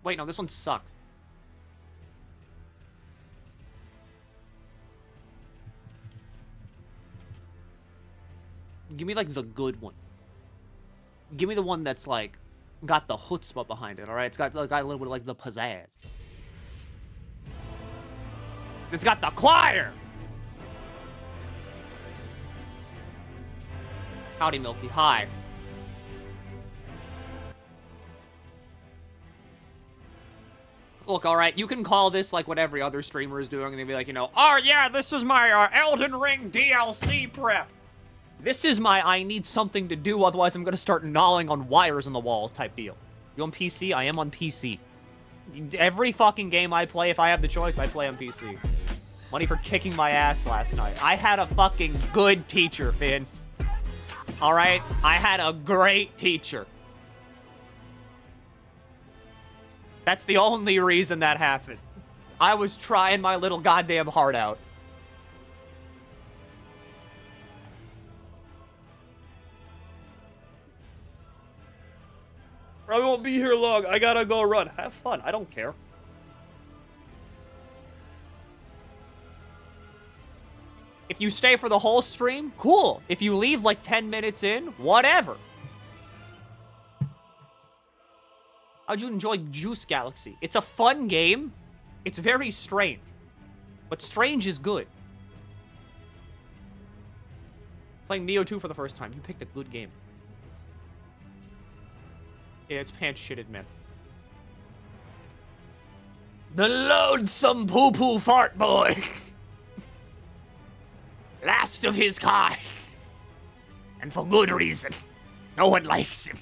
Wait, no, this one sucks. Give me, like, the good one. Give me the one that's, like, got the chutzpah behind it, alright? It's got a little bit of, like, the pizzazz. It's got the choir! Howdy, Milky. Hi. Look, alright, you can call this like what every other streamer is doing, and they'd be like, you know, oh yeah, this is my Elden Ring DLC Prep. This is my I need something to do, otherwise I'm gonna start gnawing on wires on the walls type deal. You on PC? I am on PC. Every fucking game I play, if I have the choice, I play on PC. Money for kicking my ass last night. I had a fucking good teacher, Finn. Alright? I had a great teacher. That's the only reason that happened. I was trying my little goddamn heart out. I won't be here long. I gotta go run. Have fun. I don't care. If you stay for the whole stream, cool. If you leave like 10 minutes in, whatever. How'd you enjoy Juice Galaxy? It's a fun game. It's very strange. But strange is good. Playing Neo 2 for the first time. You picked a good game. Yeah, it's pants shitted, man. The lonesome poo-poo fart boy. Last of his kind. And for good reason. No one likes him.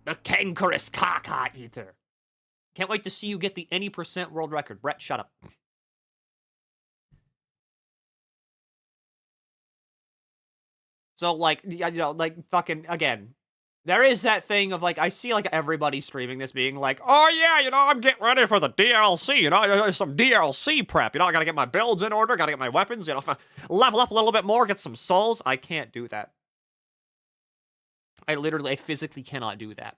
The cankerous caca eater. Can't wait to see you get the any % world record. Brett, shut up. So, like, you know, like, fucking, again, there is that thing of, like, I see, like, everybody streaming this being like, oh, yeah, you know, I'm getting ready for the DLC, you know, some DLC prep, you know, I gotta get my builds in order, gotta get my weapons, you know, level up a little bit more, get some souls. I can't do that. I physically cannot do that.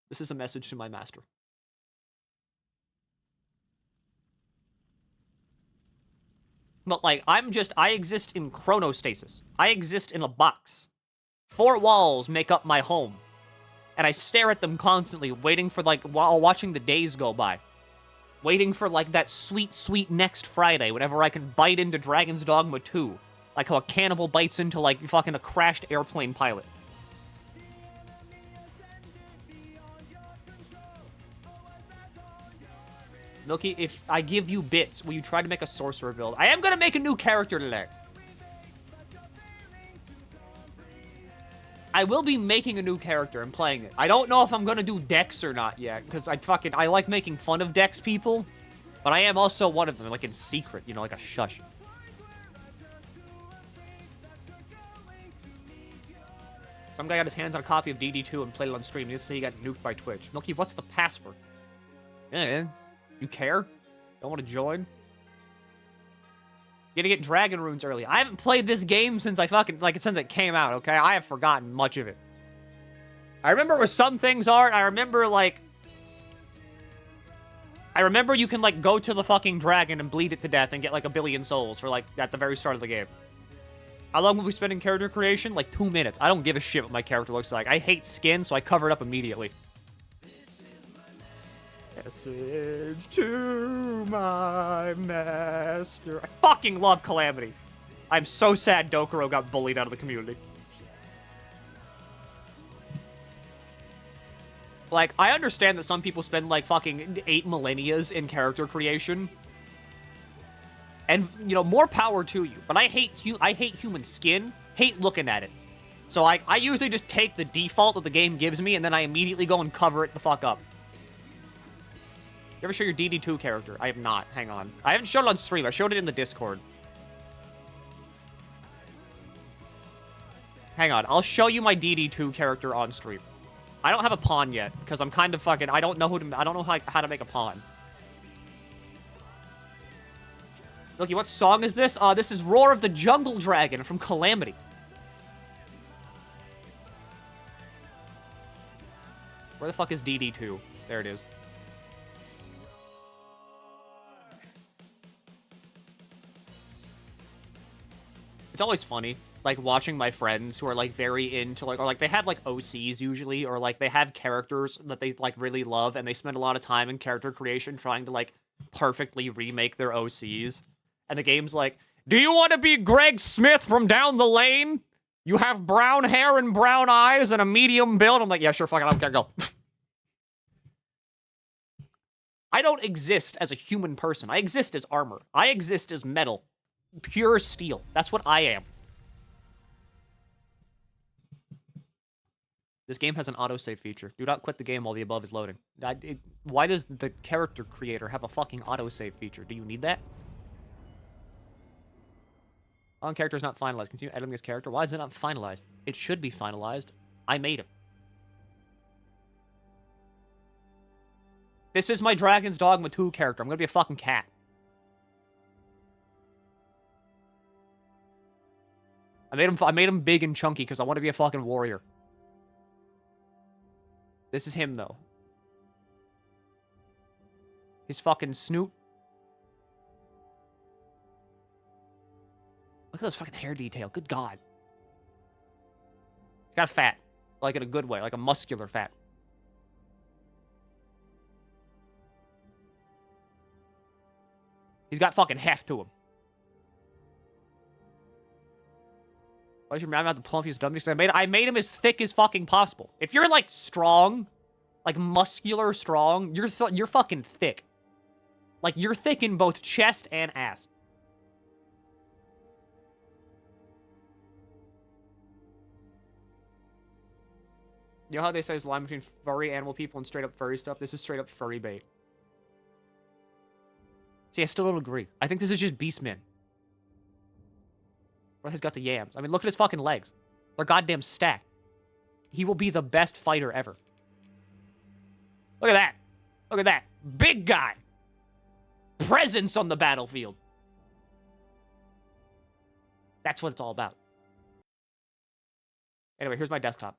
This is a message to my master. But, like, I exist in chronostasis. I exist in a box. 4 walls make up my home. And I stare at them constantly, waiting for, like, while watching the days go by. Waiting for, like, that sweet, sweet next Friday, whenever I can bite into Dragon's Dogma 2. Like how a cannibal bites into, like, fucking a crashed airplane pilot. Milky, if I give you bits, will you try to make a sorcerer build? I am gonna make a new character today. I will be making a new character and playing it. I don't know if I'm gonna do Dex or not yet, because I like making fun of Dex people, but I am also one of them, like in secret, you know, like a shush. Some guy got his hands on a copy of DD2 and played it on stream. He just said he got nuked by Twitch. Milky, what's the password? Yeah. You care? Don't want to join? You gotta get dragon runes early. I haven't played this game since since it came out, okay? I have forgotten much of it. I remember where some things are, and I remember, you can, like, go to the fucking dragon and bleed it to death and get, like, 1 billion souls for, like, at the very start of the game. How long will we spend in character creation? Like, 2 minutes. I don't give a shit what my character looks like. I hate skin, so I cover it up immediately. Message to my master. I fucking love Calamity. I'm so sad Dokuro got bullied out of the community. Like, I understand that some people spend, like, fucking 8 millennias in character creation. And, you know, more power to you. But I hate human skin. Hate looking at it. So, like, I usually just take the default that the game gives me, and then I immediately go and cover it the fuck up. You ever show your DD2 character? I have not. Hang on. I haven't shown it on stream. I showed it in the Discord. Hang on. I'll show you my DD2 character on stream. I don't have a pawn yet, because I'm kind of fucking... I don't know how to make a pawn. Milky, what song is this? This is Roar of the Jungle Dragon from Calamity. Where the fuck is DD2? There it is. It's always funny, like, watching my friends who are, like, very into, like, or, like, they have, like, OCs usually, or, like, they have characters that they, like, really love, and they spend a lot of time in character creation trying to, like, perfectly remake their OCs. And the game's like, do you want to be Greg Smith from down the lane? You have brown hair and brown eyes and a medium build? I'm like, yeah, sure, fuck it, I don't care, go. I don't exist as a human person. I exist as armor. I exist as metal. Pure steel. That's what I am. This game has an autosave feature. Do not quit the game while the above is loading. Why does the character creator have a fucking autosave feature? Do you need that? On character is not finalized. Continue editing this character. Why is it not finalized? It should be finalized. I made him. This is my Dragon's Dogma 2 character. I'm gonna be a fucking cat. I made him big and chunky because I want to be a fucking warrior. This is him, though. His fucking snoot. Look at this fucking hair detail. Good God. He's got a fat. Like in a good way. Like a muscular fat. He's got fucking heft to him. Why is your man not the plumpiest dumb? Because I made him as thick as fucking possible. If you're like strong, like muscular strong, you're fucking thick. Like you're thick in both chest and ass. You know how they say there's a line between furry animal people and straight up furry stuff? This is straight up furry bait. See, I still don't agree. I think this is just Beastman. Or he's got the yams. I mean, look at his fucking legs. They're goddamn stacked. He will be the best fighter ever. Look at that. Look at that. Big guy. Presence on the battlefield. That's what it's all about. Anyway, here's my desktop.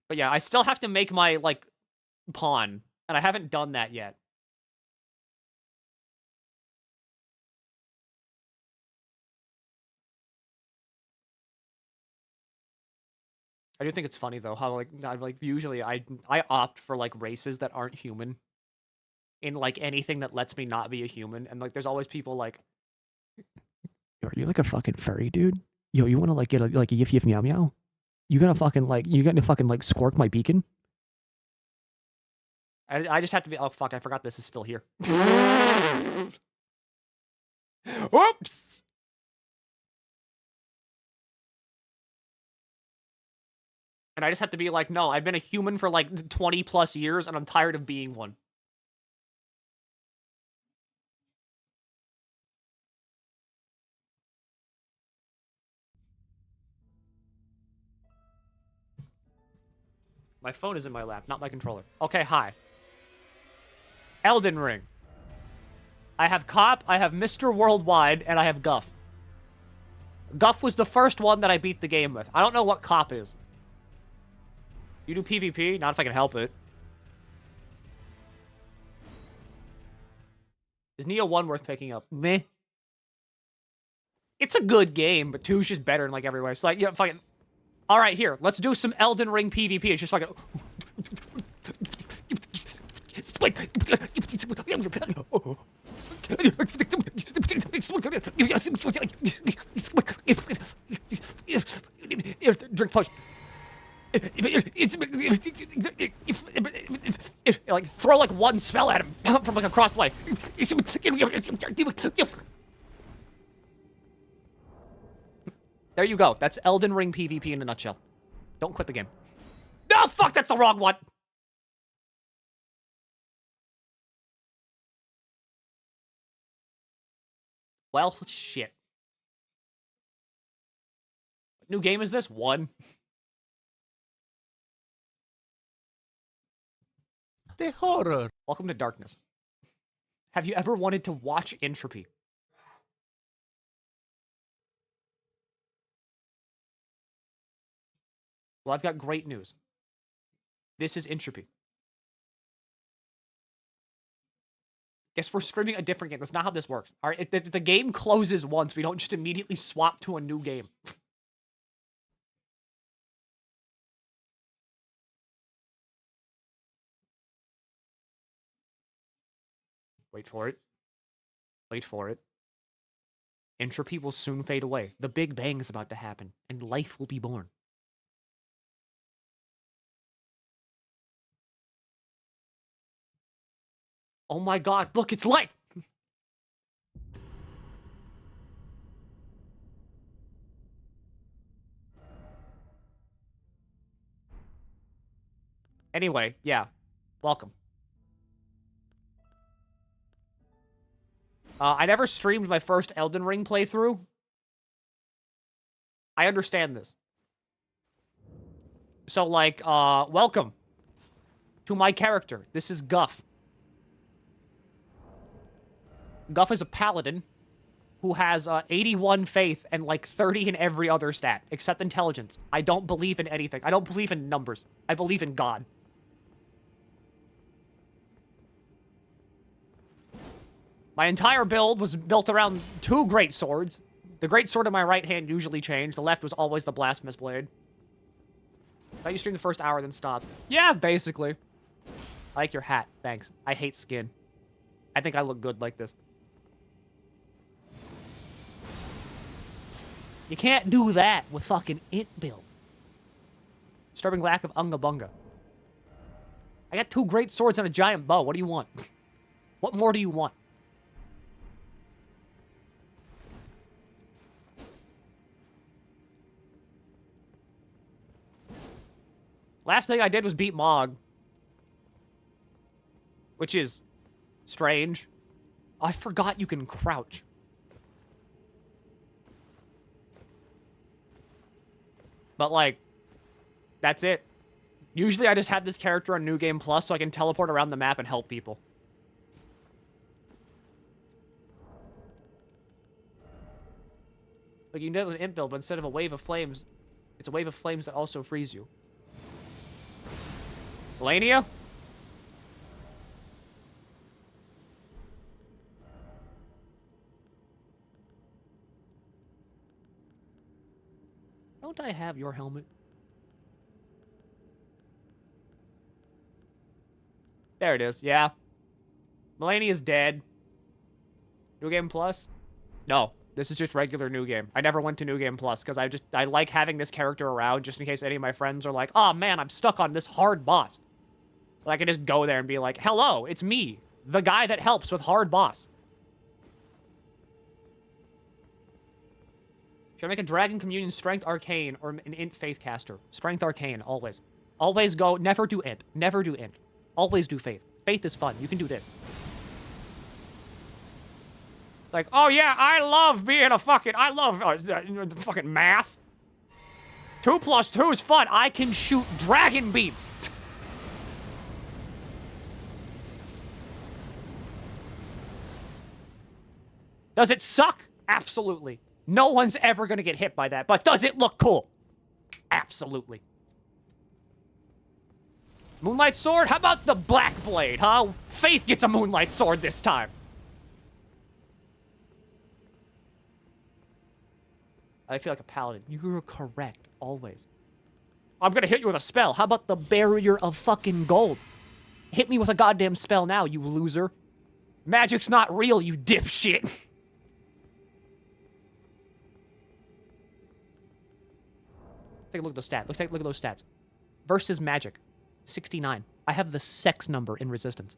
But yeah, I still have to make my, like, pawn. And I haven't done that yet. I do think it's funny though how like usually I opt for like races that aren't human in like anything that lets me not be a human, and like there's always people like, are you like a fucking furry dude? Yo, you want to like get a yif yif meow meow? You gonna fucking like squark my beacon? I just have to be, oh fuck, I forgot this is still here. Oops. And I just have to be like, no, I've been a human for like 20 plus years and I'm tired of being one. My phone is in my lap, not my controller. Okay, hi. Elden Ring. I have Cop, I have Mr. Worldwide, and I have Guff. Guff was the first one that I beat the game with. I don't know what Cop is. You do PvP? Not if I can help it. Is Neo 1 worth picking up? Meh. It's a good game, but 2's just better in like every way. So like, yeah, fucking... Alright, here. Let's do some Elden Ring PvP. It's just fucking... Drink potion. Like throw like one spell at him from like across the way. There you go. That's Elden Ring PvP in a nutshell. Don't quit the game. No, fuck, that's the wrong one. Well, shit. What new game is this? 1. The horror. Welcome to darkness. Have you ever wanted to watch entropy? Well, I've got great news. This is entropy. Guess we're streaming a different game. That's not how this works. All right, if the game closes once, we don't just immediately swap to a new game. Wait for it. Wait for it. Entropy will soon fade away. The Big Bang is about to happen, and life will be born. Oh my god, look, it's life! Anyway, yeah. Welcome. I never streamed my first Elden Ring playthrough. I understand this. So, like, welcome to my character. This is Guff. Guff is a paladin who has 81 faith and like 30 in every other stat, except intelligence. I don't believe in anything. I don't believe in numbers. I believe in God. My entire build was built around 2 great swords. The great sword in my right hand usually changed. The left was always the blasphemous blade. I you stream the first hour, then stop. Yeah, basically. I like your hat. Thanks. I hate skin. I think I look good like this. You can't do that with fucking int build. Disturbing lack of unga bunga. I got 2 great swords and a giant bow. What do you want? What more do you want? Last thing I did was beat Mog. Which is strange. I forgot you can crouch. But, like, that's it. Usually I just have this character on New Game Plus so I can teleport around the map and help people. Like, you can do it with an imp build, but instead of a wave of flames, it's a wave of flames that also frees you. Melania? Don't I have your helmet? There it is, yeah. Melania's dead. New Game Plus? No, this is just regular New Game. I never went to New Game Plus because I like having this character around just in case any of my friends are like, oh man, I'm stuck on this hard boss. I can just go there and be like, hello, it's me, the guy that helps with hard boss. Should I make a Dragon Communion Strength Arcane or an Int Faith caster? Strength Arcane, always. Always go, never do Int. Never do Int. Always do Faith. Faith is fun. You can do this. Like, oh yeah, I love being a fucking, I love fucking math. 2 + 2 is fun. I can shoot dragon beams. Does it suck? Absolutely. No one's ever gonna get hit by that, but does it look cool? Absolutely. Moonlight Sword? How about the Black Blade, huh? Faith gets a Moonlight Sword this time. I feel like a paladin. You're correct, always. I'm gonna hit you with a spell. How about the Barrier of fucking Gold? Hit me with a goddamn spell now, you loser. Magic's not real, you dipshit. Take a look at those stats. Take a look at those stats. Versus magic. 69. I have the sex number in resistance.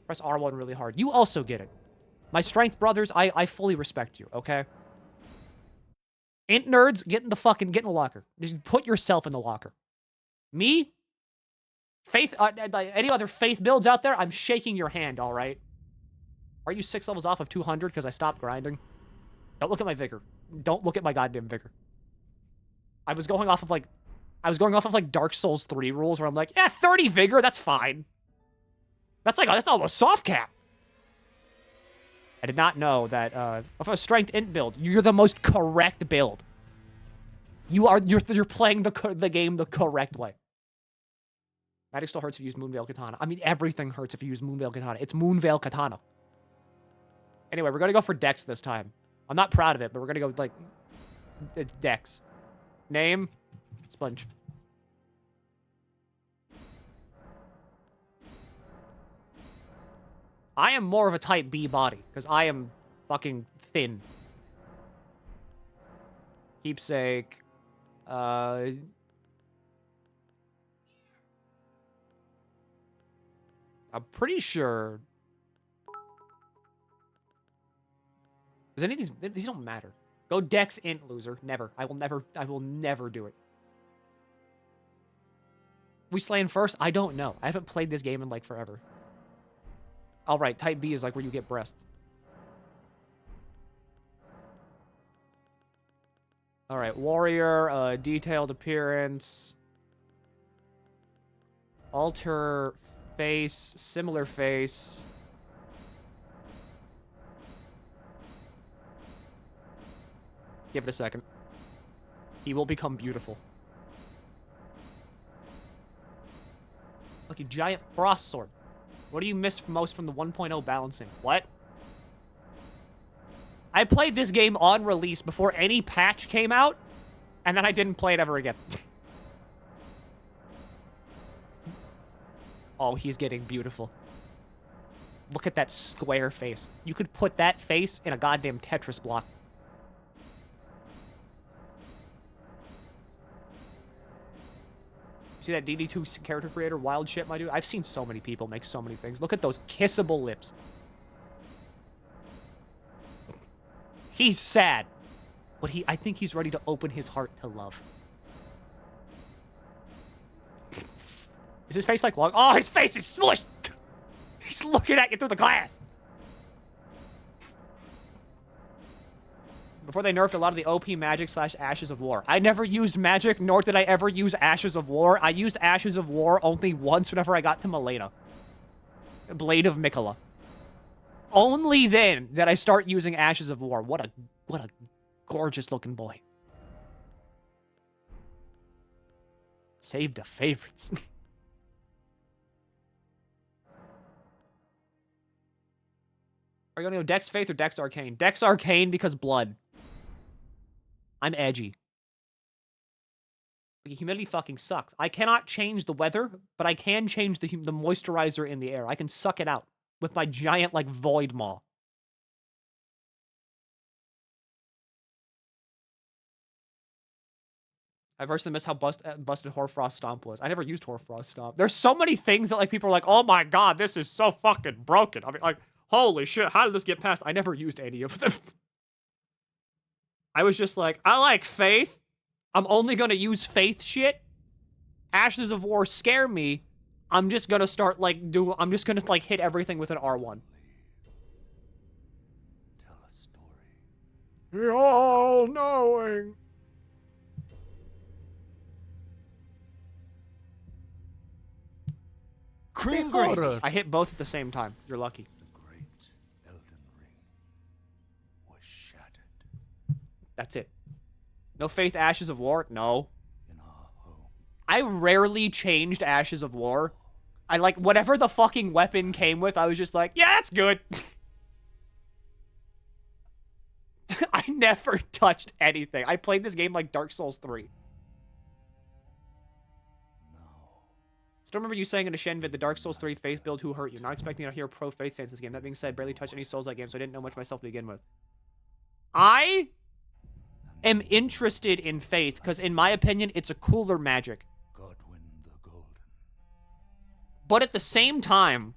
Press R1 really hard. You also get it. My strength brothers, I fully respect you, okay? Int nerds, get in the locker. Just put yourself in the locker. Me? Faith, any other faith builds out there? I'm shaking your hand, all right? Are you 6 levels off of 200 because I stopped grinding? Don't look at my vigor. Don't look at my goddamn vigor. I was going off of, like, I was going off of, like, Dark Souls 3 rules where I'm like, yeah, 30 vigor, that's fine. That's almost soft cap. I did not know that, of a strength int build, you're the most correct build. You're playing the game the correct way. Magic still hurts if you use Moonveil Katana. I mean, everything hurts if you use Moonveil Katana. It's Moonveil Katana. Anyway, we're gonna go for Dex this time. I'm not proud of it, but we're gonna go, like, it's Dex. Name, Sponge. I am more of a type B body, because I am fucking thin. Keepsake. I'm pretty sure... Does any of these don't matter. Go Dex int, loser. Never. I will never do it. We slaying first? I don't know. I haven't played this game in, like, forever. Alright, type B is, like, where you get breasts. Alright, warrior, detailed appearance. Alter face, similar face. Give it a second. He will become beautiful. Like a giant frost sword. What do you miss most from the 1.0 balancing? What? I played this game on release before any patch came out, and then I didn't play it ever again. Oh, he's getting beautiful. Look at that square face. You could put that face in a goddamn Tetris block. See that DD2 character creator wild shit, my dude? I've seen so many people make so many things. Look at those kissable lips. He's sad. But I think he's ready to open his heart to love. Is his face like long? Oh, his face is smushed! He's looking at you through the glass. Before they nerfed a lot of the OP magic / Ashes of War. I never used magic, nor did I ever use Ashes of War. I used Ashes of War only once whenever I got to Milena. Blade of Mikola. Only then did I start using Ashes of War. What a gorgeous looking boy. Saved the favorites. Are you gonna go Dex Faith or Dex Arcane? Dex Arcane because blood. I'm edgy. Humidity fucking sucks. I cannot change the weather, but I can change the moisturizer in the air. I can suck it out with my giant, like, void maw. I personally miss how busted Hoarfrost Stomp was. I never used Hoarfrost Stomp. There's so many things that, like, people are like, oh my god, this is so fucking broken. I mean, like, holy shit, how did this get past? I never used any of them. I was just like, I like Faith. I'm only gonna use Faith shit. Ashes of War scare me. I'm just gonna start, like, I'm just gonna, like, hit everything with an R1. Tell a story. The all-knowing. Cream gravy. I hit both at the same time. You're lucky. The great Elden Ring was shattered. That's it. No Faith Ashes of War? No. In our home. I rarely changed Ashes of War. I, like, whatever the fucking weapon came with, I was just like, yeah, that's good. I never touched anything. I played this game like Dark Souls 3. Still remember you saying in a Shen vid, the Dark Souls 3 Faith build who hurt you. Not expecting to hear pro Faith stance this game. That being said, barely touched any Souls-like game, so I didn't know much myself to begin with. I am interested in Faith, because in my opinion, it's a cooler magic. Godwin the Golden. But at the same time,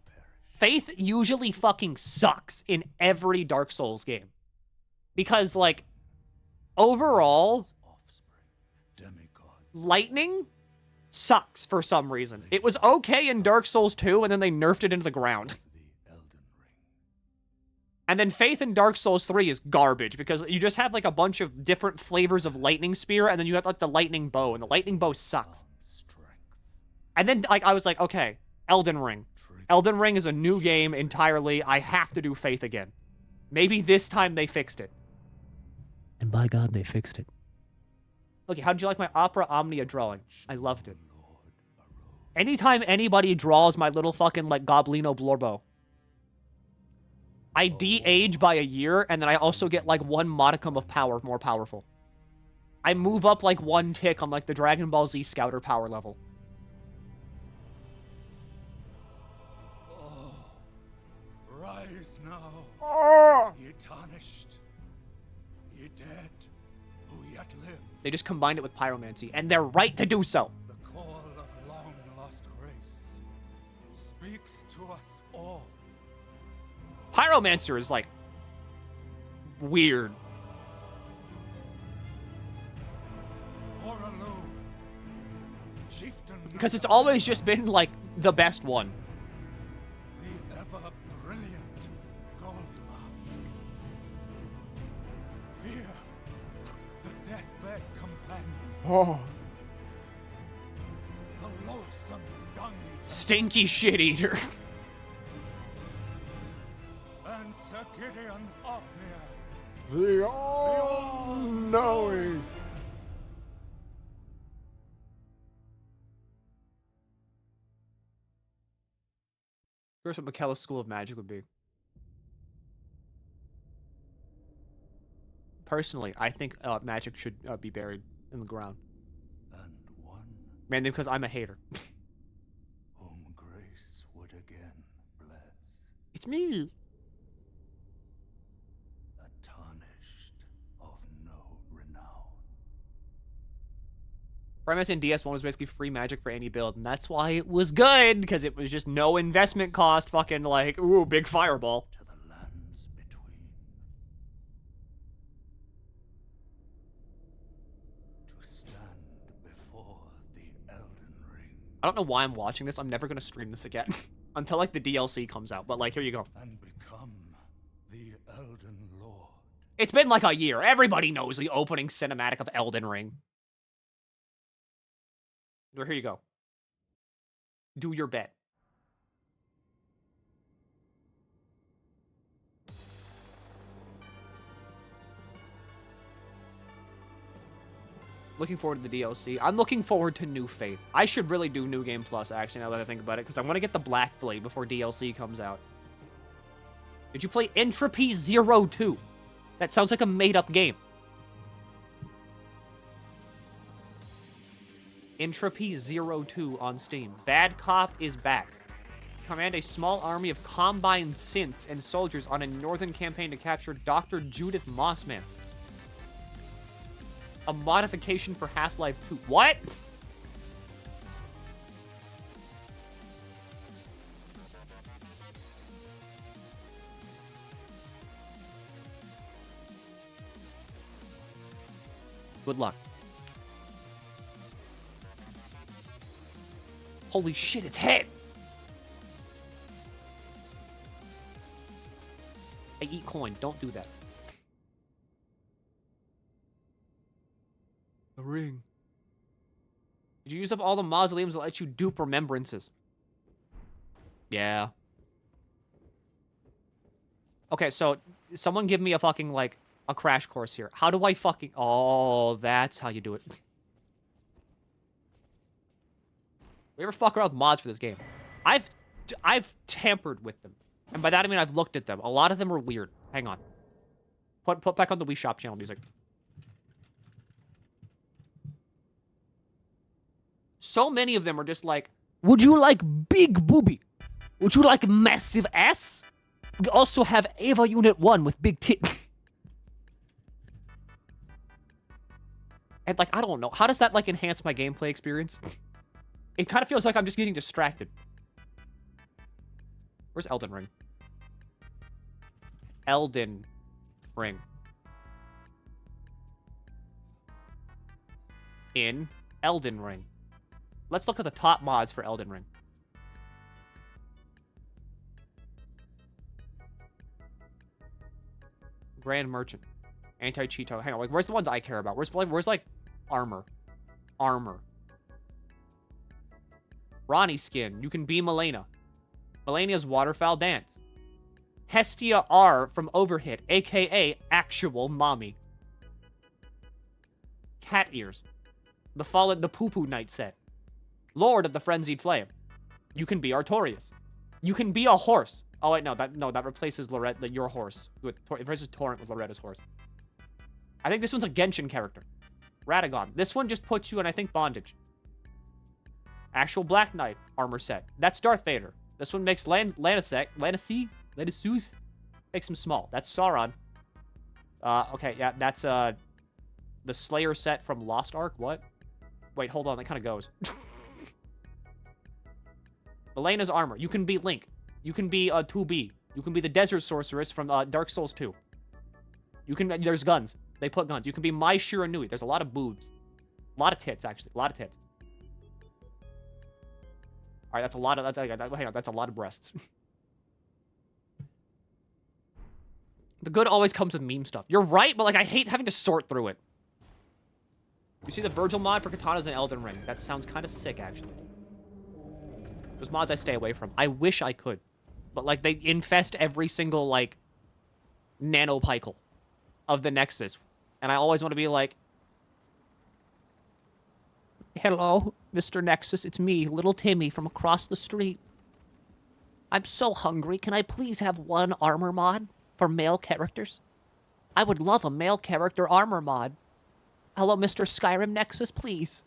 Faith usually fucking sucks in every Dark Souls game. Because, like, overall, lightning sucks for some reason. It was okay in Dark Souls 2, and then they nerfed it into the ground. And then Faith in Dark Souls 3 is garbage because you just have like a bunch of different flavors of lightning spear, and then you have like the lightning bow, and the lightning bow sucks. And then like I was like, okay, Elden Ring. Elden Ring is a new game entirely. I have to do Faith again. Maybe this time they fixed it. And by God, they fixed it. Okay, how did you like my Opera Omnia drawing? I loved it. Anytime anybody draws my little fucking like Goblino Blorbo, I de-age by a year, and then I also get, like, one modicum of power more powerful. I move up, like, one tick on, like, the Dragon Ball Z Scouter power level. Oh, rise now, ye tarnished, ye dead, who yet live. They just combined it with pyromancy, and they're right to do so. The call of long-lost grace speaks to us all. Pyromancer is, like, weird. Because it's always just been, like, the best one. The ever-brilliant gold mask. Fear, the deathbed companion. Oh. The loathsome dung-eater. Stinky shit-eater. And Sir Gideon Ofnir. The all-knowing. Here's what McKellar's School of Magic would be. Personally, I think magic should be buried in the ground. And one Mainly because I'm a hater. whom grace would again bless. It's me. A tarnished of no renown. Primus in DS1 was basically free magic for any build, and that's why it was good, because it was just no investment cost, fucking like, ooh, big fireball. To the lands between. To stand before the Elden Ring. I don't know why I'm watching this. I'm never going to stream this again. Until, like, the DLC comes out. But, like, here you go. And become the Elden Lord. It's been, like, a year. Everybody knows the opening cinematic of Elden Ring. Or here you go. Do your bet. Looking forward to the DLC. I'm looking forward to New Faith. I should really do New Game Plus, actually, now that I think about it, because I want to get the Black Blade before DLC comes out. Did you play Entropy 02? That sounds like a made-up game. Entropy 02 on Steam. Bad Cop is back. Command a small army of combined synths and soldiers on a northern campaign to capture Dr. Judith Mossman. A modification for Half-Life 2. What? Good luck. Holy shit, it's hit! I eat coin. Don't do that. The ring. Did you use up all the mausoleums that let you dupe remembrances? Yeah. Okay, so someone give me a fucking, like, a crash course here. How do I fucking... Oh, that's how you do it. We ever fuck around with mods for this game? I've tampered with them. And by that I mean I've looked at them. A lot of them are weird. Hang on. Put back on the Wii Shop channel music. So many of them are just like, would you like big booby? Would you like massive ass? We also have Ava Unit 1 with big tit. And like, I don't know. How does that like enhance my gameplay experience? It kind of feels like I'm just getting distracted. Where's Elden Ring? Elden Ring. In Elden Ring. Let's look at the top mods for Elden Ring. Grand Merchant. Anti-cheat. Hang on, like, where's the ones I care about? Where's like, armor? Armor. Ronnie skin. You can be Melena. Melania's Waterfowl Dance. Hestia R from Overhit, aka Actual Mommy. Cat Ears. The Poo-Poo Knight set. Lord of the Frenzied Flame. You can be Artorias. You can be a horse. Oh wait, no, that replaces Loretta, your horse. It replaces Torrent with Loretta's horse. I think this one's a Genshin character. Radagon. This one just puts you in, I think, bondage. Actual Black Knight armor set. That's Darth Vader. This one makes Lanacek makes him small. That's Sauron. Okay, yeah, that's the Slayer set from Lost Ark. What? Wait, hold on, that kind of goes. Elena's armor. You can be Link. You can be 2B. You can be the Desert Sorceress from Dark Souls 2. You can. There's guns. They put guns. You can be Mai Shiranui. There's a lot of boobs. A lot of tits, actually. A lot of tits. All right, that's a lot of... hang on, that's a lot of breasts. The good always comes with meme stuff. You're right, but, like, I hate having to sort through it. You see the Virgil mod for katanas in Elden Ring? That sounds kind of sick, actually. Those mods I stay away from. I wish I could. But, like, they infest every single, like, nanopycle of the Nexus. And I always want to be like... Hello, Mr. Nexus, it's me, little Timmy from across the street. I'm so hungry, can I please have one armor mod for male characters? I would love a male character armor mod. Hello, Mr. Skyrim Nexus, please.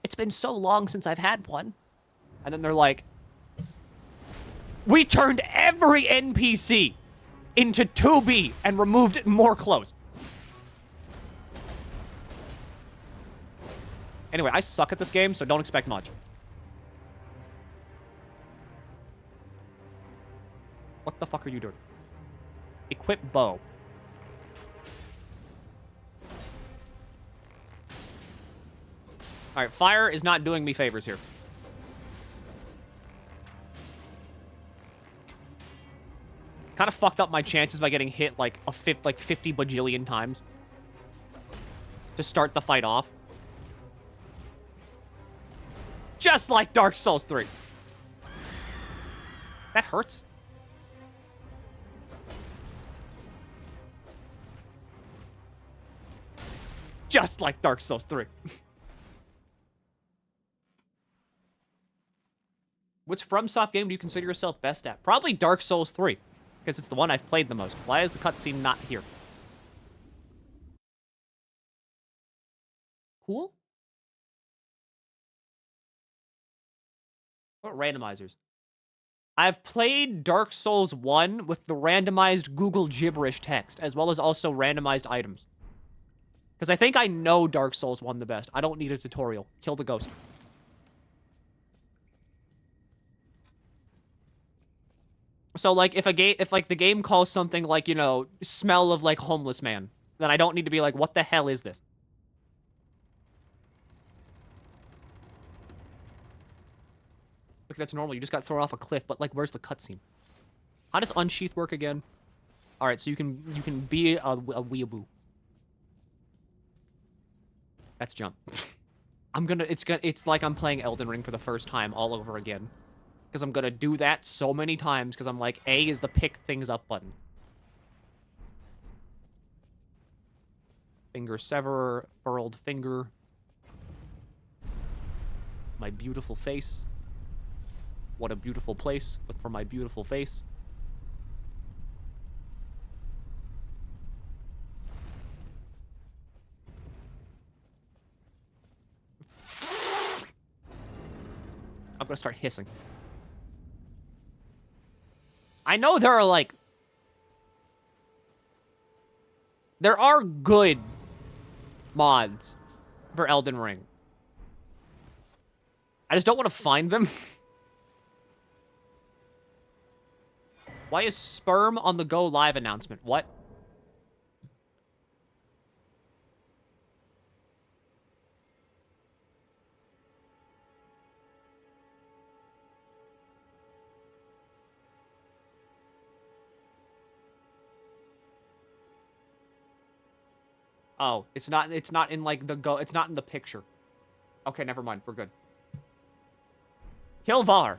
It's been so long since I've had one. And then they're like, we turned every NPC into 2B and removed more clothes. Anyway, I suck at this game, so don't expect much. What the fuck are you doing? Equip bow. Alright, fire is not doing me favors here. Kind of fucked up my chances by getting hit like 50 bajillion times to start the fight off. Just like Dark Souls 3. That hurts. Just like Dark Souls 3. Which FromSoft game do you consider yourself best at? Probably Dark Souls 3, because it's the one I've played the most. Why is the cutscene not here? Cool? What randomizers? I've played Dark Souls 1 with the randomized Google gibberish text, as well as also randomized items. Because I think I know Dark Souls 1 the best. I don't need a tutorial. Kill the ghost. So, like, if the game calls something like, you know, smell of, like, homeless man, then I don't need to be like, what the hell is this? Look, that's normal. You just got thrown off a cliff, but, like, where's the cutscene? How does Unsheath work again? Alright, so you can be a weeaboo. That's jump. It's like I'm playing Elden Ring for the first time all over again. Because I'm gonna do that so many times, because I'm like, A is the pick things up button. Finger severer, furled finger. My beautiful face. What a beautiful place for my beautiful face. I'm gonna start hissing. I know there are, like... There are good mods for Elden Ring. I just don't want to find them. Why is sperm on the Go Live announcement? What? Oh, it's not in, like, it's not in the picture. Okay, never mind. We're good. Kill Var.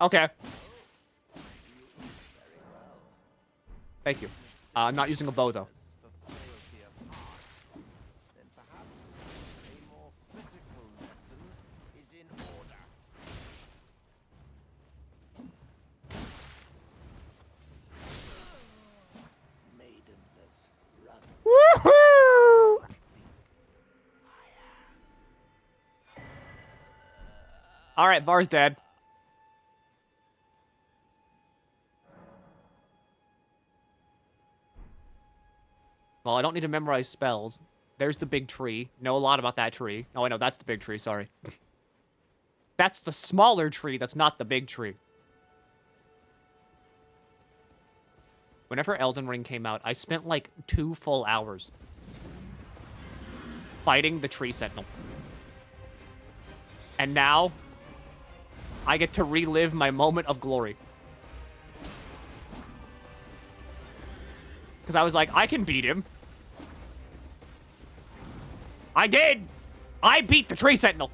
Okay. Thank you. I'm not using a bow, though. Woohoo! Alright, Var's dead. Well, I don't need to memorize spells. There's the big tree. Know a lot about that tree. Oh, I know, that's the big tree, sorry. That's the smaller tree, that's not the big tree. Whenever Elden Ring came out, I spent like 2 full hours fighting the tree sentinel. And now, I get to relive my moment of glory. Because I was like, I can beat him. I did! I beat the tree sentinel!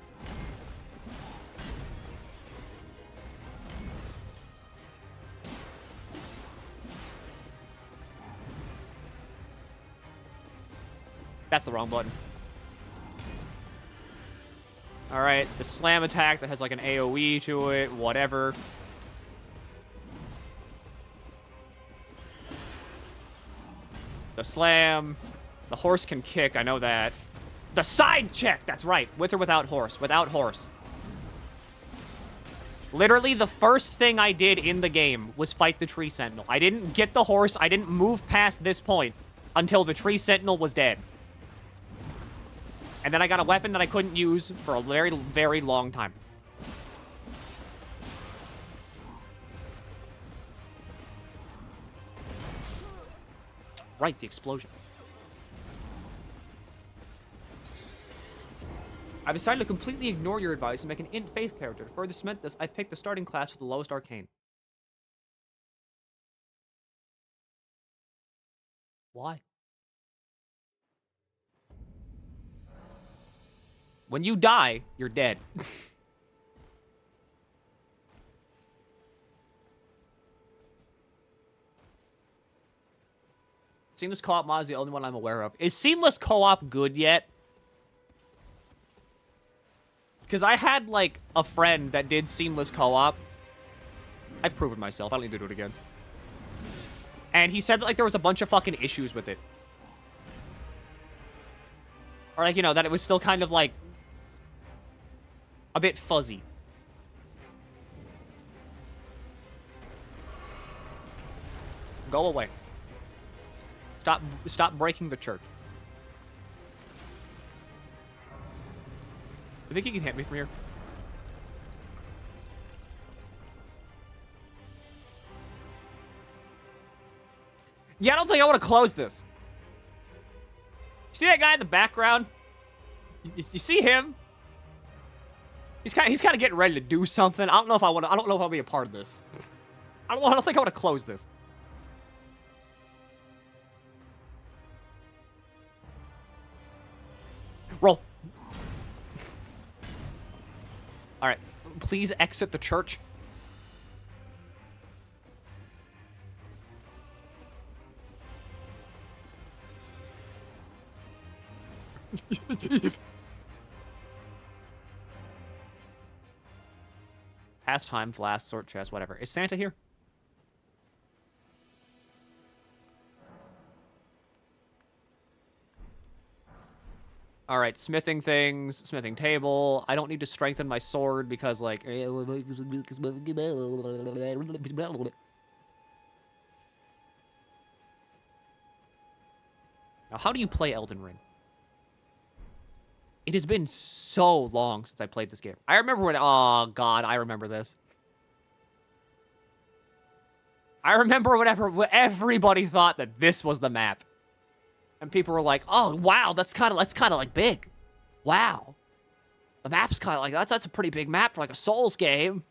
That's the wrong button. Alright, the slam attack that has like an AoE to it, whatever. The slam. The horse can kick, I know that. The side check! That's right, with or without horse. Without horse. Literally, the first thing I did in the game was fight the tree sentinel. I didn't get the horse, I didn't move past this point until the tree sentinel was dead. And then I got a weapon that I couldn't use for a very, very long time. Right, the explosion. I've decided to completely ignore your advice and make an int faith character. To further cement this, I picked the starting class with the lowest arcane. Why? When you die, you're dead. Seamless co-op mod is the only one I'm aware of. Is Seamless co-op good yet? Because I had, like, a friend that did Seamless co-op. I've proven myself. I don't need to do it again. And he said that, like, there was a bunch of fucking issues with it. Or, like, you know, that it was still kind of, like, a bit fuzzy. Go away. Stop breaking the church. You think you can hit me from here? Yeah, I don't think I want to close this. See that guy in the background? You see him? He's kind of getting ready to do something. I don't know if I want to. I don't know if I'll be a part of this. I don't think I want to close this. Roll. All right. Please exit the church. Pastime, flask, sort chest, whatever. Is Santa here? All right, smithing things, smithing table. I don't need to strengthen my sword because, like... Now, how do you play Elden Ring? It has been so long since I played this game. I remember when... Oh, God, I remember this. I remember whenever everybody thought that this was the map. And people were like, oh, wow, that's kind of like big. Wow. The map's kind of like, that's a pretty big map for like a Souls game.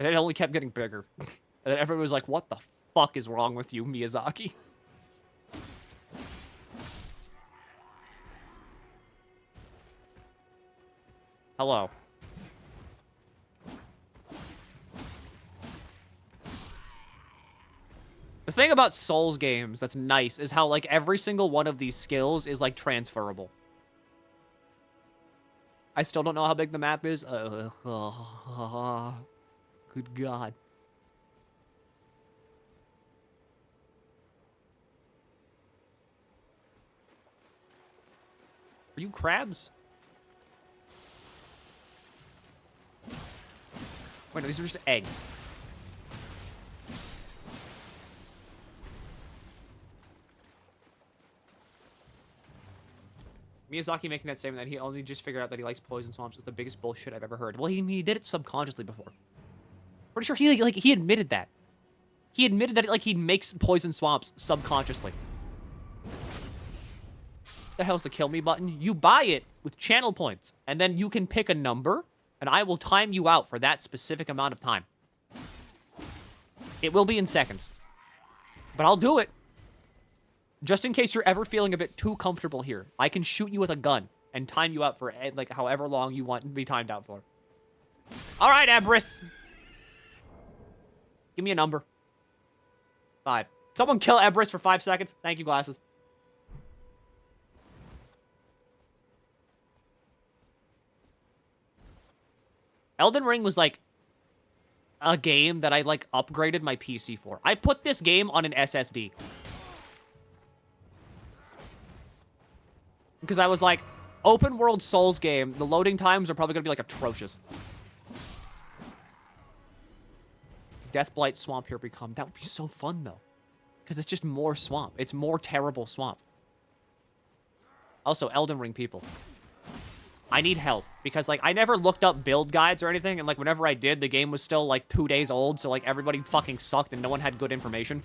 And it only kept getting bigger. And then everyone was like, what the fuck is wrong with you, Miyazaki? Hello. The thing about Souls games that's nice is how, like, every single one of these skills is, like, transferable. I still don't know how big the map is. Good God. Are you crabs? Wait, no, these are just eggs. Miyazaki making that statement that he only just figured out that he likes poison swamps is the biggest bullshit I've ever heard. Well, he did it subconsciously before. Pretty sure he admitted that. He admitted that he makes poison swamps subconsciously. The hell's the kill me button? You buy it with channel points, and then you can pick a number, and I will time you out for that specific amount of time. It will be in seconds. But I'll do it. Just in case you're ever feeling a bit too comfortable here, I can shoot you with a gun and time you out for, like, however long you want to be timed out for. All right, Ebris. Give me a number. 5. Someone kill Ebris for 5 seconds. Thank you, glasses. Elden Ring was, like, a game that I, like, upgraded my PC for. I put this game on an SSD. Because I was like, open world Souls game, the loading times are probably going to be, like, atrocious. Deathblight Swamp here become. That would be so fun, though. Because it's just more swamp. It's more terrible swamp. Also, Elden Ring people. I need help. Because, like, I never looked up build guides or anything. And, like, whenever I did, the game was still, like, 2 days old. So, like, everybody fucking sucked and no one had good information.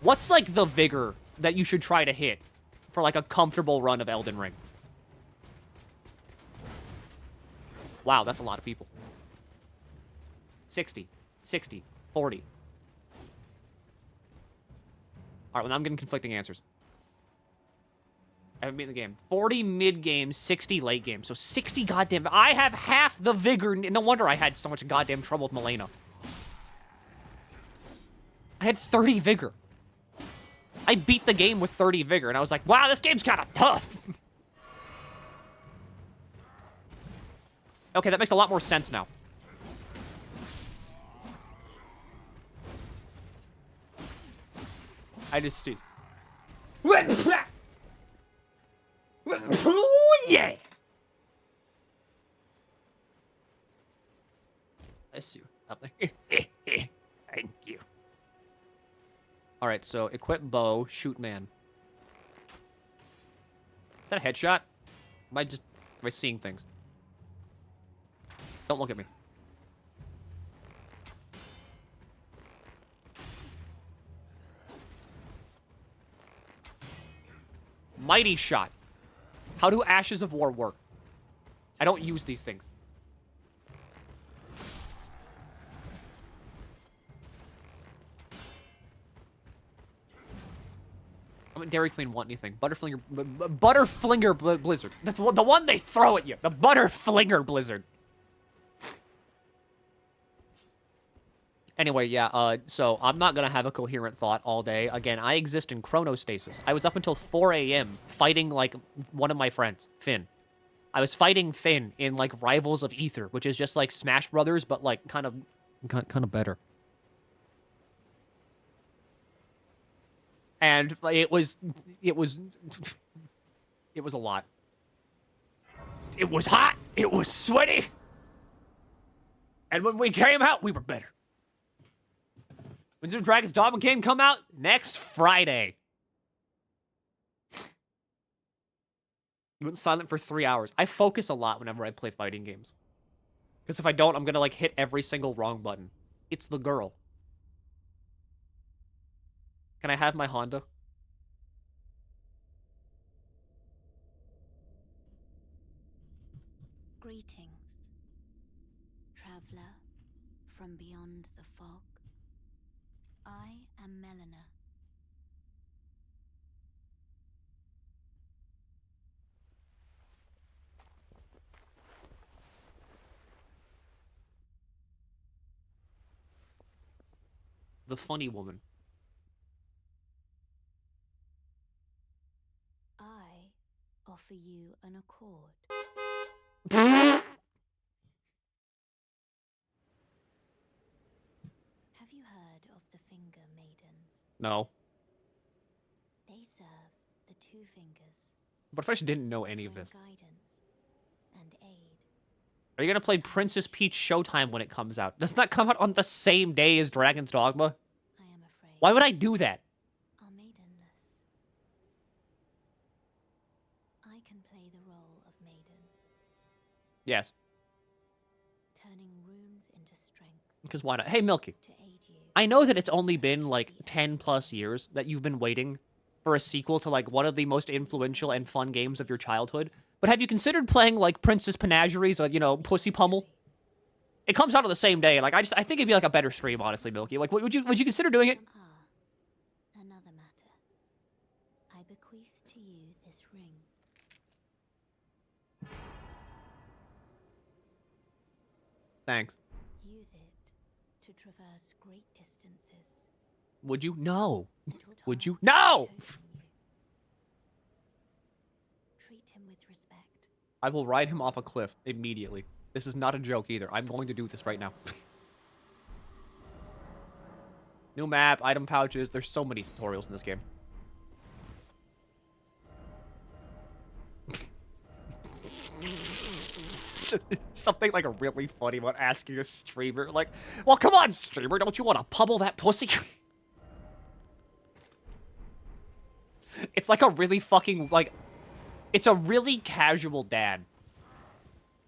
What's, like, the vigor that you should try to hit for, like, a comfortable run of Elden Ring? Wow, that's a lot of people. 60. 60. 40. Alright, well, now I'm getting conflicting answers. I haven't beaten the game. 40 mid-game, 60 late-game. So 60 goddamn... I have half the vigor. No wonder I had so much goddamn trouble with Milena. I had 30 vigor. I beat the game with 30 vigor, and I was like, wow, this game's kind of tough. Okay, that makes a lot more sense now. I just sneeze. Yeah! I see you up there. Thank you. Alright, so equip bow, shoot man. Is that a headshot? Am I seeing things? Don't look at me. Mighty shot. How do Ashes of War work? I don't use these things. Dairy Queen want anything. Butterflinger Blizzard. The one they throw at you. The Butterflinger Blizzard. Anyway, yeah, so I'm not gonna have a coherent thought all day. Again, I exist in chronostasis. I was up until 4 a.m. fighting, like, one of my friends, Finn. I was fighting Finn in, like, Rivals of Ether, which is just like Smash Brothers, but, like, kind of better. And it was a lot. It was hot. It was sweaty. And when we came out, we were better. When's the Dragon's Dogma game come out? Next Friday. We went silent for 3 hours. I focus a lot whenever I play fighting games. Because if I don't, I'm gonna, like, hit every single wrong button. It's the girl. Can I have my Honda? Greetings, traveler. from beyond the fog. I am Melina. The funny woman. I offer you an accord. Have you heard of the Finger Maidens? No. They serve the Two Fingers. But if I just didn't know any of this. Guidance and aid. Are you gonna play Princess Peach Showtime when it comes out? Doesn't that come out on the same day as Dragon's Dogma? I am afraid. Why would I do that? Are maidenless. I can play the role of maiden, Yes. turning runes into strength Because why not? Hey, Milky. to aid you. I know that it's only been, like, 10 plus years that you've been waiting for a sequel to, like, one of the most influential and fun games of your childhood. But have you considered playing, like, Princess Menagerie's, you know, Pussy Pummel? It comes out on the same day, and, like, I think it'd be, like, a better stream, honestly, Milky. Like, would you consider doing it? Another matter. I bequeath to you this ring. Thanks. Use it to traverse great distances. Would you? No. It will Would you? target No! those chosen you. Treat him with respect. I will ride him off a cliff immediately. This is not a joke either. I'm going to do this right now. New map, item pouches. There's so many tutorials in this game. Something like a really funny one asking a streamer, like, well, come on, streamer, don't you want to pummel that pussy? It's like a really fucking, like, it's a really casual dad.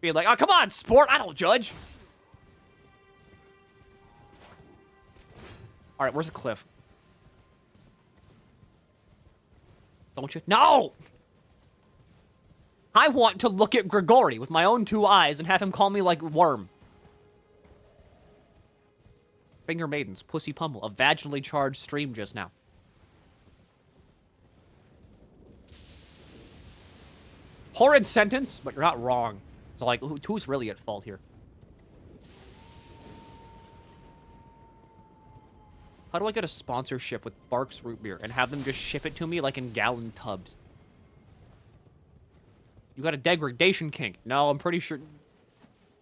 Being like, oh, come on, sport, I don't judge. All right, where's the cliff? Don't you? No! I want to look at Grigori with my own 2 eyes and have him call me, like, Worm. Finger Maidens, Pussy Pummel, a vaginally charged stream just now. Horrid sentence, but you're not wrong. So, like, who's really at fault here? How do I get a sponsorship with Barks Root Beer and have them just ship it to me, like, in gallon tubs? You got a degradation kink. No, I'm pretty sure...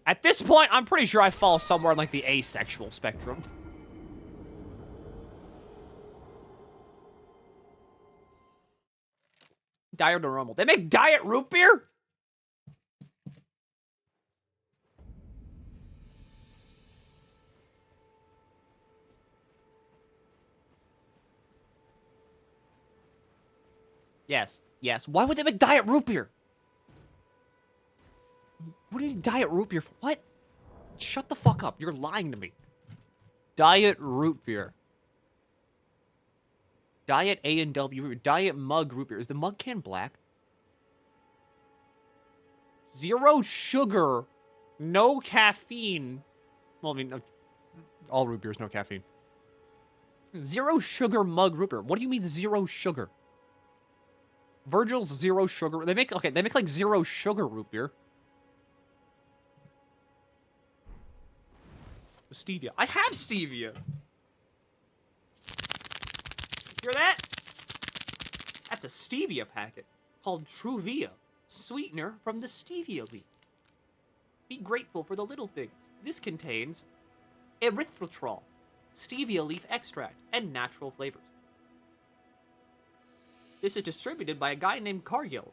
At this point, I'm pretty sure I fall somewhere in, like, the asexual spectrum. Diet or normal? They make diet root beer? Yes. Yes. Why would they make diet root beer? What do you need diet root beer for? What? Shut the fuck up. You're lying to me. Diet root beer. Diet A&W root beer. Diet mug root beer. Is the mug can black? 0 sugar. No caffeine. Well, I mean, all root beers, no caffeine. 0 sugar mug root beer. What do you mean 0 sugar? Virgil's 0 sugar. They make, okay, they make like 0 sugar root beer. Stevia. I have stevia. Hear that? That's a stevia packet called Truvia, sweetener from the stevia leaf. Be grateful for the little things. This contains erythritol, stevia leaf extract, and natural flavors. This is distributed by a guy named Cargill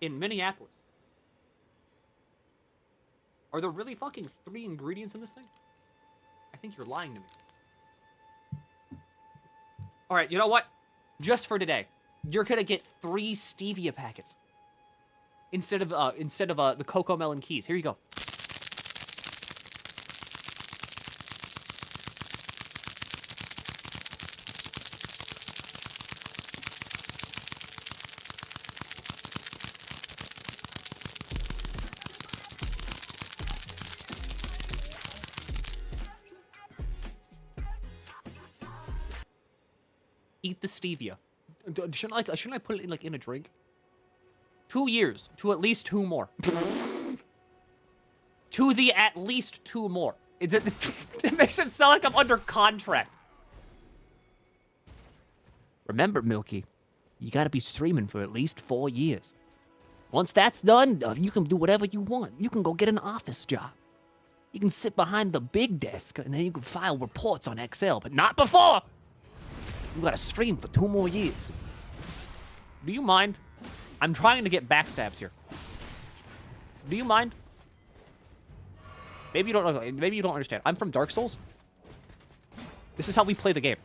in Minneapolis. Are there really fucking 3 ingredients in this thing? I think you're lying to me. All right, you know what? Just for today, you're gonna get 3 stevia packets instead of the Cocoa Melon Keys. Here you go. eat the stevia. Shouldn't I put it in, like, in a drink? 2 years to at least 2 more. To the at least 2 more. It makes it sound like I'm under contract. Remember, Milky, you gotta be streaming for at least 4 years. Once that's done, you can do whatever you want. You can go get an office job. You can sit behind the big desk, and then you can file reports on Excel, but not before! You gotta stream for 2 more years. Do you mind? I'm trying to get backstabs here. Do you mind? Maybe you don't understand. I'm from Dark Souls. This is how we play the game.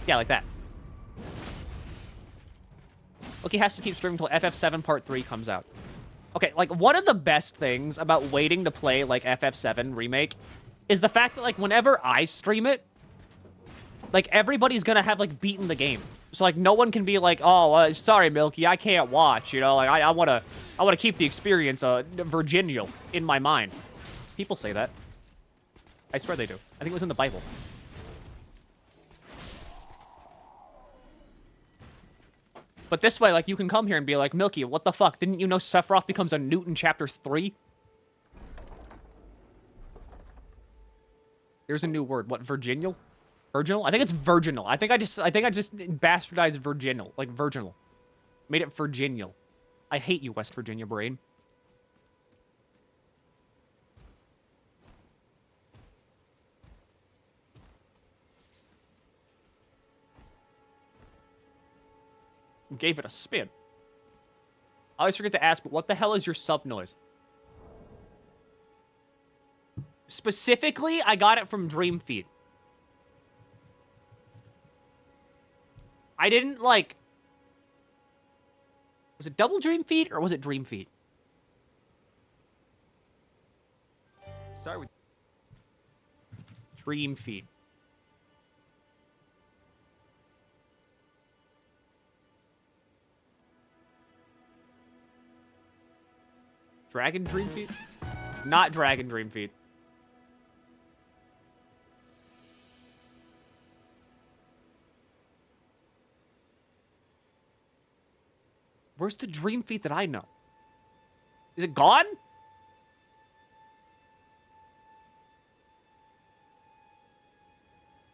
Yeah, like that. Look, he has to keep streaming until FF7 Part 3 comes out. Okay, like, one of the best things about waiting to play, like, FF7 Remake is the fact that, like, whenever I stream it, like, everybody's gonna have, like, beaten the game. So, like, no one can be like, oh, sorry, Milky, I can't watch, you know? Like, I wanna keep the experience, virginal in my mind. People say that. I swear they do. I think it was in the Bible. But this way, like, you can come here and be like, Milky, what the fuck? Didn't you know Sephiroth becomes a newt in Chapter 3? Here's a new word. What, virginal? Virginal? I think it's virginal. I think I just bastardized virginal. Like, virginal. Made it virginal. I hate you, West Virginia brain. Gave it a spin. I always forget to ask, but what the hell is your sub noise? Specifically, I got it from Dream Feed. I didn't, like... Was it double Dream Feed, or was it Dream Feed? Start with... Dream Feed. Dragon Dream Feed? Not Dragon Dream Feed. Where's the Dream Feed that I know? Is it gone?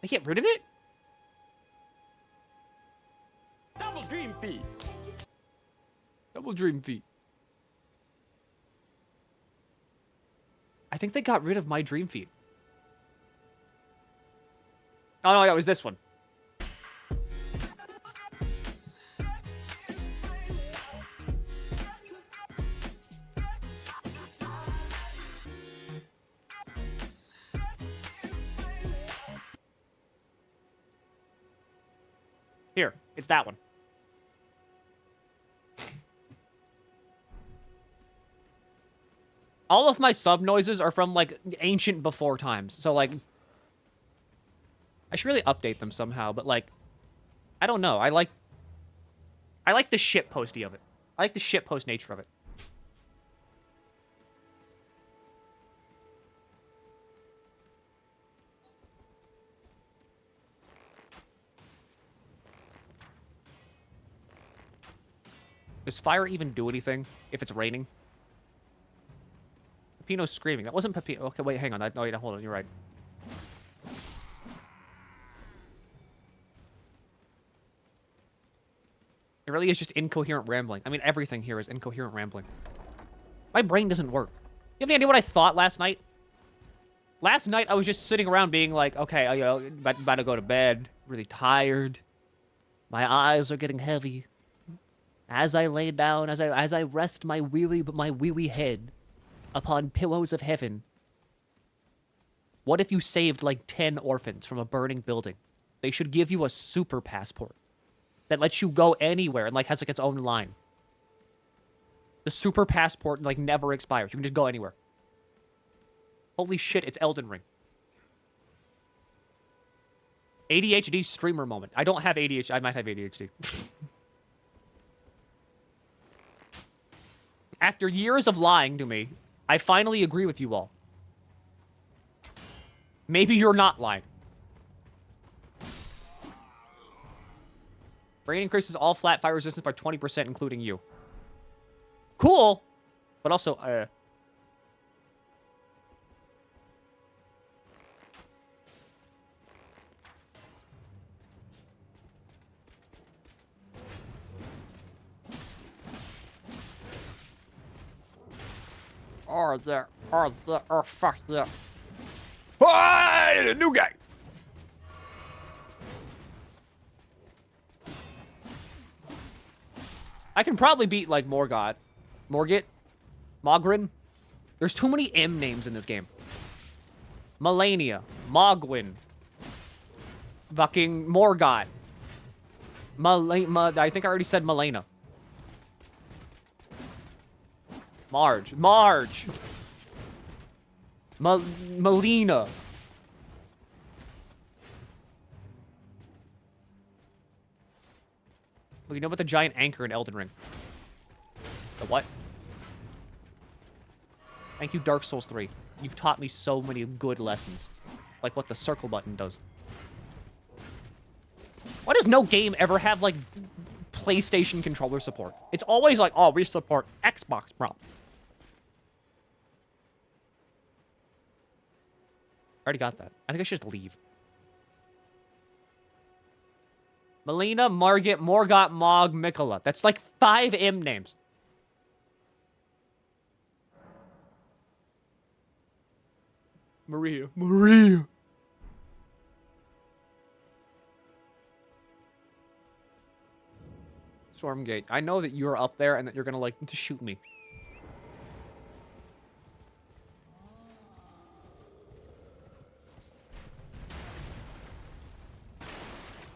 They get rid of it? Double Dream Feed. Double Dream Feed. I think they got rid of my Dream Feed. Oh, no, it was this one. Here, it's that one. All of my sub noises are from, like, ancient before times. So, like, I should really update them somehow, but, like, I don't know. I like the shitposty of it. I like the shitpost nature of it. Does fire even do anything if it's raining? Pepino's screaming. That wasn't Pepino. Okay, wait, hang on. Oh, wait, hold on. You're right. It really is just incoherent rambling. I mean, everything here is incoherent rambling. My brain doesn't work. You have any idea what I thought last night? Last night, I was just sitting around being like, okay, you know, about to go to bed. Really tired. My eyes are getting heavy. As I lay down, as I rest my weary head upon pillows of heaven. What if you saved like 10 orphans from a burning building? They should give you a super passport that lets you go anywhere and like has like its own line. The super passport like never expires. You can just go anywhere. Holy shit, it's Elden Ring. ADHD streamer moment. I don't have ADHD. I might have ADHD. After years of lying to me, I finally agree with you all. Brain increases all flat fire resistance by 20%, including you. Cool, but also, fuck yeah. Ah, new guy. I can probably beat, like, Morgott. Mogrin. There's too many M names in this game. Melania. Mogwin. Fucking Morgott. I think I already said Melena. Marge. Melina. Well, you know about the giant anchor in Elden Ring? The what? Thank you, Dark Souls 3. You've taught me so many good lessons. Like what the circle button does. Why does no game ever have, like, PlayStation controller support? It's always like, oh, we support Xbox, bro. Already got that. I think I should just leave. Melina, Margit, Morgott, Mog, Mikola. That's like 5 M names. Maria. Stormgate. I know that you're up there and that you're gonna, like, to shoot me.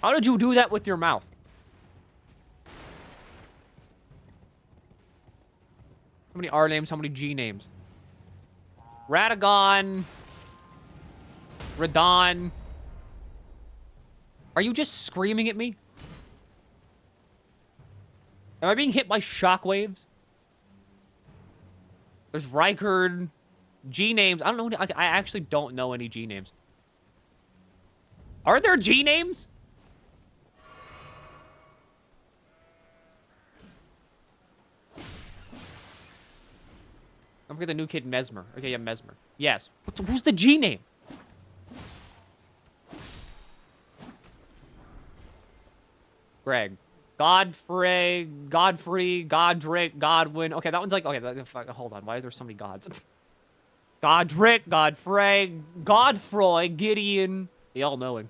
How did you do that with your mouth? How many R names? How many G names? Radagon. Radon. Are you just screaming at me? Am I being hit by shockwaves? There's Rykard. G names. I don't know. I actually don't know any G names. Are there G names? Don't forget the new kid, Mesmer. Okay, yeah, Mesmer. Yes. Who's the G name? Greg. Godfrey, Godric, Godwin. Okay, that one's like, okay, hold on. Why are there so many gods? Godric, Godfrey, Godfroy, Gideon. The all-knowing.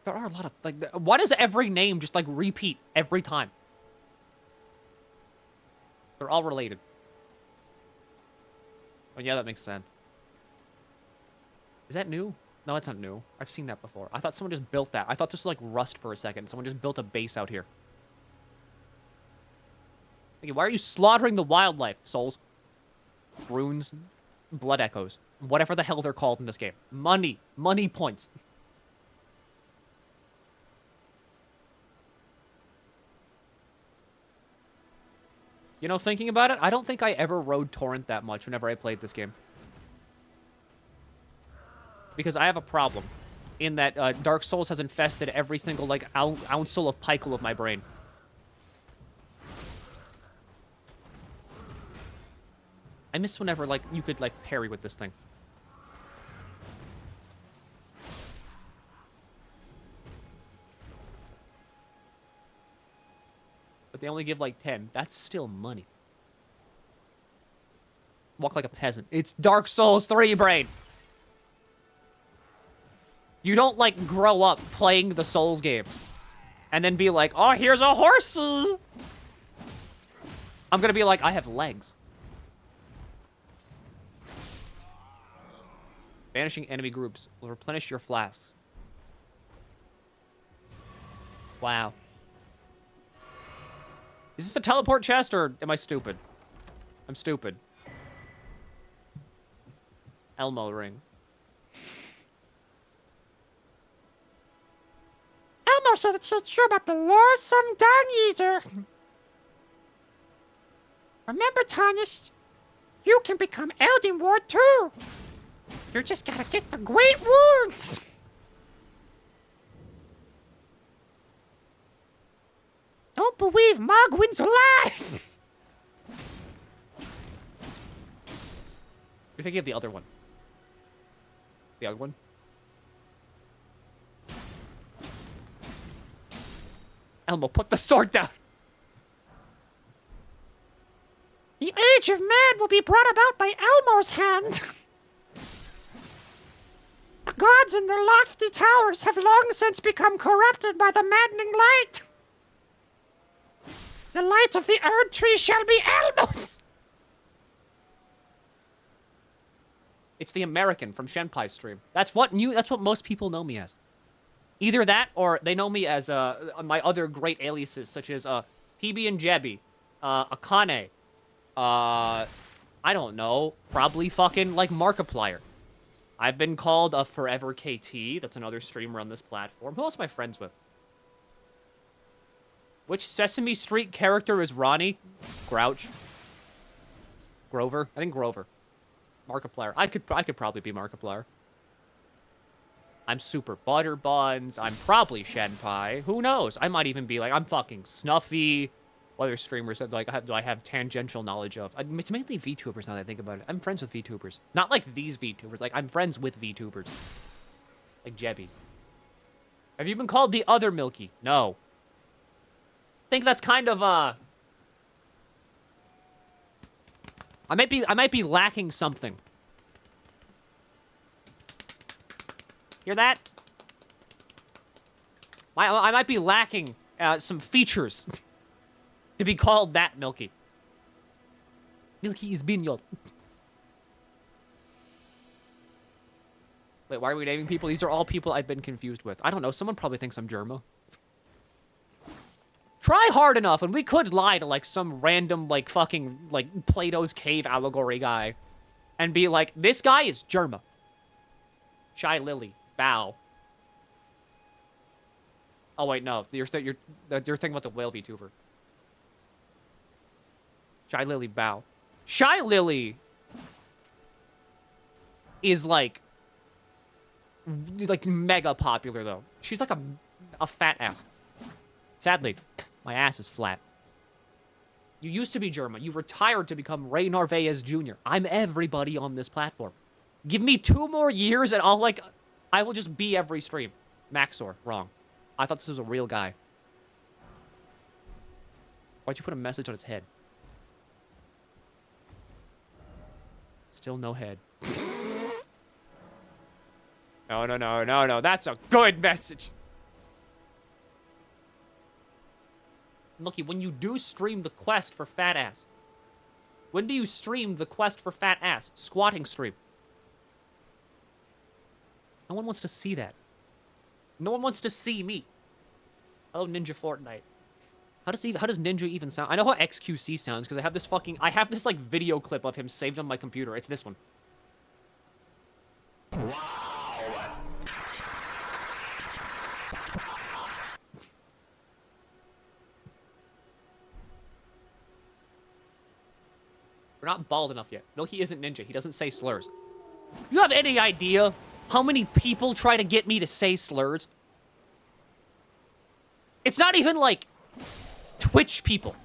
There are a lot of, like, why does every name just, like, repeat every time? They're all related. Oh, yeah, that makes sense. Is that new? No, it's not new. I've seen that before. I thought someone just built that. I thought this was, like, Rust for a second. Someone just built a base out here. Okay, why are you slaughtering the wildlife, souls? Runes, blood echoes, whatever the hell they're called in this game. Money points. You know, thinking about it, I don't think I ever rode Torrent that much whenever I played this game. Because I have a problem in that Dark Souls has infested every single, like, ouncel of pikel of my brain. I miss whenever, like, you could, like, parry with this thing. But they only give, like, 10. That's still money. Walk like a peasant. It's Dark Souls 3, brain! You don't, like, grow up playing the Souls games. And then be like, oh, here's a horsey! I'm gonna be like, I have legs. Banishing enemy groups will replenish your flasks. Wow. Is this a teleport chest, or am I stupid? I'm stupid. Elmo ring. Elmo here to teach you about the loathsome dung eater. Remember, Tarnished? You can become Elden Ward too. You just gotta get the great wounds. Don't believe Mogwin's lies. You're thinking of the other one. The other one? Elmo, put the sword down! The age of man will be brought about by Elmo's hand. The gods in their lofty towers have long since become corrupted by the maddening light. The light of the Erd Tree shall be Elmo's. It's the American from Shenpai's stream. That's what most people know me as. Either that, or they know me as my other great aliases, such as PB and Jebby, Akane, I don't know, probably fucking like Markiplier. I've been called a Forever KT. That's another streamer on this platform. Who else am I friends with? Which Sesame Street character is Ronnie? Grouch. Grover? I think Grover. Markiplier. I could probably be Markiplier. I'm Super Butter Buns. I'm probably Shenpai. Who knows? I might even be like, I'm fucking Snuffy. Other streamers that like I have tangential knowledge of. It's mainly VTubers now that I think about it. I'm friends with VTubers. Not like these VTubers. Like, I'm friends with VTubers. Like Jebby. Have you been called the other Milky? No. I think that's kind of, I might be lacking something. Hear that? I might be lacking some features to be called that Milky. Milky is Binyol. Wait, why are we naming people? These are all people I've been confused with. I don't know. Someone probably thinks I'm Germa. Try hard enough, and we could lie to, like, some random, like, fucking, like, Plato's Cave allegory guy. And be like, this guy is Germa. Shy Lily. Bow. Oh, wait, no. You're thinking about the whale VTuber. Shy Lily, bow. Shy Lily is, like mega popular, though. She's like a fat ass. Sadly, my ass is flat. You used to be Germa. You retired to become Ray Narvaez Jr. I'm everybody on this platform. Give me 2 more years and I will just be every stream. Maxor, wrong. I thought this was a real guy. Why'd you put a message on his head? Still no head. No. That's a good message. Milky, when you do stream the quest for fat ass, when do you stream the quest for fat ass? Squatting stream. No one wants to see that. No one wants to see me. Oh, Ninja Fortnite. How does Ninja even sound? I know how XQC sounds because I have this like video clip of him saved on my computer. It's this one. We're not bald enough yet. Milky isn't Ninja. He doesn't say slurs. You have any idea how many people try to get me to say slurs? It's not even like Twitch people.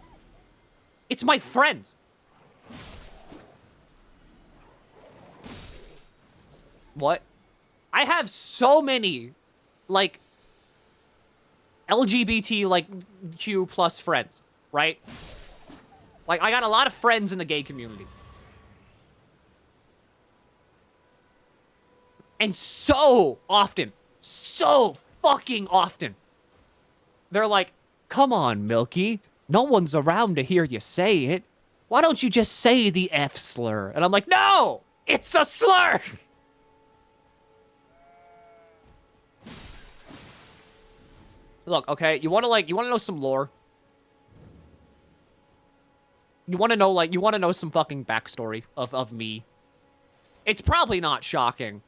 It's my friends. What? I have so many, like, LGBT, like, Q plus friends, right? Like, I got a lot of friends in the gay community. And so fucking often, they're like, come on, Milky. No one's around to hear you say it. Why don't you just say the F slur? And I'm like, no! It's a slur! Look, okay, you wanna know some lore? You wanna know some fucking backstory of me? It's probably not shocking.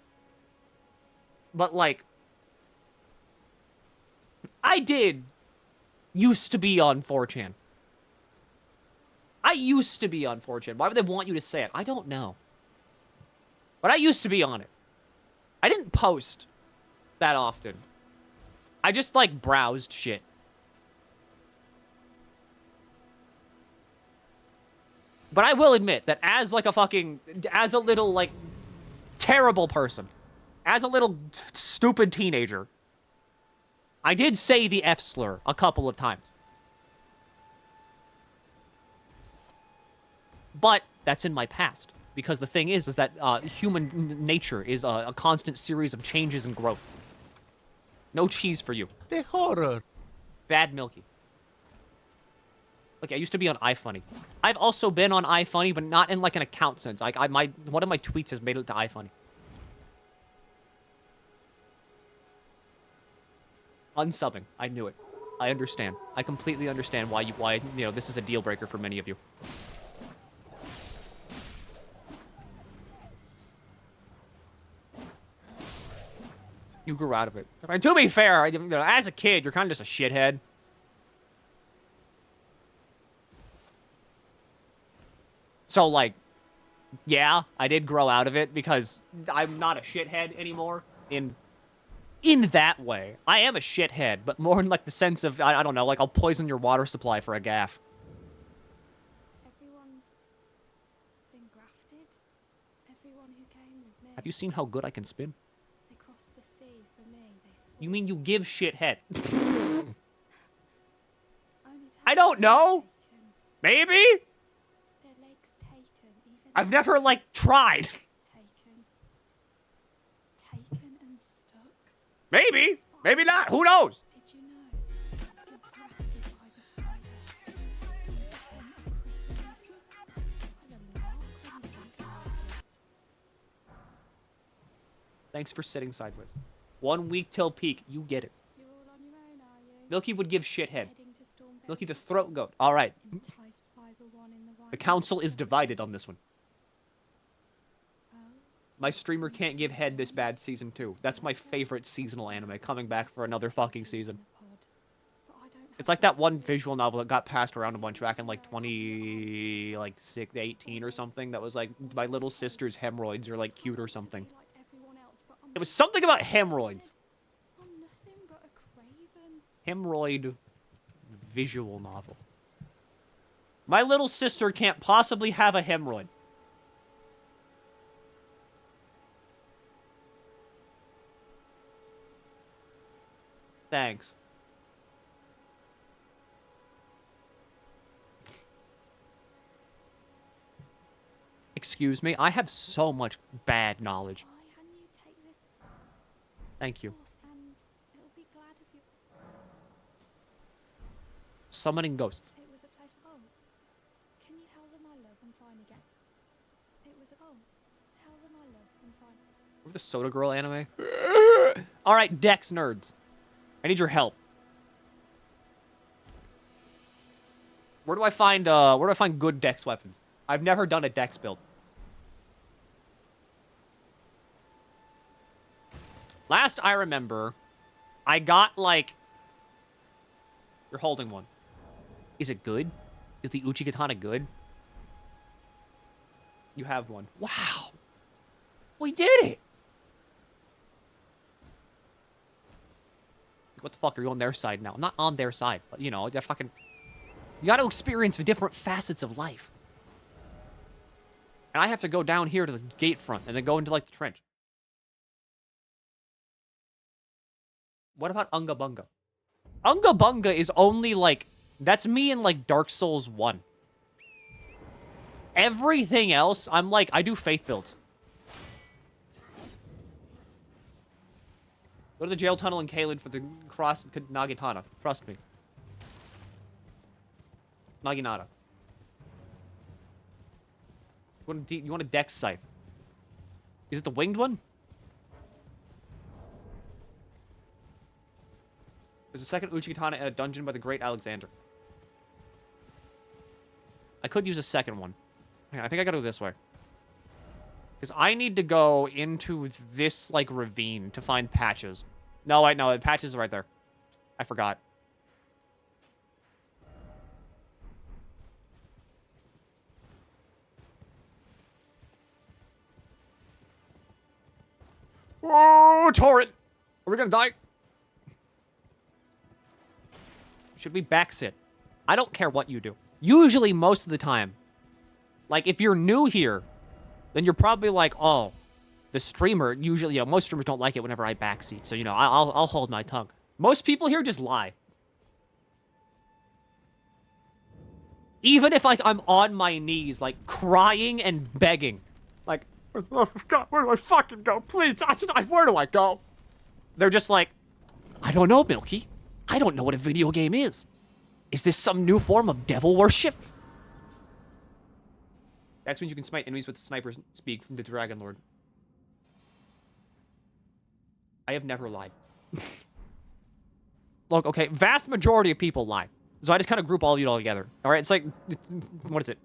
But, like, I did used to be on 4chan. I used to be on 4chan. Why would they want you to say it? I don't know. But I used to be on it. I didn't post that often. I just, like, browsed shit. But I will admit that as, like, as a little, like, terrible person, as a little stupid teenager, I did say the F slur a couple of times. But that's in my past. Because the thing is that human nature is a constant series of changes and growth. No cheese for you. The horror. Bad Milky. Look, I used to be on iFunny. I've also been on iFunny, but not in like an account sense. Like one of my tweets has made it to iFunny. Unsubbing. I knew it. I understand. I completely understand why this is a deal breaker for many of you. You grew out of it. And to be fair, as a kid, you're kind of just a shithead. So, like, yeah, I did grow out of it because I'm not a shithead anymore in that way. I am a shithead, but more in, like, the sense of, I don't know, like, I'll poison your water supply for a gaff. Everyone's been grafted. Everyone who came with me. Have you seen how good I can spin? They crossed the sea for me. You mean you give shithead? Only I don't know. taken. Maybe? Their legs taken. Even I've never, like, tried. taken and stuck. Maybe. Maybe not. Who knows? Did you know? You're grafted by the spider. Thanks for sitting sideways. 1 week till peak. You get it. You're all on your own, are you? Milky would give shithead. Heading to Storm Milky the Village, throat goat. All right. enticed by the one in the The white council is divided on this one. Oh, My streamer can't give head this bad season 2. That's my favorite seasonal anime, coming back for another fucking season. pod. But I don't It's like that one visual novel that got passed around a bunch back in like 18 or something. That was like my little sister's hemorrhoids are like cute or something. like everyone else, but I'm It was something about hemorrhoids. nothing but a craven. Hemorrhoid visual novel. My little sister can't possibly have a hemorrhoid. Thanks. Excuse me, I have so much bad knowledge. Why can you take this Thank you. off and it'll be glad of you. Summoning ghosts. It was a pleasure. Oh, can you tell them I love them fine again? It was a, oh, tell them I love them fine. Remember the Soda Girl anime? Alright, Dex nerds. I need your help. Where do I find good Dex weapons? I've never done a Dex build. Last I remember, I got like... You're holding one. Is it good? Is the Uchi Katana good? You have one. Wow. We did it! What the fuck, are you on their side now? I'm not on their side, but you know, they're fucking... You gotta experience the different facets of life. And I have to go down here to the gate front and then go into, like, the trench. What about Unga Bunga? Unga Bunga is only, like... That's me in, like, Dark Souls 1. Everything else, I'm like, I do faith builds. Go to the jail tunnel in Caelid for the cross Nagitana. Trust me. Naginata. You want a Dex Scythe? Is it the winged one? There's a second Uchi-Katana in a dungeon by the Great Alexander. I could use a second one. Hang on, I think I gotta go this way. Because I need to go into this, like, ravine to find patches. No, wait, no, patches are right there. I forgot. Oh, torrent! Are we gonna die? Should we backsit? I don't care what you do. Usually, most of the time, like, if you're new here, then you're probably like, oh, the streamer, usually, you know, most streamers don't like it whenever I backseat. So, you know, I'll hold my tongue. Most people here just lie. Even if, like, I'm on my knees, like, crying and begging. Like, oh, God, where do I fucking go? Please, where do I go? They're just like, I don't know, Milky. I don't know what a video game is. Is this some new form of devil worship? That means you can smite enemies with the sniper speak from the Dragon Lord. I have never lied. Look, okay, vast majority of people lie. So I just kind of group all of you all together. All right, it's like, what is it?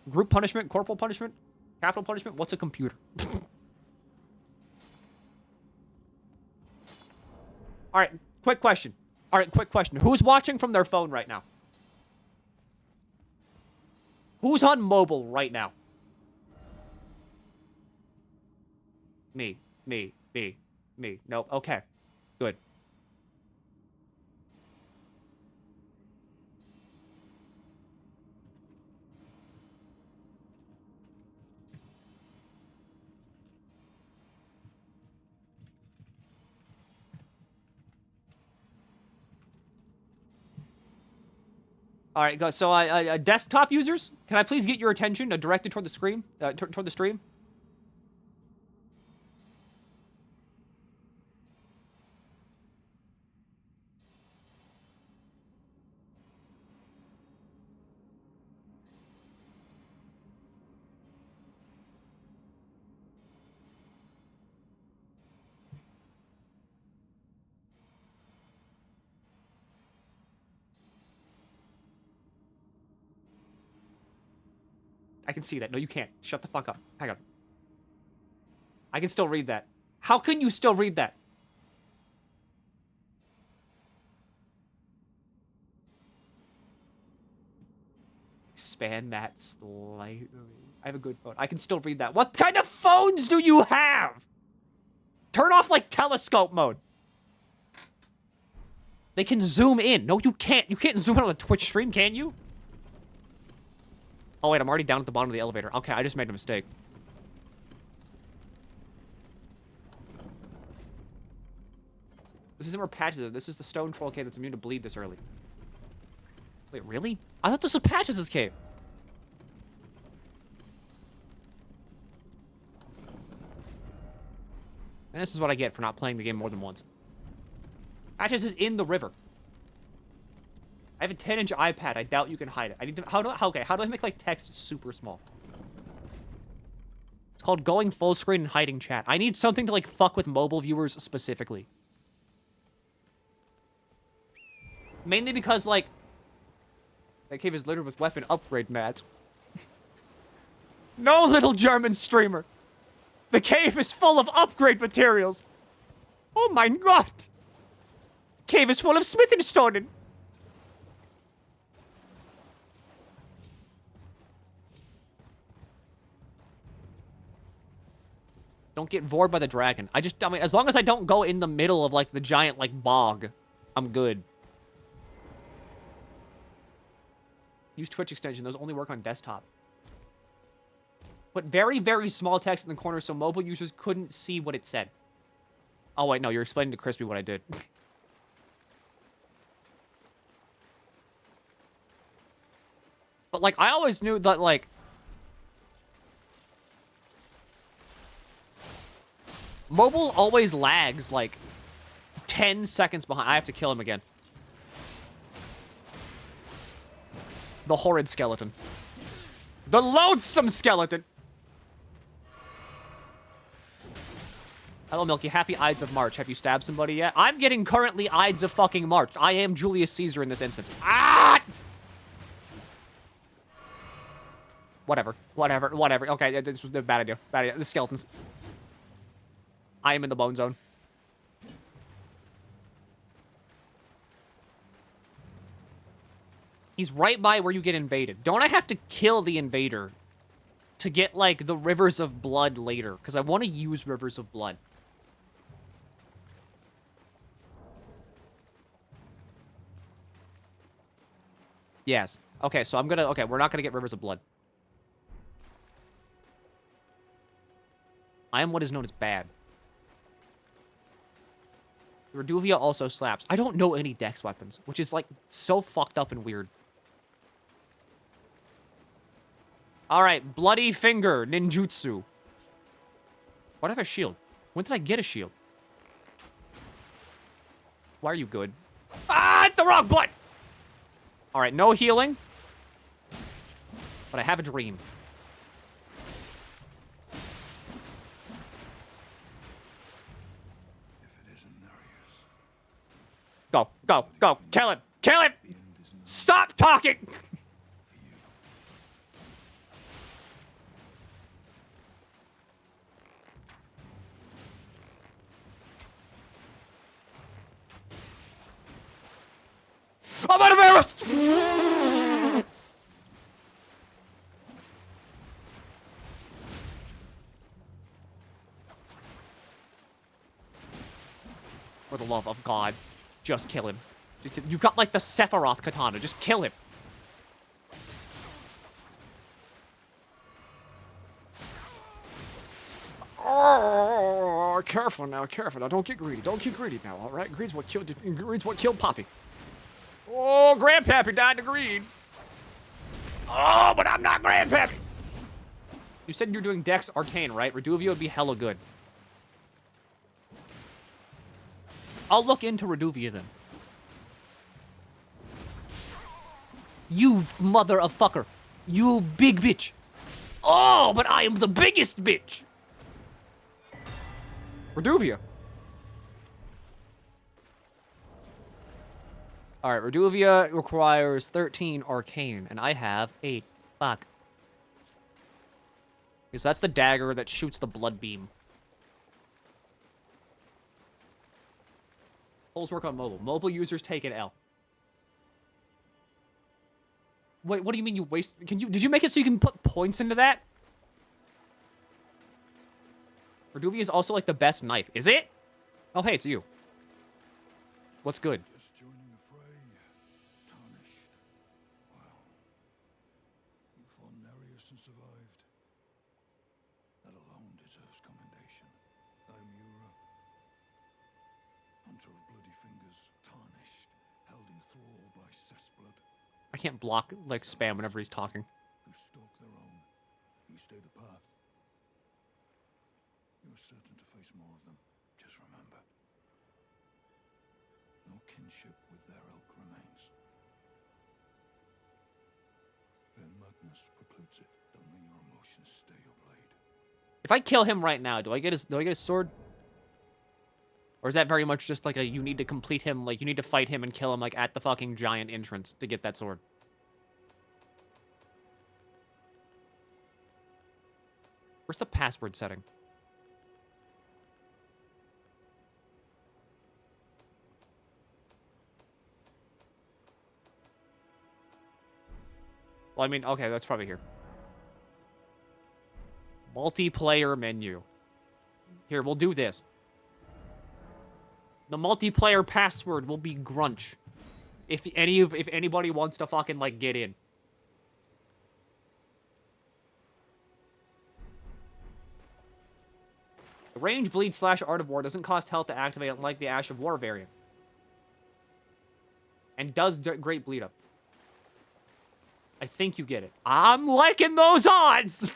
Group punishment, corporal punishment, capital punishment? What's a computer? All right, quick question. All right, quick question. Who's watching from their phone right now? Who's on mobile right now? Me. Nope, okay. Good. All right, go. So, desktop users, can I please get your attention directed toward the screen, toward the stream? I can see that. No, you can't. Shut the fuck up. Hang on. I can still read that. How can you still read that? Expand that slightly. I have a good phone. I can still read that. What kind of phones do you have? Turn off, like, telescope mode. They can zoom in. No, you can't. You can't zoom in on the Twitch stream, can you? Oh, wait, I'm already down at the bottom of the elevator. Okay, I just made a mistake. This isn't where Patches is. This is the stone troll cave that's immune to bleed this early. Wait, really? I thought this was Patches' cave. And this is what I get for not playing the game more than once. Patches is in the river. I have a 10-inch iPad. I doubt you can hide it. I need to... How do I make, like, text super small? It's called going full screen and hiding chat. I need something to, like, fuck with mobile viewers specifically. Mainly because, like... That cave is littered with weapon upgrade mats. No, little German streamer! The cave is full of upgrade materials! Oh my god! Cave is full of smithing stone. Don't get vored by the dragon. I mean, as long as I don't go in the middle of, like, the giant, like, bog, I'm good. Use Twitch extension. Those only work on desktop. Put very, very small text in the corner so mobile users couldn't see what it said. Oh, wait, no, you're explaining to Crispy what I did. But, like, I always knew that, like... Mobile always lags, like, 10 seconds behind. I have to kill him again. The horrid skeleton. The loathsome skeleton! Hello, Milky. Happy Ides of March. Have you stabbed somebody yet? I'm getting currently Ides of fucking March. I am Julius Caesar in this instance. Ah! Whatever. Okay, this was a bad idea. The skeletons. I am in the bone zone. He's right by where you get invaded. Don't I have to kill the invader to get, like, the Rivers of Blood later? Because I want to use Rivers of Blood. Yes. Okay, so I'm gonna... Okay, we're not gonna get Rivers of Blood. I am what is known as bad. Reduvia also slaps. I don't know any dex weapons, which is, like, so fucked up and weird. Alright, Bloody Finger, Ninjutsu. Why do I have a shield? When did I get a shield? Why are you good? Ah, the wrong button! Alright, no healing. But I have a dream. Go, go, go. Kill him. Kill him! Stop talking! I'm out of arrows! For the love of God, just kill him. You've got, like, the Sephiroth katana. Just kill him. Oh, careful now, careful now. Don't get greedy. Don't get greedy now, all right? Greed's what killed Poppy. Oh, Grandpappy died to greed. Oh, but I'm not Grandpappy. You said you're doing Dex Arcane, right? Reduvia would be hella good. I'll look into Reduvia then. You mother of fucker. You big bitch. Oh, but I am the biggest bitch. Reduvia. Alright, Reduvia requires 13 arcane, and I have 8. Fuck. Because that's the dagger that shoots the blood beam. Polls work on mobile. Mobile users take an L. Wait, what do you mean you waste... Did you make it so you can put points into that? Reduvia is also, like, the best knife. Is it? Oh, hey, it's you. What's good? Just joining the fray, tarnished. Wow. You fought Nereus and survived. That alone deserves commendation. I'm Yura, hunter of bloody fingers, tarnished, held in thrall by cessblood. I can't block, like, spam whenever he's talking. Who stalk their own. You stay the path. You're certain to face more of them. Just remember. No kinship with their ilk remains. Their madness precludes it. Don't let your emotions stay your blade. If I kill him right now, do I get his sword? Or is that very much just like a, you need to complete him, like, you need to fight him and kill him, like, at the fucking giant entrance to get that sword? Where's the password setting? Well, I mean, okay, that's probably here. Multiplayer menu. Here, we'll do this. The multiplayer password will be Grunch. If anybody wants to fucking, like, get in. The range bleed / Art of War doesn't cost health to activate, unlike the Ash of War variant. And does great bleed up. I think you get it. I'm liking those odds!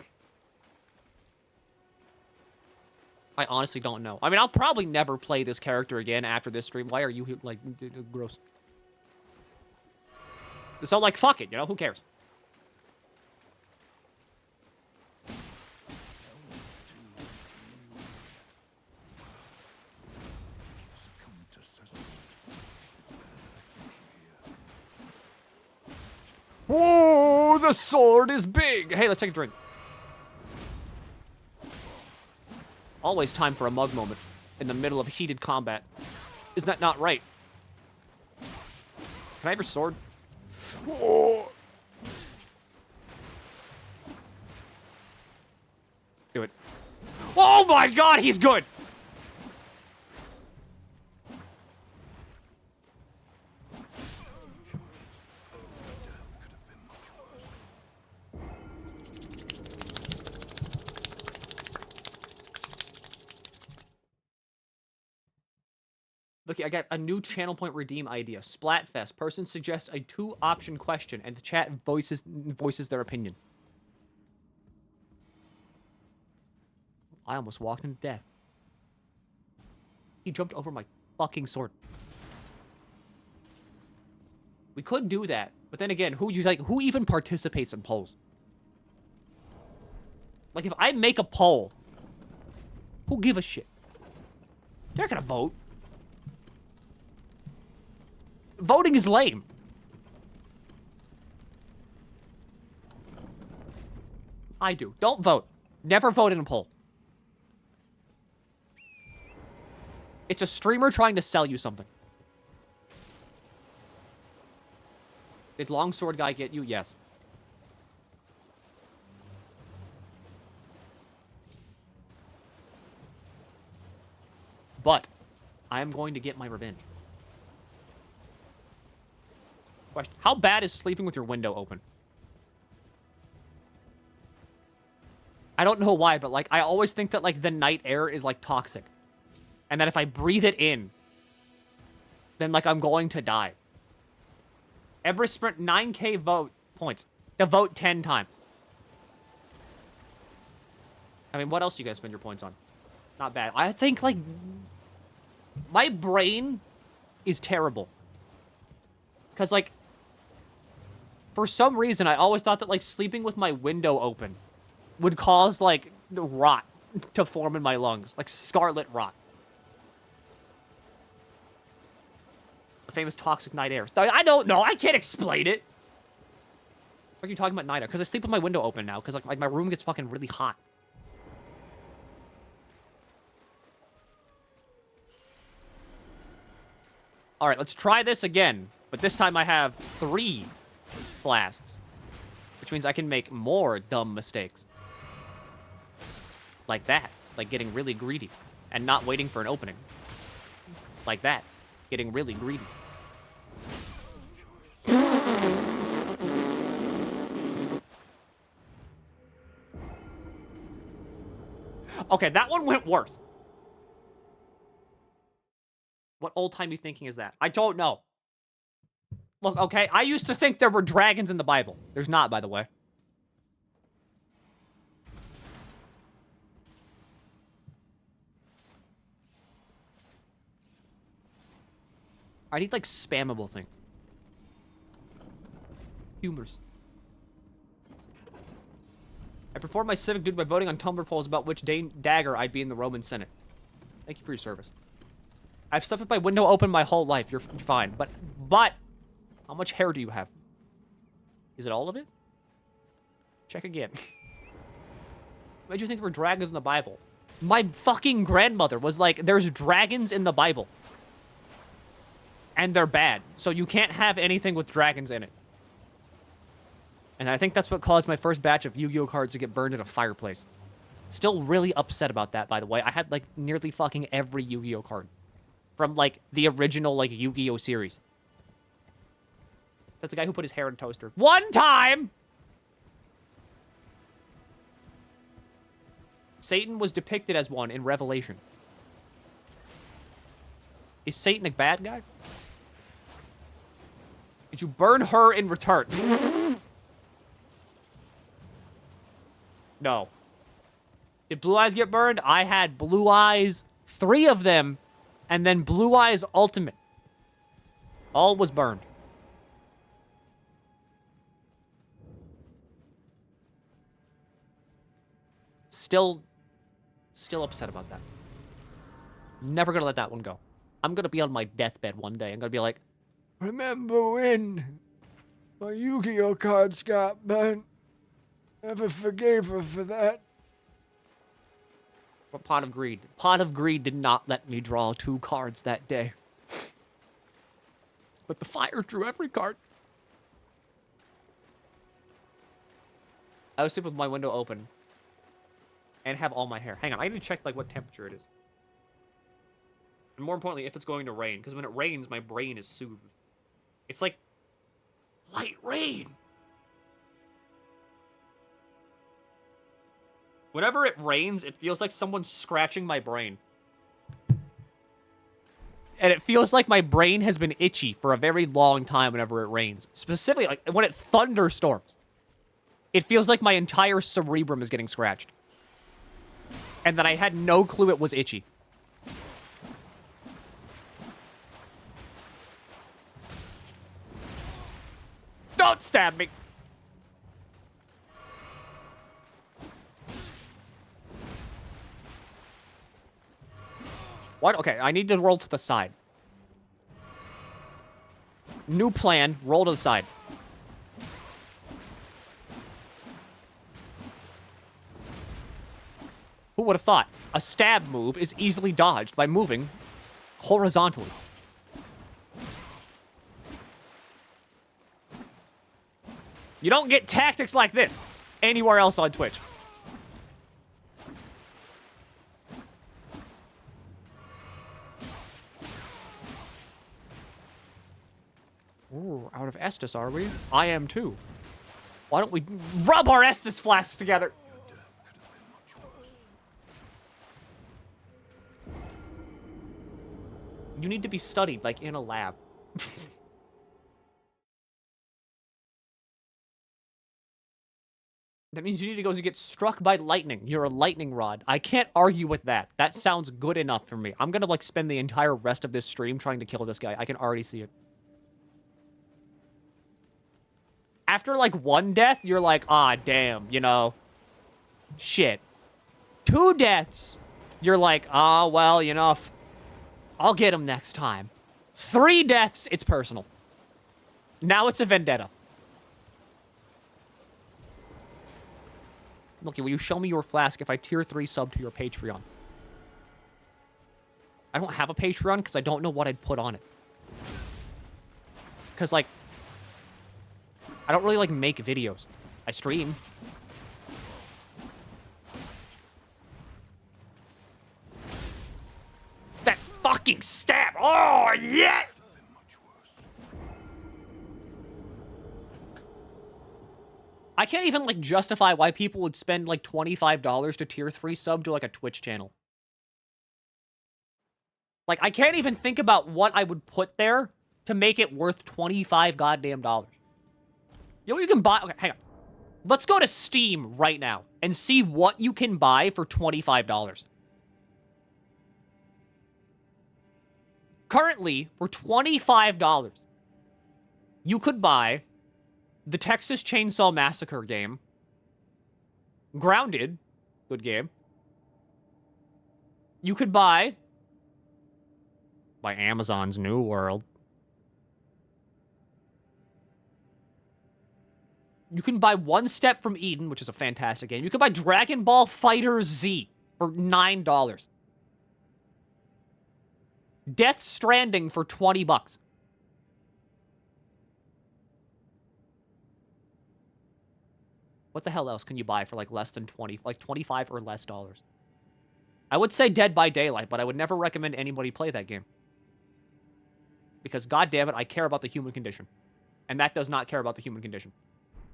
I honestly don't know. I mean, I'll probably never play this character again after this stream. Why are you, like, gross? So, like, fuck it, you know? Who cares? Whoa, the sword is big! Hey, let's take a drink. Always time for a mug moment in the middle of heated combat. Is that not right? Can I have your sword? Whoa. Do it. Oh my god, he's good! Look, I got a new channel point redeem idea. Splatfest. Person suggests a 2-option question, and the chat voices their opinion. I almost walked into death. He jumped over my fucking sword. We could do that, but then again, who even participates in polls? Like, if I make a poll, who give a shit? They're not gonna vote. Voting is lame. I do. Don't vote. Never vote in a poll. It's a streamer trying to sell you something. Did longsword guy get you? Yes. But I am going to get my revenge. Question. How bad is sleeping with your window open? I don't know why, but, like, I always think that, like, the night air is, like, toxic. And that if I breathe it in, then, like, I'm going to die. Everest Sprint 9K vote points. To vote 10 times. I mean, what else do you guys spend your points on? Not bad. I think, like, my brain is terrible. Because, like, for some reason, I always thought that, like, sleeping with my window open would cause, like, rot to form in my lungs. Like, scarlet rot. The famous toxic night air. I don't know. I can't explain it. What are you talking about night air? Because I sleep with my window open now. Because, like, my room gets fucking really hot. All right, let's try this again. But this time I have 3 blasts. Which means I can make more dumb mistakes. Like that. Like getting really greedy. And not waiting for an opening. Like that. Getting really greedy. Okay, that one went worse. What old-timey thinking is that? I don't know. Look, okay, I used to think there were dragons in the Bible. There's not, by the way. I need, like, spammable things. Humors. I performed my civic duty by voting on Tumblr polls about which dagger I'd be in the Roman Senate. Thank you for your service. I've slept with my window open my whole life. You're fine. But, how much hair do you have? Is it all of it? Check again. Why'd you think there were dragons in the Bible? My fucking grandmother was like, there's dragons in the Bible. And they're bad. So you can't have anything with dragons in it. And I think that's what caused my first batch of Yu-Gi-Oh cards to get burned in a fireplace. Still really upset about that, by the way. I had, like, nearly fucking every Yu-Gi-Oh card. From, like, the original, like, Yu-Gi-Oh series. That's the guy who put his hair in a toaster. One time! Satan was depicted as one in Revelation. Is Satan a bad guy? Did you burn her in return? No. Did Blue Eyes get burned? I had Blue Eyes, 3 of them, and then Blue Eyes Ultimate. All was burned. Still upset about that. Never gonna let that one go. I'm gonna be on my deathbed one day. I'm gonna be like, remember when my Yu-Gi-Oh cards got burnt? Never forgave her for that. But Pot of Greed. Pot of Greed did not let me draw 2 cards that day. But the fire drew every card. I was sleeping with my window open. And have all my hair. Hang on, I need to check, like, what temperature it is. And more importantly, if it's going to rain. Because when it rains, my brain is soothed. It's like light rain. Whenever it rains, it feels like someone's scratching my brain. And it feels like my brain has been itchy for a very long time whenever it rains. Specifically, like when it thunderstorms. It feels like my entire cerebrum is getting scratched. And that I had no clue it was itchy. Don't stab me! What? Okay, I need to roll to the side. New plan, roll to the side. Who would have thought? A stab move is easily dodged by moving horizontally. You don't get tactics like this anywhere else on Twitch. Ooh, out of Estus, are we? I am too. Why don't we rub our Estus flasks together? You need to be studied, like in a lab. That means you need to go get struck by lightning. You're a lightning rod. I can't argue with that. That sounds good enough for me. I'm gonna, like, spend the entire rest of this stream trying to kill this guy. I can already see it. After, like, one death, you're like, ah, damn, you know. Shit. 2 deaths, you're like, ah, well, you know, I'll get him next time. 3 deaths, it's personal. Now it's a vendetta. Milky, will you show me your flask if I tier 3 sub to your Patreon? I don't have a Patreon because I don't know what I'd put on it. Because, like, I don't really, like, make videos. I stream. That fucking stab! Oh, yeah! I can't even, like, justify why people would spend, like, $25 to tier 3 sub to, like, a Twitch channel. Like, I can't even think about what I would put there to make it worth 25 goddamn dollars. You know what you can buy? Okay, hang on. Let's go to Steam right now and see what you can buy for $25. Currently, for $25, you could buy the Texas Chainsaw Massacre game, Grounded, good game. You could buy Amazon's New World. You can buy One Step from Eden, which is a fantastic game. You can buy Dragon Ball Fighter Z for $9. Death Stranding for $20. What the hell else can you buy for, like, less than 20, like 25 or less dollars? I would say Dead by Daylight, but I would never recommend anybody play that game. Because, goddammit, I care about the human condition. And that does not care about the human condition.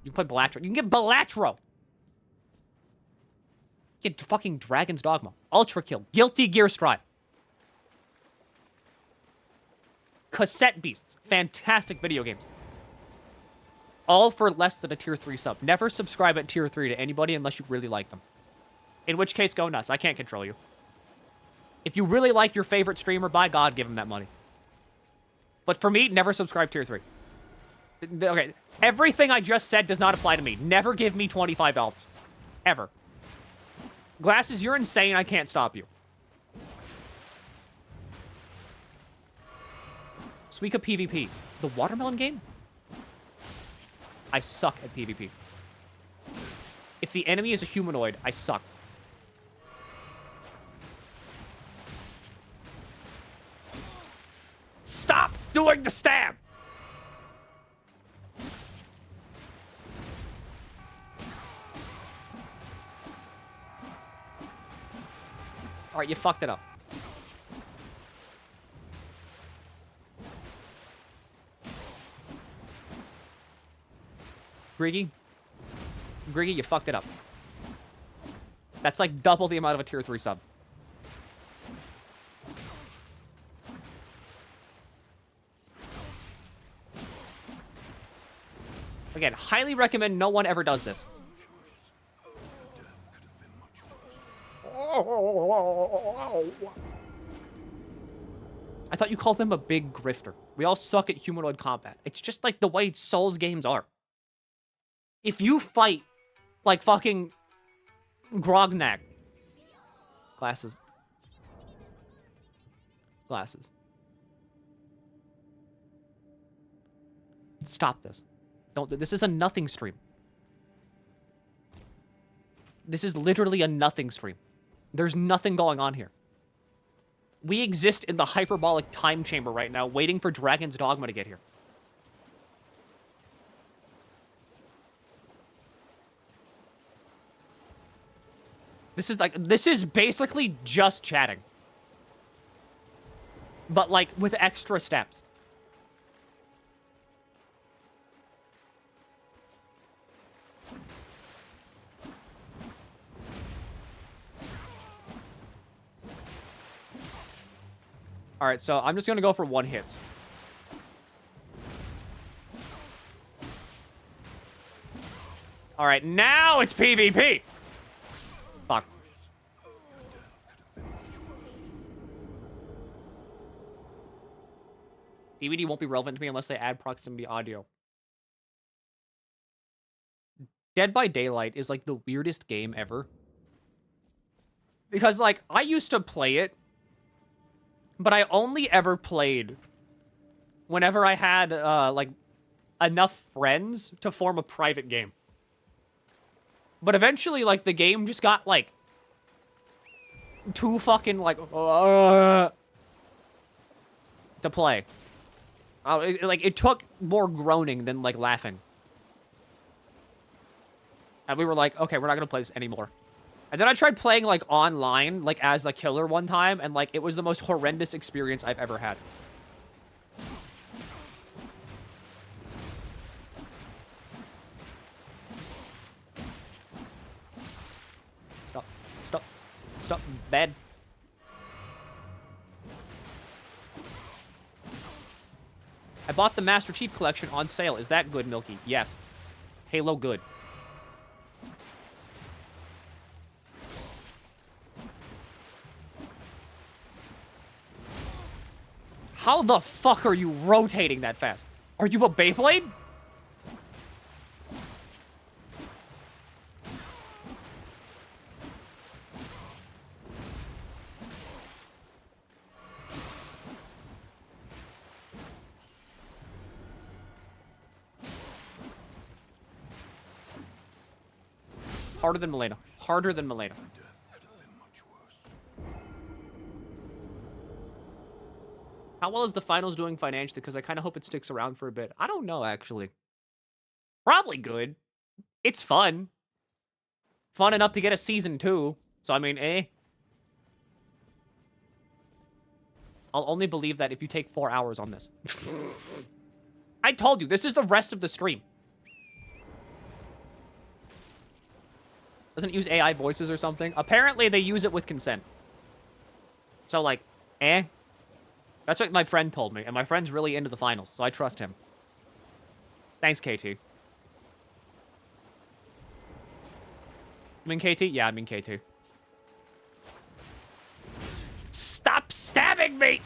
You can play Balatro. You can get Balatro! Get fucking Dragon's Dogma. Ultra Kill. Guilty Gear Strive. Cassette Beasts. Fantastic video games. All for less than a tier 3 sub. Never subscribe at tier 3 to anybody unless you really like them. In which case, go nuts. I can't control you. If you really like your favorite streamer, by God, give him that money. But for me, never subscribe tier 3. Okay, everything I just said does not apply to me. Never give me $25. Ever. Glasses, you're insane. I can't stop you. Suika PvP. The watermelon game? I suck at PvP. If the enemy is a humanoid, I suck. Stop doing the stab! Alright, you fucked it up. Griggy, you fucked it up. That's like double the amount of a tier 3 sub. Again, highly recommend no one ever does this. I thought you called them a big grifter. We all suck at humanoid combat. It's just like the way Souls games are. If you fight like fucking Grognak. Glasses. Glasses. Stop this. Don't. This is a nothing stream. This is literally a nothing stream. There's nothing going on here. We exist in the hyperbolic time chamber right now, waiting for Dragon's Dogma to get here. This is basically just chatting. But, like, with extra steps. Alright, so I'm just gonna go for one hits. Alright, now it's PvP! Fuck. DVD won't be relevant to me unless they add proximity audio. Dead by Daylight is, like, the weirdest game ever. Because, like, I used to play it, but I only ever played whenever I had, like, enough friends to form a private game. But eventually, like, the game just got, like, too fucking, like, to play. It took more groaning than, like, laughing. And we were like, okay, we're not gonna play this anymore. And then I tried playing, like, online, like, as a killer one time, and, like, it was the most horrendous experience I've ever had. Stop. Stop. Stop. Bad. I bought the Master Chief Collection on sale. Is that good, Milky? Yes. Halo good. How the fuck are you rotating that fast? Are you a Beyblade? Harder than Milena. Harder than Milena. How well is the finals doing financially? Because I kind of hope it sticks around for a bit. I don't know, actually. Probably good. It's fun. Fun enough to get a season 2. So, I mean, eh. I'll only believe that if you take 4 hours on this. I told you, this is the rest of the stream. Doesn't it use AI voices or something? Apparently, they use it with consent. So, like, eh. That's what my friend told me, and my friend's really into the finals, so I trust him. Thanks, KT. You mean KT? Yeah, I mean KT. Stop stabbing me!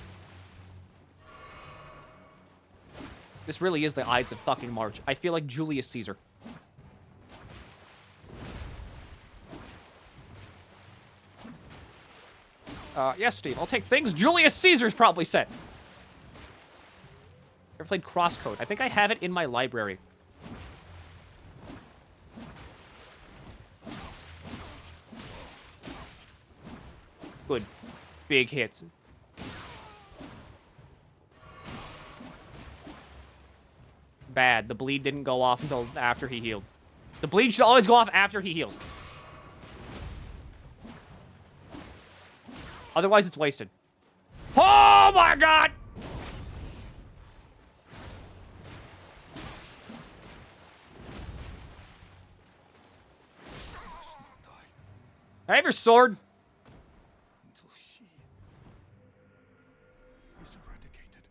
This really is the Ides of fucking March. I feel like Julius Caesar. Yes, Steve, I'll take things Julius Caesar's probably said. Ever played Crosscode? I think I have it in my library. Good. Big hits. Bad. The bleed didn't go off until after he healed. The bleed should always go off after he heals. Otherwise, it's wasted. Oh my god! I have your sword. Until she is eradicated.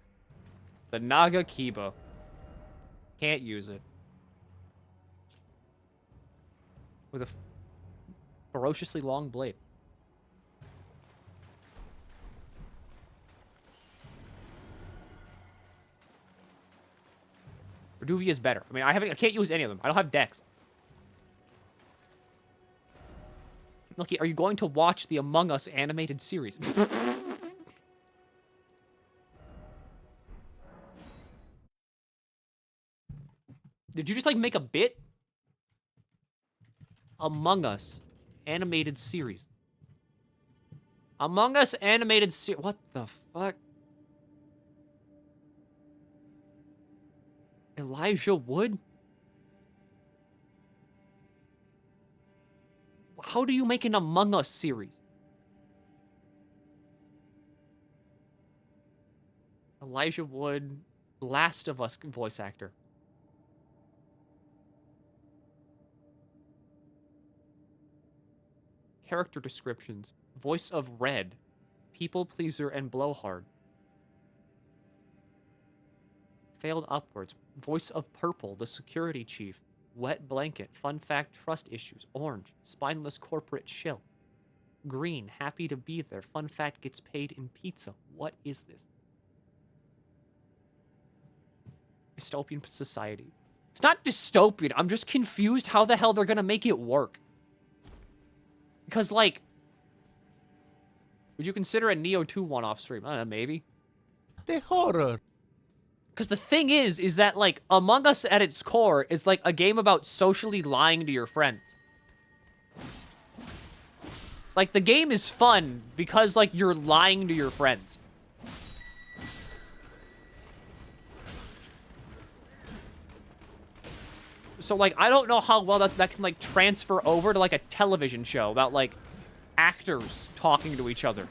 The Naga Kiba. Can't use it. with a ferociously long blade. Reduvia is better. I mean, I can't use any of them. I don't have Dex. Milky, are you going to watch the Among Us animated series? Did you just, like, make a bit? Among Us animated series. Among Us animated series. What the fuck? Elijah Wood? How do you make an Among Us series? Elijah Wood, Last of Us voice actor. Character descriptions. Voice of Red. People pleaser and blowhard. Failed upwards. Voice of Purple, the security chief. Wet blanket. Fun fact, trust issues. Orange. Spineless corporate chill. Green. Happy to be there. Fun fact, gets paid in pizza. What is this? Dystopian society. It's not dystopian. I'm just confused how the hell they're gonna make it work. Because, like, would you consider a Neo 2 one-off stream? I don't know, maybe. The horror. Because the thing is that, like, Among Us at its core is, like, a game about socially lying to your friends. Like, the game is fun because, like, you're lying to your friends. So, like, I don't know how well that can, like, transfer over to, like, a television show about, like, actors talking to each other.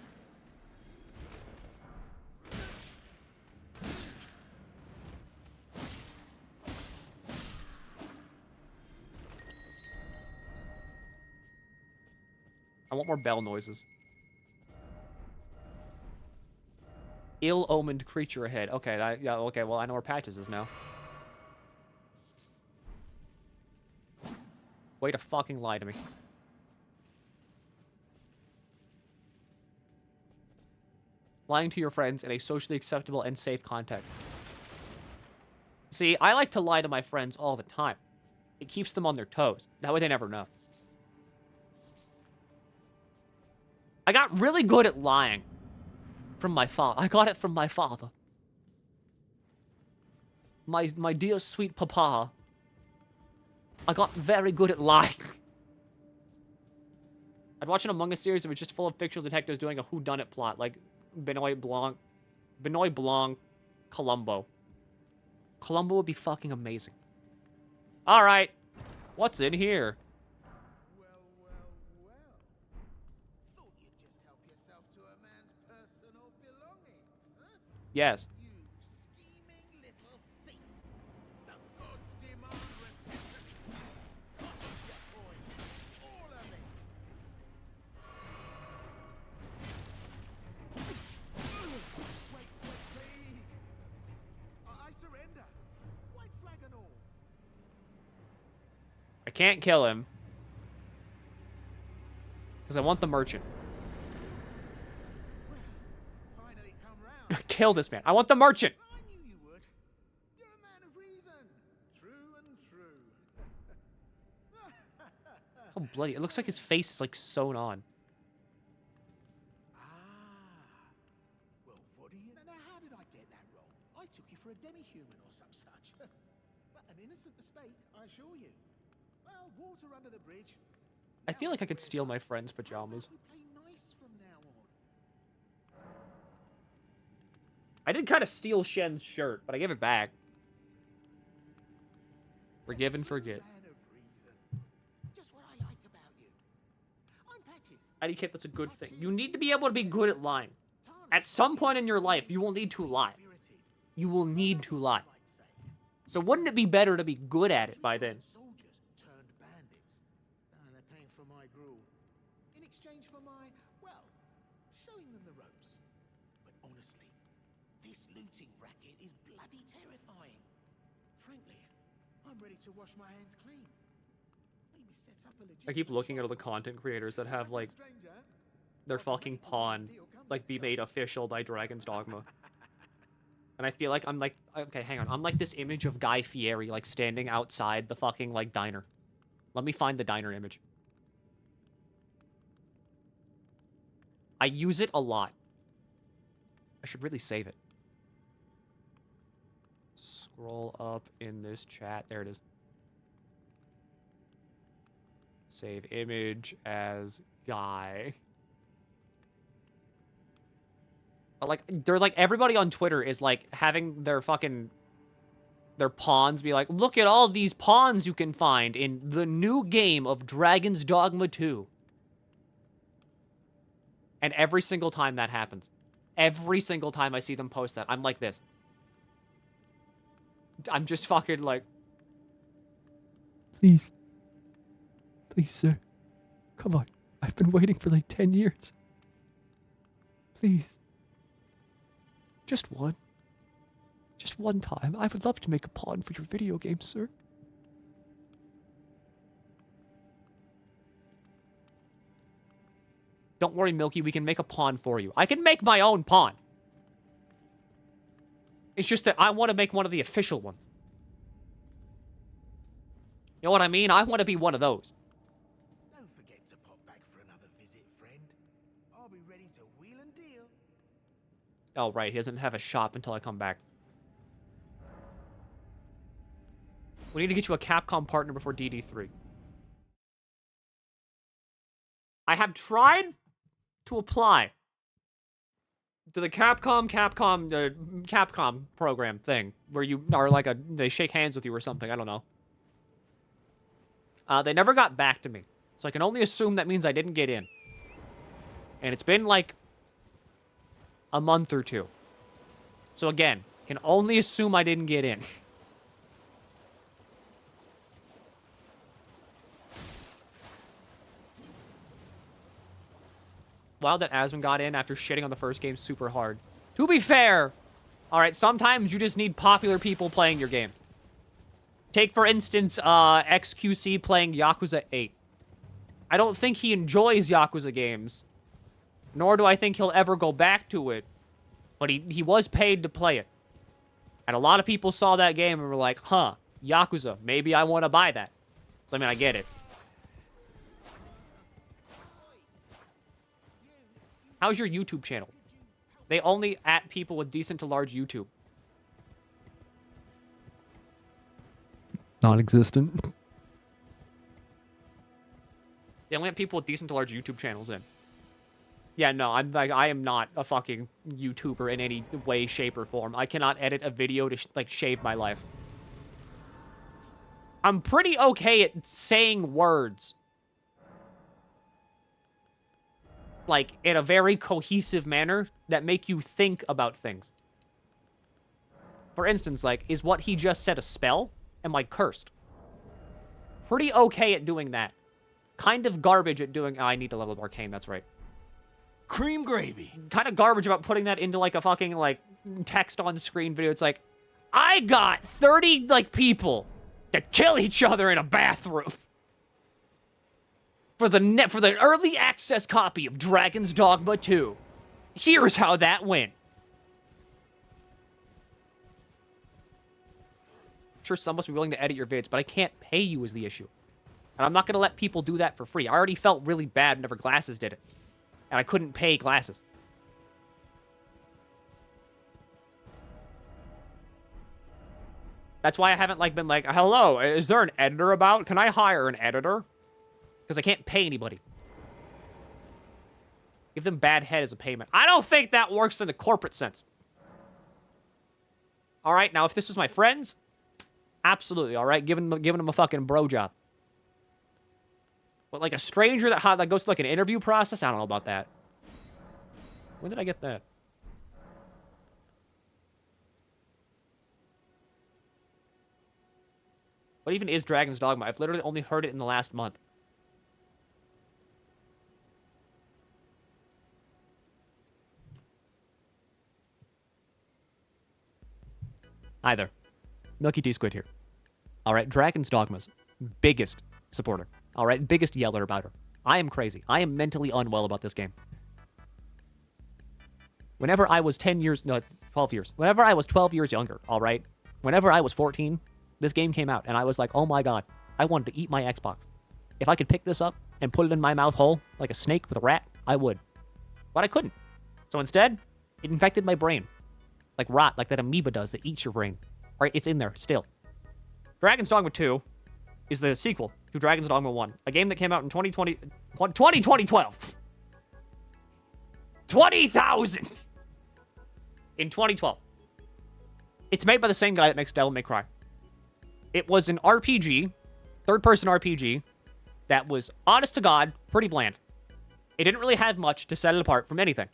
I want more bell noises. Ill-omened creature ahead. Okay, yeah, okay, well, I know where Patches is now. Way to fucking lie to me. Lying to your friends in a socially acceptable and safe context. See, I like to lie to my friends all the time. It keeps them on their toes. That way they never know. I got really good at lying. From my father. I got it from my father. My dear sweet papa. I got very good at lying. I'd watch an Among Us series if it was just full of fictional detectives doing a whodunit plot, like Benoit Blanc, Columbo. Columbo would be fucking amazing. Alright. What's in here? Well. Thought you'd just help yourself to a man's personal belongings, huh? Yes. You scheming little thief. The gods demand repentance. Cut your coin. All of it. Wait, please. I surrender. White flag and all. I can't kill him. Because I want the merchant. Finally come round. Kill this man. I want the merchant. I knew you would. You're a man of reason. True and true. Oh, bloody. It looks like his face is, like, sewn on. Well, what do you... Now, how did I get that wrong? I took you for a demi-human or some such. But an innocent mistake, I assure you. Well, water under the bridge. I feel like I could steal my friend's pajamas. We play nice from now on. I did kind of steal Shen's shirt, but I gave it back. Forgive and forget. Man of reason. Just what I like about you. I'm Patches. IDK, that's a good thing. You need to be able to be good at lying. At some point in your life, you will need to lie. Spirited, You will need to lie. I might say. So wouldn't it be better to be good at it by then? Soldiers turned bandits. They're paying for my gruel. In exchange for my, well, showing them the ropes. But honestly, this looting racket is bloody terrifying. Frankly, I'm ready to wash my hands clean. maybe set up a I keep looking at all the content creators that have, like, their fucking pawn, like, be made official by Dragon's Dogma. And I feel like I'm like, okay, hang on. I'm like this image of Guy Fieri, like, standing outside the fucking, like, diner. Let me find the diner image. I use it a lot. I should really save it. Scroll up in this chat. There it is. Save image as Guy. Like, they're like, everybody on Twitter is like having their fucking, their pawns be like, look at all these pawns you can find in the new game of Dragon's Dogma 2. And every single time that happens, every single time I see them post that, I'm like this. I'm just fucking like, Please. Please, sir. Come on. I've been waiting for like 10 years. Please. Just one. Just one time. I would love to make a pawn for your video game, sir. don't worry, Milky, we can make a pawn for you. I can make my own pawn. It's just that I want to make one of the official ones. You know what I mean? I want to be one of those. Don't forget to pop back for another visit, friend. I'll be ready to wheel and deal. Oh, right. He doesn't have a shop until I come back. We need to get you a Capcom partner before DD3. I have tried to apply to the Capcom program thing, where you are like they shake hands with you or something. I don't know. They never got back to me, so I can only assume that means I didn't get in. And it's been like a month or two. So again, can only assume I didn't get in. Wild that Asmund got in after shitting on the first game super hard. To be fair, alright, sometimes you just need popular people playing your game. Take, for instance, XQC playing Yakuza 8. I don't think he enjoys Yakuza games, nor do I think he'll ever go back to it, but he was paid to play it. And a lot of people saw that game and were like, huh, Yakuza, maybe I want to buy that. So, I mean, I get it. How's your YouTube channel? They only at people with decent to large YouTube. Non-existent. They only have people with decent to large YouTube channels in. Yeah, no, I am not a fucking YouTuber in any way, shape, or form. I cannot edit a video to like shave my life. I'm pretty okay at saying words, like, in a very cohesive manner that make you think about things. For instance, like, is what he just said a spell? Am I cursed? Pretty okay at doing that. Kind of garbage at doing... Oh, I need to level up Arcane, that's right. Cream gravy. Kind of garbage about putting that into, like, a fucking, like, text-on-screen video. It's like, I got 30, like, people to kill each other in a bathroom. For the early access copy of Dragon's Dogma 2. Here's how that went. I'm sure some must be willing to edit your vids, but I can't pay you is the issue. And I'm not going to let people do that for free. I already felt really bad whenever Glasses did it. And I couldn't pay Glasses. That's why I haven't, like, been like, hello, is there an editor about? Can I hire an editor? Because I can't pay anybody. Give them bad head as a payment. I don't think that works in the corporate sense. All right, now if this was my friends, absolutely, all right, giving them a fucking bro job. But like a stranger that goes through like an interview process, I don't know about that. When did I get that? What even is Dragon's Dogma? I've literally only heard it in the last month. Hi there. MilkyTheSquid here. Alright, Dragon's Dogma's biggest supporter. All right? Biggest yeller about her. I am crazy. I am mentally unwell about this game. Whenever I was 12 years. Whenever I was 12 years younger, all right? Whenever I was 14, this game came out, and I was like, oh my god, I wanted to eat my Xbox. If I could pick this up and put it in my mouth hole like a snake with a rat, I would. But I couldn't. So instead, it infected my brain. Like rot, like that amoeba does that eats your brain. All right, it's in there still. Dragon's Dogma 2 is the sequel to Dragon's Dogma 1, a game that came out in 2012. 20,000! In 2012. It's made by the same guy that makes Devil May Cry. It was an RPG, third-person RPG, that was, honest to God, pretty bland. It didn't really have much to set it apart from anything.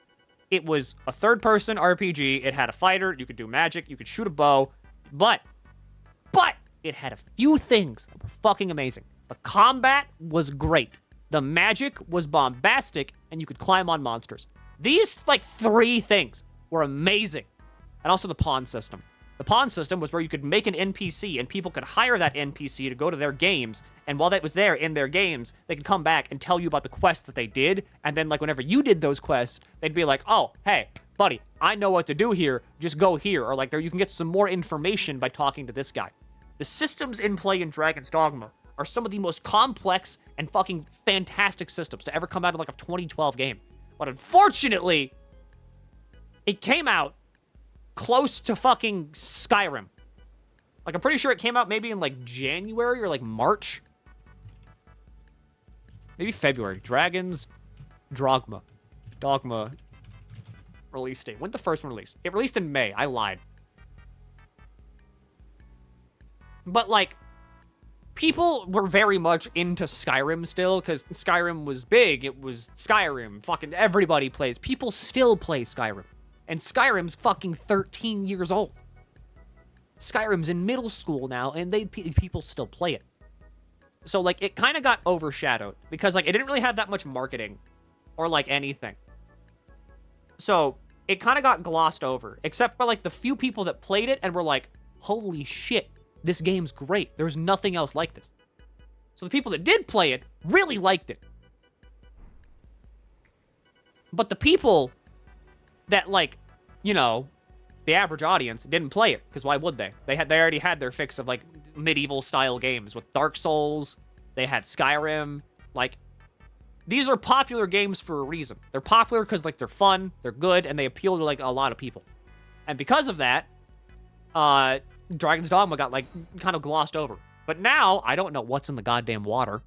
It was a third-person RPG. It had a fighter. You could do magic. You could shoot a bow. But it had a few things that were fucking amazing. The combat was great. The magic was bombastic, and you could climb on monsters. These, like, 3 things were amazing. And also the pawn system. The pawn system was where you could make an NPC, and people could hire that NPC to go to their games, and while that was there in their games, they could come back and tell you about the quests that they did, and then, like, whenever you did those quests, they'd be like, oh, hey, buddy, I know what to do here, just go here, or, like, there you can get some more information by talking to this guy. The systems in play in Dragon's Dogma are some of the most complex and fucking fantastic systems to ever come out of, like, a 2012 game. But unfortunately, it came out close to fucking Skyrim. Like, I'm pretty sure it came out maybe in, like, January or, like, March. Maybe February. Dragon's Dogma. Dogma release date. When did the first one release? It released in May. I lied. But, like, people were very much into Skyrim still, because Skyrim was big. It was Skyrim. Fucking everybody plays. People still play Skyrim. And Skyrim's fucking 13 years old. Skyrim's in middle school now, and people still play it. So, like, it kind of got overshadowed, because, like, it didn't really have that much marketing, or, like, anything. So, it kind of got glossed over, except for, like, the few people that played it and were like, holy shit, this game's great. There's nothing else like this. So the people that did play it really liked it. But the people that, like, you know, the average audience didn't play it, because why would they? They already had their fix of, like, medieval style games with Dark Souls. They had Skyrim. Like, these are popular games for a reason. They're popular because, like, they're fun, they're good, and they appeal to, like, a lot of people. And because of that, Dragon's Dogma got, like, kind of glossed over. But now, I don't know what's in the goddamn water,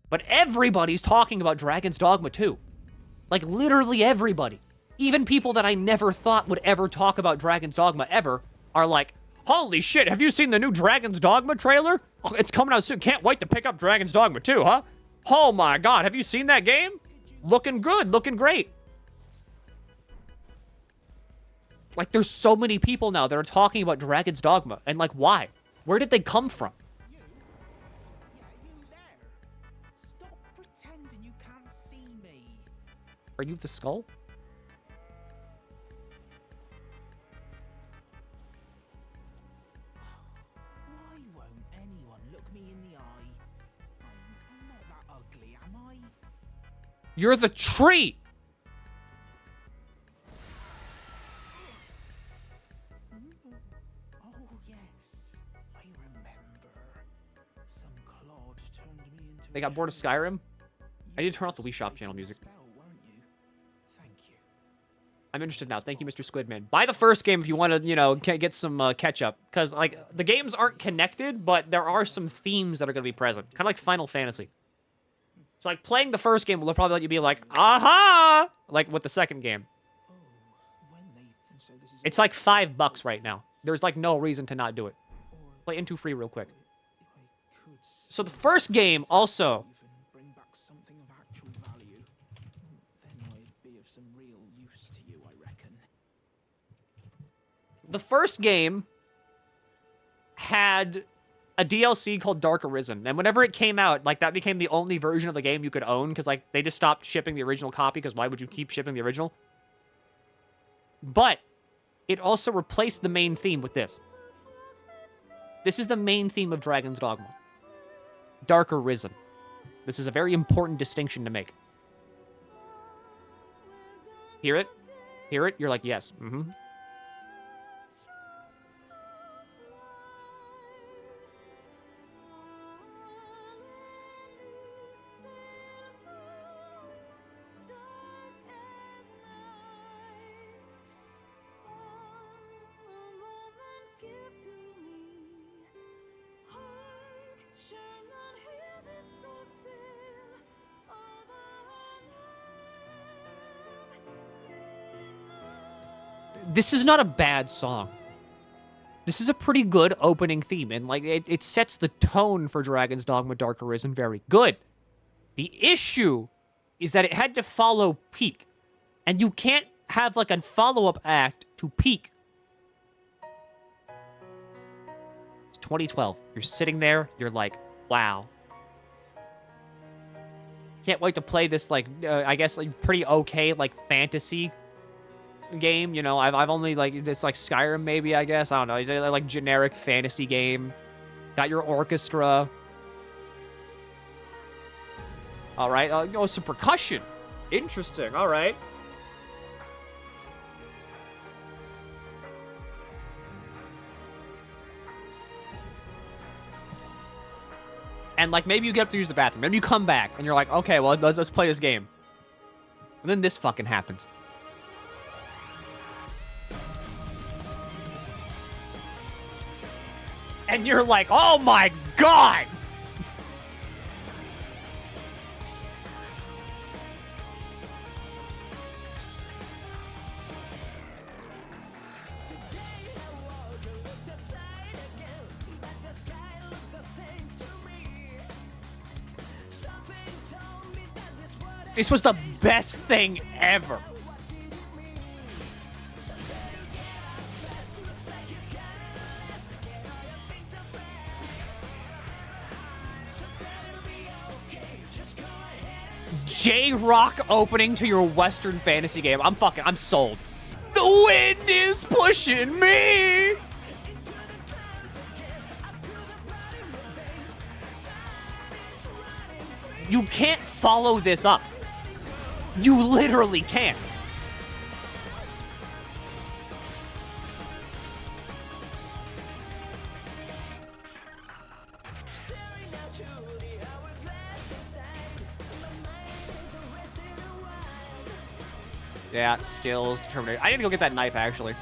but everybody's talking about Dragon's Dogma 2. Like, literally everybody. Even people that I never thought would ever talk about Dragon's Dogma ever are like, holy shit, have you seen the new Dragon's Dogma trailer? Oh, it's coming out soon. Can't wait to pick up Dragon's Dogma 2, huh? Oh my god, have you seen that game? Looking good, looking great. Like, there's so many people now that are talking about Dragon's Dogma, and, like, why? Where did they come from? You there. Stop pretending you can't see me. Are you the skull? Why won't anyone look me in the eye? I'm not that ugly, am I? You're the tree! Oh, yes. I remember. Some clod turned me into They got bored of Skyrim? I need to turn off the Wii Shop channel music. Spell, weren't you? Thank you. I'm interested now. Thank you, Mr. Squidman. Buy the first game if you want to, you know, get some catch-up. Because, like, the games aren't connected, but there are some themes that are going to be present. Kind of like Final Fantasy. So, like, playing the first game will probably let you be like, aha! Like, with the second game. Oh, when they... So this is... It's like $5 right now. There's, like, no reason to not do it. Or Play Into Free real quick. I could... So the first game also... even bring back something of actual value. Then I'd be of some real use to you, I reckon. The first game had a DLC called Dark Arisen, and whenever it came out, like, that became the only version of the game you could own, because, like, they just stopped shipping the original copy, because why would you keep shipping the original? But it also replaced the main theme with this. This is the main theme of Dragon's Dogma. Dark Arisen. This is a very important distinction to make. Hear it? Hear it? You're like, yes. Mm-hmm. This is not a bad song. This is a pretty good opening theme, and like it sets the tone for Dragon's Dogma Dark Arisen very good. The issue is that it had to follow Peak, and you can't have like a follow-up act to Peak. It's 2012. You're sitting there, you're like, wow. Can't wait to play this like I guess like pretty okay like fantasy game, you know. I've only like it's like Skyrim maybe, I guess. I don't know, like generic fantasy game. Got your orchestra. All right, oh, some percussion. Interesting. All right. And like maybe you get up to use the bathroom, maybe you come back and you're like, okay, well let's play this game. And then this fucking happens. And you're like, oh my god! This was the best thing ever. J-Rock opening to your Western fantasy game. I'm sold. The wind is pushing me! You can't follow this up. You literally can't. Yeah, skills, determination. I need to go get that knife, actually.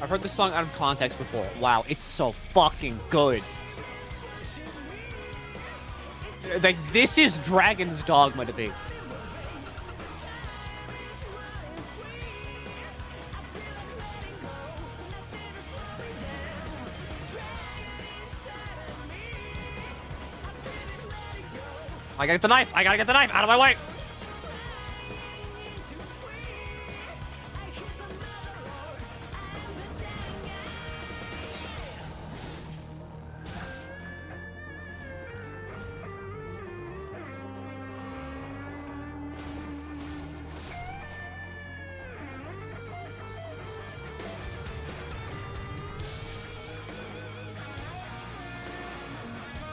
I've heard this song out of context before. Wow, it's so fucking good. Like, this is Dragon's Dogma to me. I gotta get the knife. I gotta get the knife out of my way.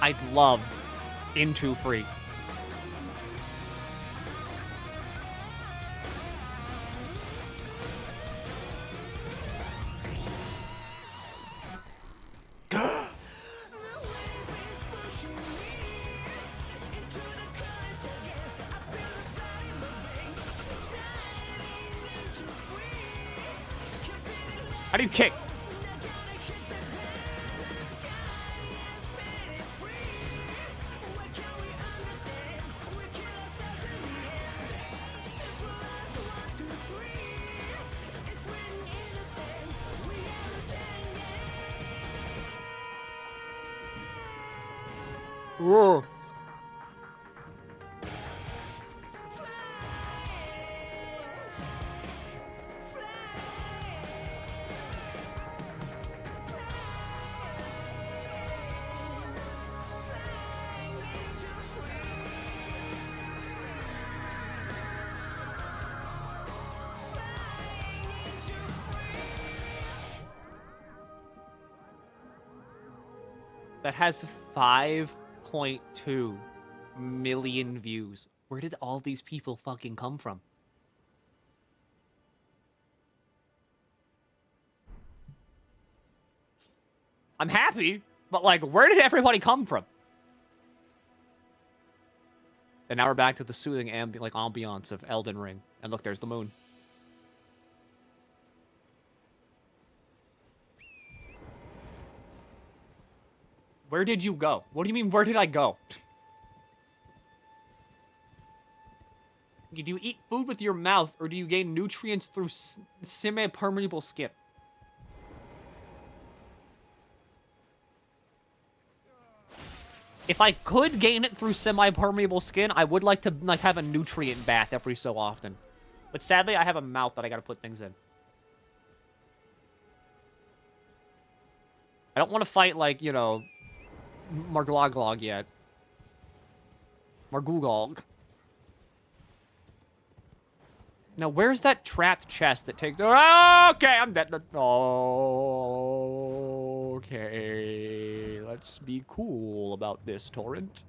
I'd love Into Free. How do you kick? Whoa. That has 5.2 million views. Where did all these people fucking come from? I'm happy, but like, where did everybody come from? And now we're back to the soothing ambiance of Elden Ring. And look, there's the moon. Where did you go? What do you mean, where did I go? Do you eat food with your mouth, or do you gain nutrients through semi-permeable skin? If I could gain it through semi-permeable skin, I would like to like have a nutrient bath every so often. But sadly, I have a mouth that I gotta put things in. I don't want to fight, like, you know, Margloglog yet. Margugog. Now, where's that trapped chest that takes... Oh, okay, I'm dead. Okay. Let's be cool about this, Torrent.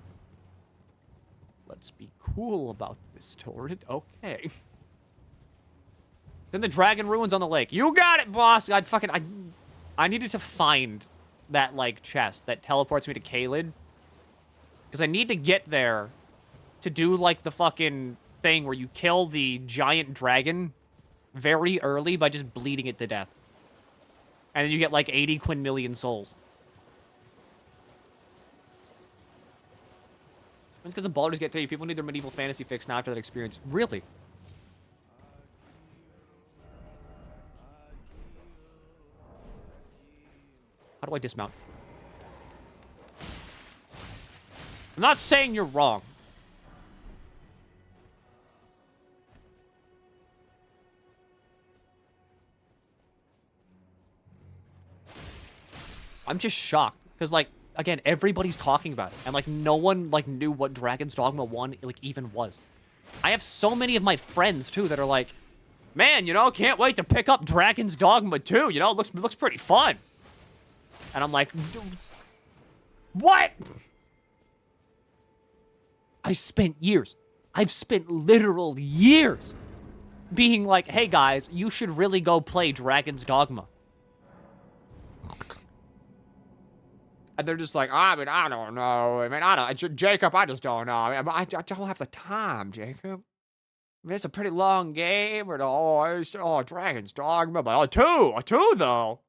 Let's be cool about this, Torrent. Okay. Then the dragon ruins on the lake. You got it, boss! I needed to find that, like, chest that teleports me to Caelid. Because I need to get there to do, like, the fucking thing where you kill the giant dragon very early by just bleeding it to death. And then you get, like, 80 quintillion souls. It's because of Baldur's Gate 3. People need their medieval fantasy fix now after that experience. Really? How do I dismount? I'm not saying you're wrong. I'm just shocked. Because, like, again, everybody's talking about it. And, like, no one, like, knew what Dragon's Dogma 1, like, even was. I have so many of my friends, too, that are like, man, you know, can't wait to pick up Dragon's Dogma 2. You know, it looks pretty fun. And I'm like, what? I spent years. I've spent literal years being like, hey, guys, you should really go play Dragon's Dogma. And they're just like, I mean, I don't know. I mean, Jacob, I just don't know. I mean, I don't have the time, Jacob. I mean, it's a pretty long game. But, Dragon's Dogma. But, a two, though.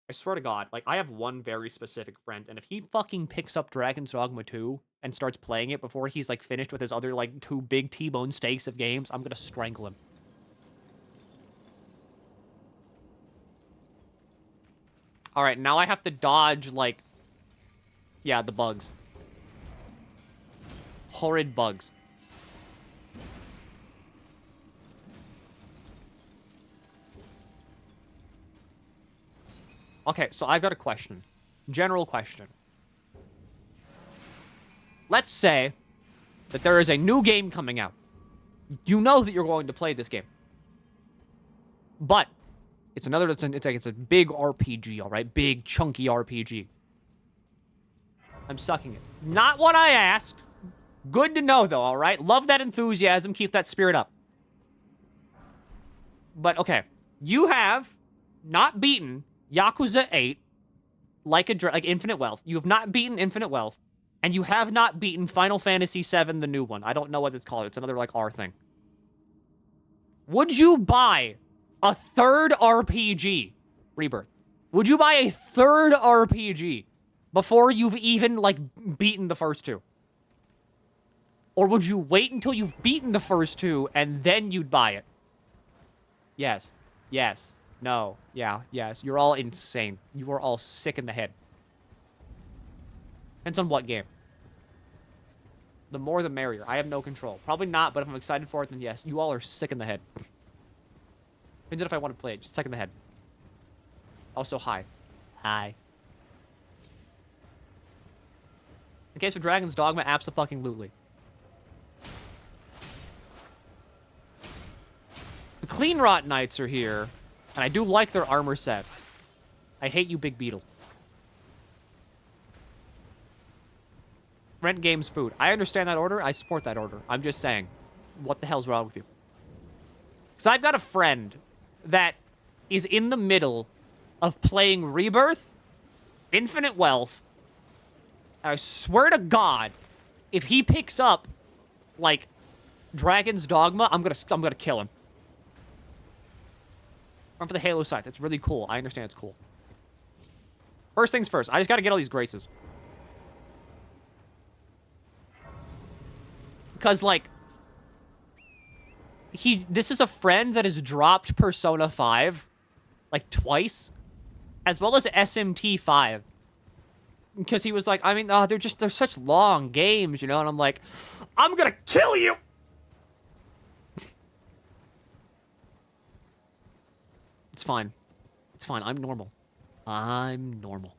I swear to God, like, I have one very specific friend, and if he fucking picks up Dragon's Dogma 2 and starts playing it before he's, like, finished with his other, like, 2 big T-bone steaks of games, I'm gonna strangle him. Alright, now I have to dodge, like... Yeah, the bugs. Horrid bugs. Okay, so I've got a question. General question. Let's say that there is a new game coming out. You know that you're going to play this game. But it's a big RPG, all right? Big, chunky RPG. I'm sucking it. Not what I asked. Good to know, though, all right? Love that enthusiasm. Keep that spirit up. But, okay. You have not beaten Yakuza 8 like Infinite Wealth. You have not beaten Infinite Wealth. And you have not beaten Final Fantasy VII, the new one. I don't know what it's called. It's another, like, R thing. Would you buy a third RPG, Rebirth? Would you buy a third RPG before you've even, like, beaten the first 2? Or would you wait until you've beaten the first 2 and then you'd buy it? Yes. Yes. No. Yeah. Yes. You're all insane. You are all sick in the head. Depends on what game. The more the merrier. I have no control. Probably not, but if I'm excited for it, then yes. You all are sick in the head. Depends on if I want to play it. Just sick in the head. Also, hi. Hi. In case of Dragon's Dogma, abso-fucking-lutely. The Clean Rot Knights are here, and I do like their armor set. I hate you, Big Beetle. Rent games, food. I understand that order. I support that order. I'm just saying, what the hell's wrong with you? Because I've got a friend that is in the middle of playing Rebirth, Infinite Wealth. I swear to God, if he picks up, like, Dragon's Dogma, I'm gonna kill him. Run for the Halo scythe. It's really cool. I understand it's cool. First things first. I just gotta get all these graces. Because, like, this is a friend that has dropped Persona 5, like, twice, as well as SMT 5. Because he was like, I mean, they're such long games, you know? And I'm like, I'm gonna kill you! It's fine. It's fine. I'm normal. I'm normal.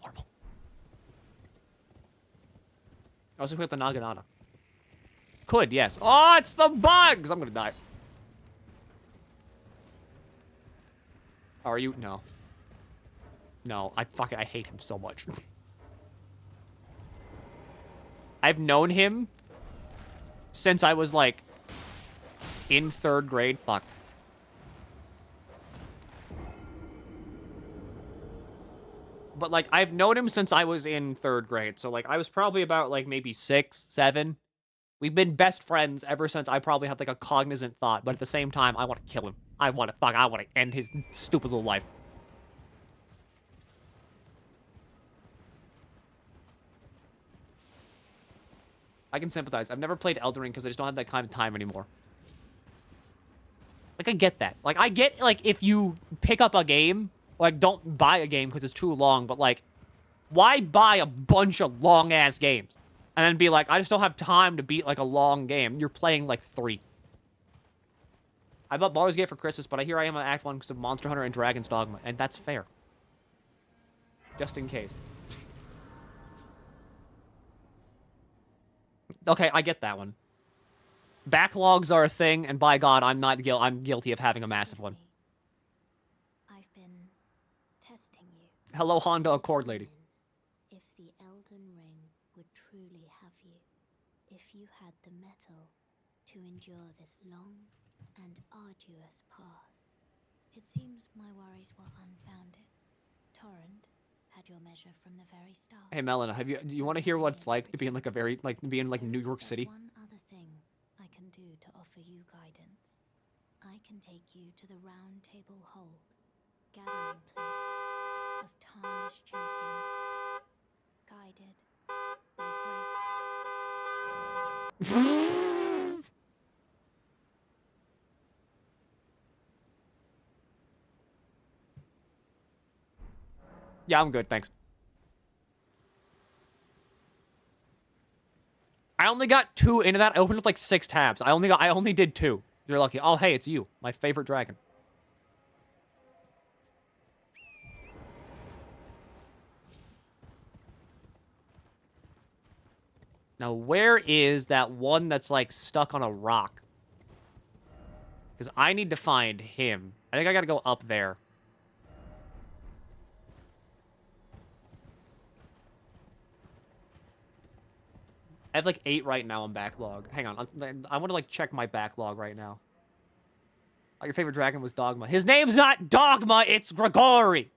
Normal. I also put the Naginata. Could, yes. Oh, it's the bugs! I'm gonna die. Are you? No. No, I hate him so much. I've known him since I was, like, in 3rd grade. Fuck. But, like, I've known him since I was in 3rd grade. So, like, I was probably about, like, maybe 6, 7. We've been best friends ever since I probably had, like, a cognizant thought. But at the same time, I want to kill him. I want to end his stupid little life. I can sympathize. I've never played Elden Ring because I just don't have that kind of time anymore. Like, I get that. Like, I get, like, if you pick up a game, like, don't buy a game because it's too long, but, like, why buy a bunch of long-ass games? And then be like, I just don't have time to beat, like, a long game. You're playing, like, 3. I bought Baldur's Gate for Christmas, but I hear I am on Act 1 because of Monster Hunter and Dragon's Dogma, and that's fair. Just in case. Okay, I get that one. Backlogs are a thing, and by God, I'm guilty of having a massive one. I've been testing you. Hello, Honda Accord lady. If the Elden Ring would truly have you, if you had the mettle to endure this long and arduous path. It seems my worries were unfounded. Torrent had your measure from the very start. Hey, Melina, do you want to hear what it's like to be in, like, New York City? One other thing I can do to offer you guidance. I can take you to the Round Table Hold, gathering place of tarnished champions, guided by grace. Yeah, I'm good, thanks. I only got 2 into that. I opened up like 6 tabs. I only did 2. You're lucky. Oh, hey, it's you, my favorite dragon. Now, where is that one that's like stuck on a rock? Because I need to find him. I think I gotta go up there. I have like 8 right now on backlog. Hang on, I want to like check my backlog right now. Oh, your favorite dragon was Dogma. His name's not Dogma, it's Grigori.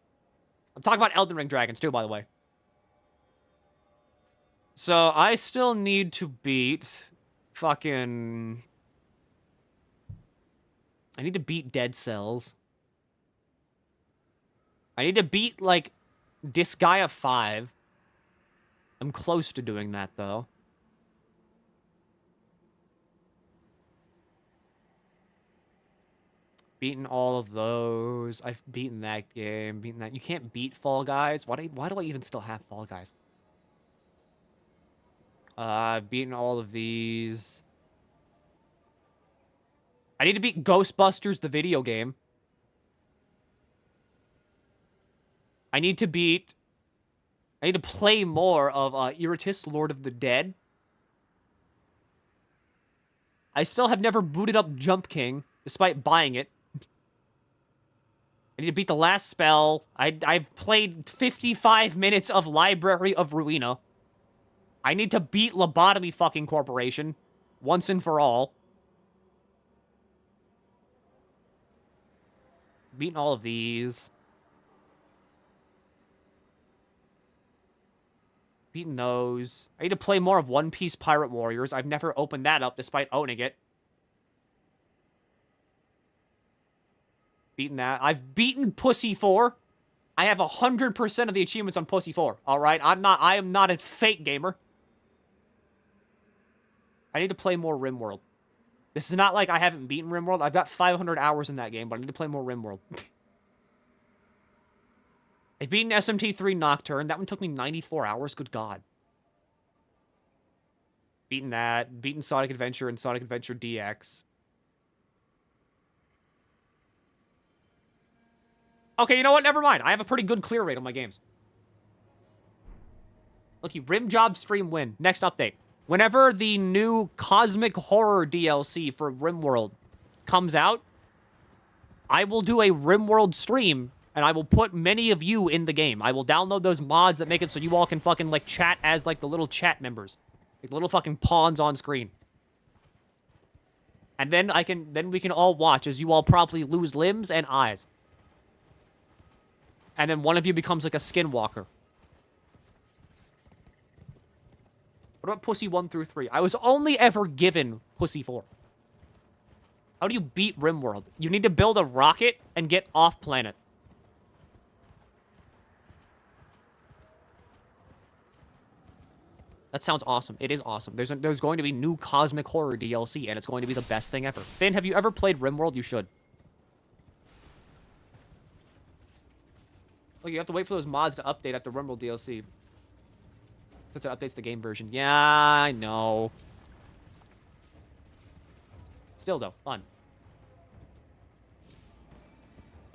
I'm talking about Elden Ring dragons too, by the way. So I still need to beat fucking... I need to beat Dead Cells. I need to beat like Disgaea 5. I'm close to doing that though. Beaten all of those. I've beaten that game. Beaten that. You can't beat Fall Guys. Why do I even still have Fall Guys? I've beaten all of these. I need to beat Ghostbusters, the video game. I need to play more of Iratis, Lord of the Dead. I still have never booted up Jump King, despite buying it. I need to beat the last spell. I've played 55 minutes of Library of Ruina. I need to beat Lobotomy fucking Corporation. Once and for all. Beating all of these. Beating those. I need to play more of One Piece Pirate Warriors. I've never opened that up despite owning it. Beaten that. I've beaten Pussy 4. I have 100% of the achievements on Pussy 4. Alright? I am not a fake gamer. I need to play more RimWorld. This is not like I haven't beaten RimWorld. I've got 500 hours in that game, but I need to play more RimWorld. I've beaten SMT3 Nocturne. That one took me 94 hours. Good God. Beaten that. Beaten Sonic Adventure and Sonic Adventure DX. Okay, you know what? Never mind. I have a pretty good clear rate on my games. Looky, Rim Job Stream win. Next update. Whenever the new Cosmic Horror DLC for RimWorld comes out, I will do a RimWorld stream, and I will put many of you in the game. I will download those mods that make it so you all can fucking, like, chat as, like, the little chat members. Like, little fucking pawns on screen. And then we can all watch as you all probably lose limbs and eyes. And then one of you becomes, like, a skinwalker. What about Pussy 1 through 3? I was only ever given Pussy 4. How do you beat RimWorld? You need to build a rocket and get off-planet. That sounds awesome. It is awesome. There's going to be new Cosmic Horror DLC, and it's going to be the best thing ever. Finn, have you ever played RimWorld? You should. Look, you have to wait for those mods to update after RimWorld DLC. Since it updates the game version. Yeah, I know. Still, though, fun.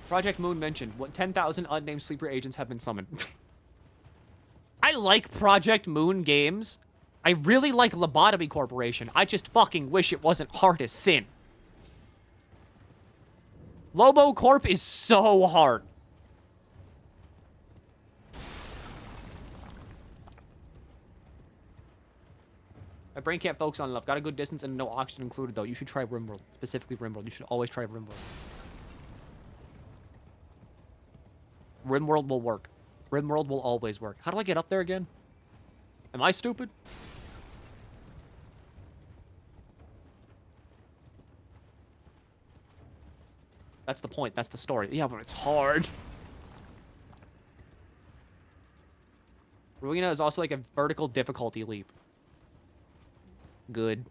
Project Moon mentioned, what 10,000 unnamed sleeper agents have been summoned. I like Project Moon games. I really like Lobotomy Corporation. I just fucking wish it wasn't hard as sin. Lobo Corp is so hard. My brain can't focus on enough. Got a good distance and no oxygen included, though. You should try RimWorld. Specifically RimWorld. You should always try RimWorld. RimWorld will work. RimWorld will always work. How do I get up there again? Am I stupid? That's the point. That's the story. Yeah, but it's hard. Ruina is also like a vertical difficulty leap. Good.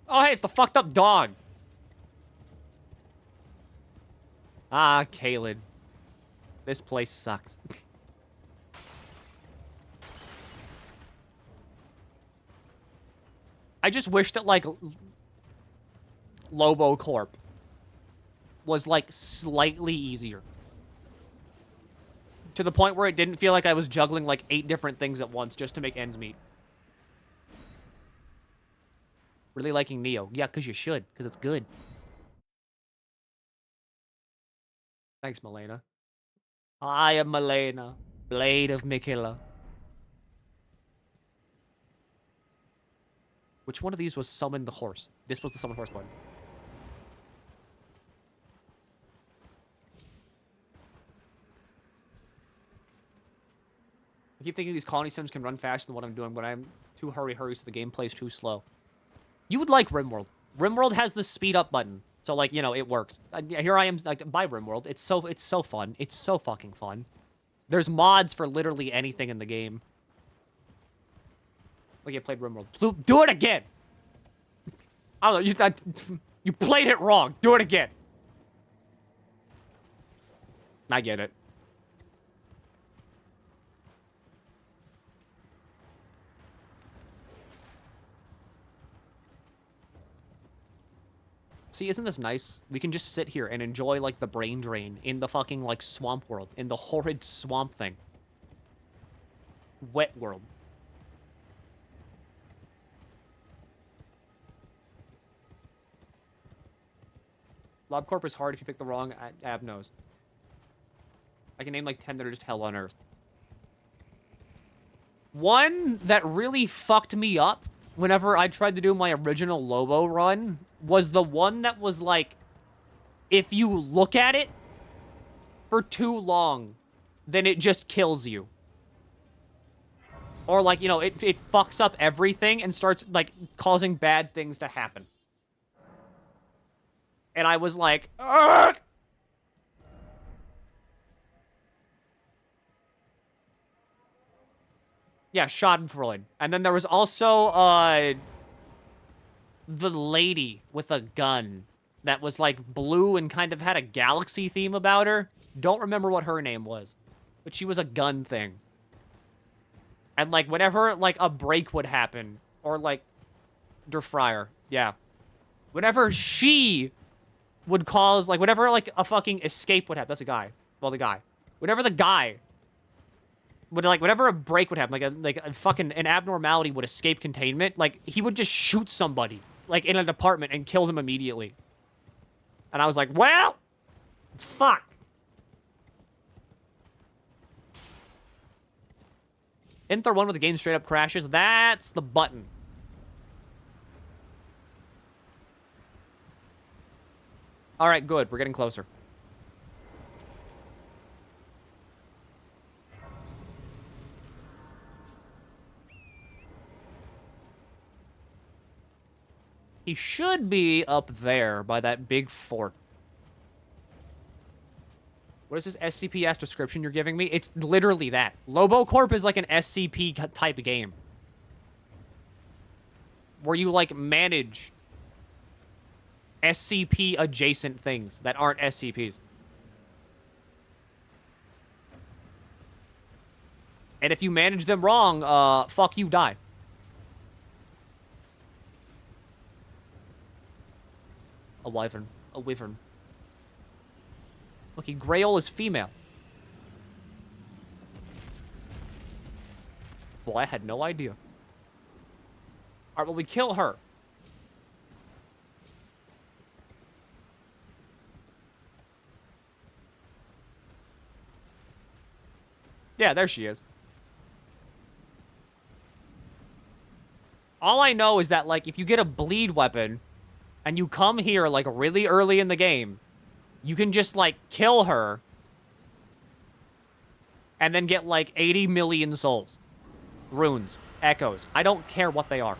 Oh, hey, it's the fucked up dog. Ah, Kaled. This place sucks. I just wish that, like, Lobo Corp was, like, slightly easier. To the point where it didn't feel like I was juggling, like, 8 different things at once just to make ends meet. Really liking Neo. Yeah, because you should. Because it's good. Thanks, Milena. I am Milena, Blade of Mikilla. Which one of these was summon the horse? This was the summon horse one. I keep thinking these colony sims can run faster than what I'm doing, but I'm too hurry, so the game plays too slow. You would like RimWorld. RimWorld has the speed up button. So, like, you know, it works. Here I am, like, by RimWorld. It's so fun. It's so fucking fun. There's mods for literally anything in the game. Like, you played RimWorld. Do it again! I don't know, you played it wrong. Do it again. I get it. See, isn't this nice? We can just sit here and enjoy, like, the brain drain in the fucking, like, swamp world. In the horrid swamp thing. Wet world. LobCorp is hard if you pick the wrong ab nose. I can name like 10 that are just hell on earth. One that really fucked me up whenever I tried to do my original Lobo run was the one that was like, if you look at it for too long, then it just kills you. Or like, you know, it fucks up everything and starts like causing bad things to happen. And I was like, ugh! Yeah, Schadenfreude. And then there was also, the lady with a gun that was, like, blue and kind of had a galaxy theme about her. Don't remember what her name was. But she was a gun thing. And, like, whenever, like, a break would happen, or, like, Der Fryer, yeah. Whenever she would cause, like, whenever, like, a fucking escape would happen, that's a guy. Well, the guy. Whenever the guy would, like, whenever a break would happen, like a fucking, an abnormality would escape containment, like, he would just shoot somebody, like, in an apartment and kill them immediately. And I was like, well, fuck. Isn't there one where the game straight up crashes? That's the button. All right, good. We're getting closer. He should be up there by that big fort. What is this SCP-S description you're giving me? It's literally that. LoboCorp is like an SCP type of game. Where you, like, manage SCP-adjacent things that aren't SCPs. And if you manage them wrong, fuck you, die. A wyvern. A wyvern. Look, Grail is female. Well, I had no idea. Alright, well, we kill her. Yeah, there she is. All I know is that, like, if you get a bleed weapon and you come here, like, really early in the game, you can just, like, kill her and then get, like, 80 million souls. Runes. Echoes. I don't care what they are.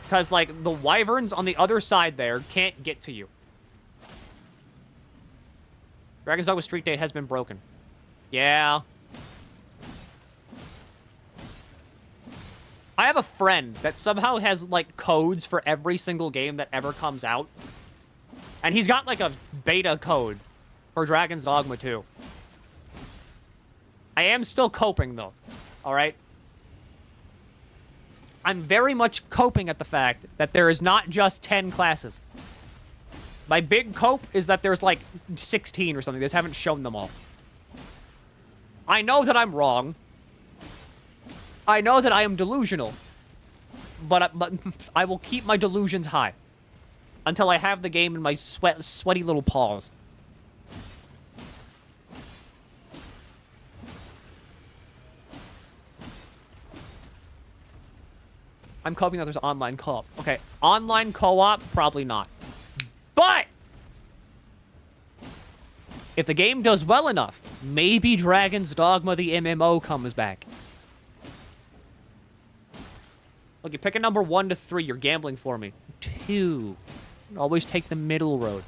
Because, like, the wyverns on the other side there can't get to you. Dragon's Dogma Street Date has been broken. Yeah. I have a friend that somehow has, like, codes for every single game that ever comes out. And he's got, like, a beta code for Dragon's Dogma 2. I am still coping, though. Alright? I'm very much coping at the fact that there is not just 10 classes. My big cope is that there's, like, 16 or something. They just haven't shown them all. I know that I'm wrong. I know that I am delusional, but I will keep my delusions high until I have the game in my sweaty little paws. I'm coping that there's online co-op. Okay, online co-op, probably not. But if the game does well enough, maybe Dragon's Dogma the MMO comes back. Look, you pick a number 1 to 3. You're gambling for me. 2. Always take the middle road.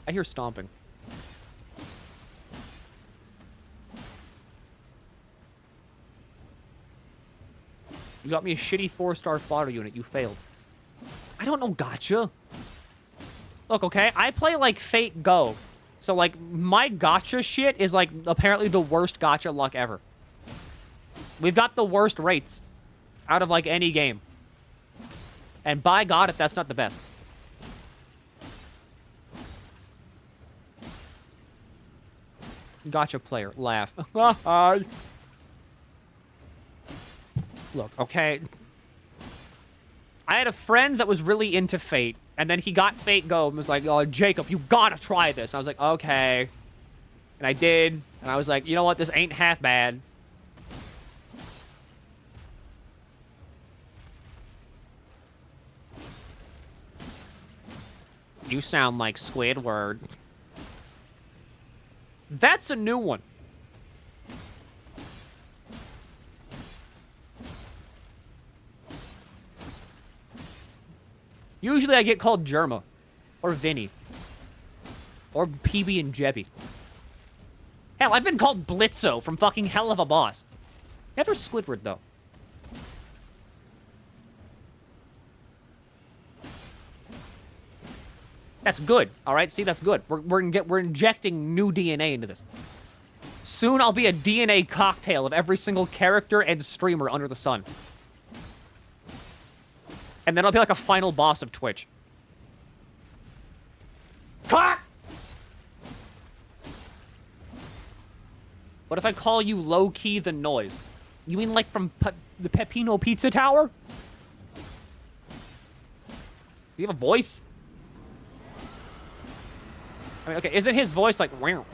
I hear stomping. You got me a shitty 4-star fodder unit. You failed. I don't know gotcha. Look, okay, I play, like, Fate Go. So, like, my gotcha shit is, like, apparently the worst gotcha luck ever. We've got the worst rates out of, like, any game. And by God, if that's not the best. Gotcha player. Laugh. Hi. Look, okay. I had a friend that was really into Fate, and then he got Fate Go and was like, oh, Jacob, you gotta try this. And I was like, okay. And I did, and I was like, you know what? This ain't half bad. You sound like Squidward. That's a new one. Usually I get called Germa. Or Vinny. Or PB and Jebby. Hell, I've been called Blitzo from fucking Hell of a Boss. Never Squidward, though. That's good, all right? See, that's good. We're injecting new DNA into this. Soon I'll be a DNA cocktail of every single character and streamer under the sun. And then I'll be like a final boss of Twitch. Cock! What if I call you low-key the noise? You mean like from the Peppino Pizza Tower? Do you have a voice? I mean, okay, isn't his voice like wow?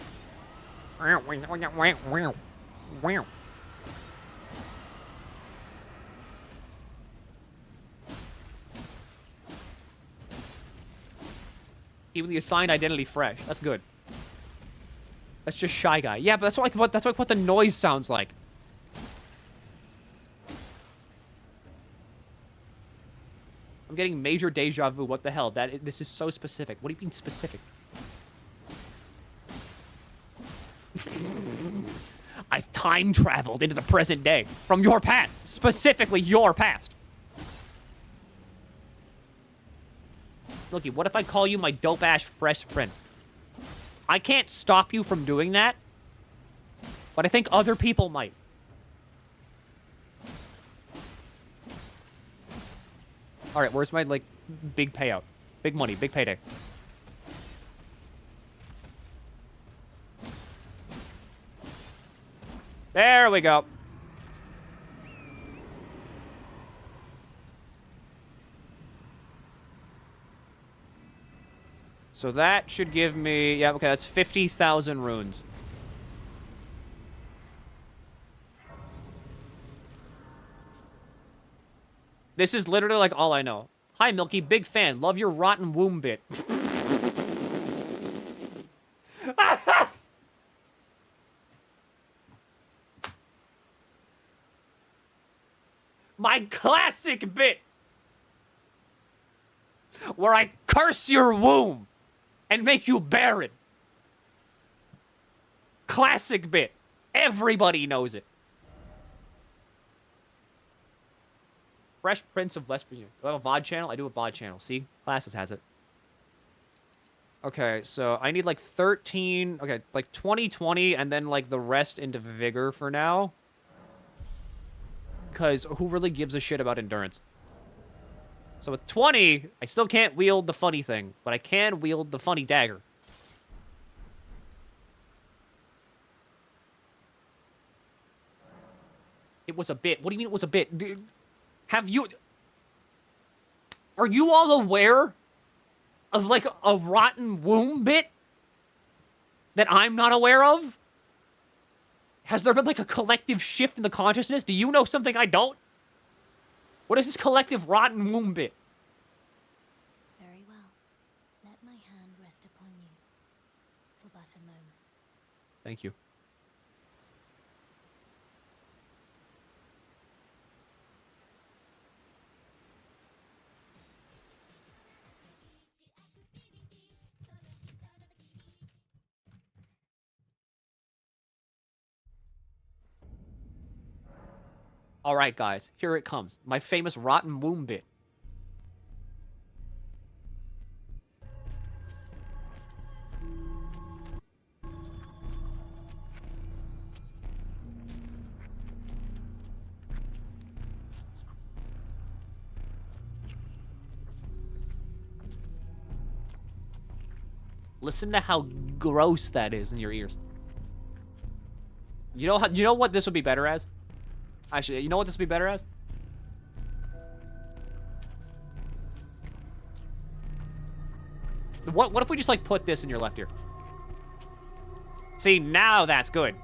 Wow, wow, wow, wow, wow. Even the assigned identity fresh. That's good. That's just Shy Guy. Yeah, but that's what the noise sounds like. I'm getting major deja vu. What the hell? This is so specific. What do you mean specific? I've time traveled into the present day from your past, specifically your past. Looky, what if I call you my dope-ass Fresh Prince? I can't stop you from doing that, but I think other people might. All right, where's my, like, big payout? Big money, big payday. There we go. So that should give me... Yeah, okay, that's 50,000 runes. This is literally like all I know. Hi, Milky. Big fan. Love your rotten womb bit. My classic bit. Where I curse your womb and make you barren. Classic bit. Everybody knows it. Fresh Prince of West Virginia. Do I have a VOD channel? I do a VOD channel. See? Classes has it. Okay, so I need like 13... Okay, like 20, and then like the rest into Vigor for now. Because who really gives a shit about endurance? So with 20, I still can't wield the funny thing, but I can wield the funny dagger. It was a bit. What do you mean it was a bit? Have you... Are you all aware of, like, a rotten womb bit that I'm not aware of? Has there been, like, a collective shift in the consciousness? Do you know something I don't? What is this collective rotten womb bit? Very well. Let my hand rest upon you for but a moment. Thank you. All right, guys, here it comes. My famous rotten womb bit. Listen to how gross that is in your ears. You know what this would be better as? Actually, you know what this would be better as? What if we just, like, put this in your left ear? See, now that's good.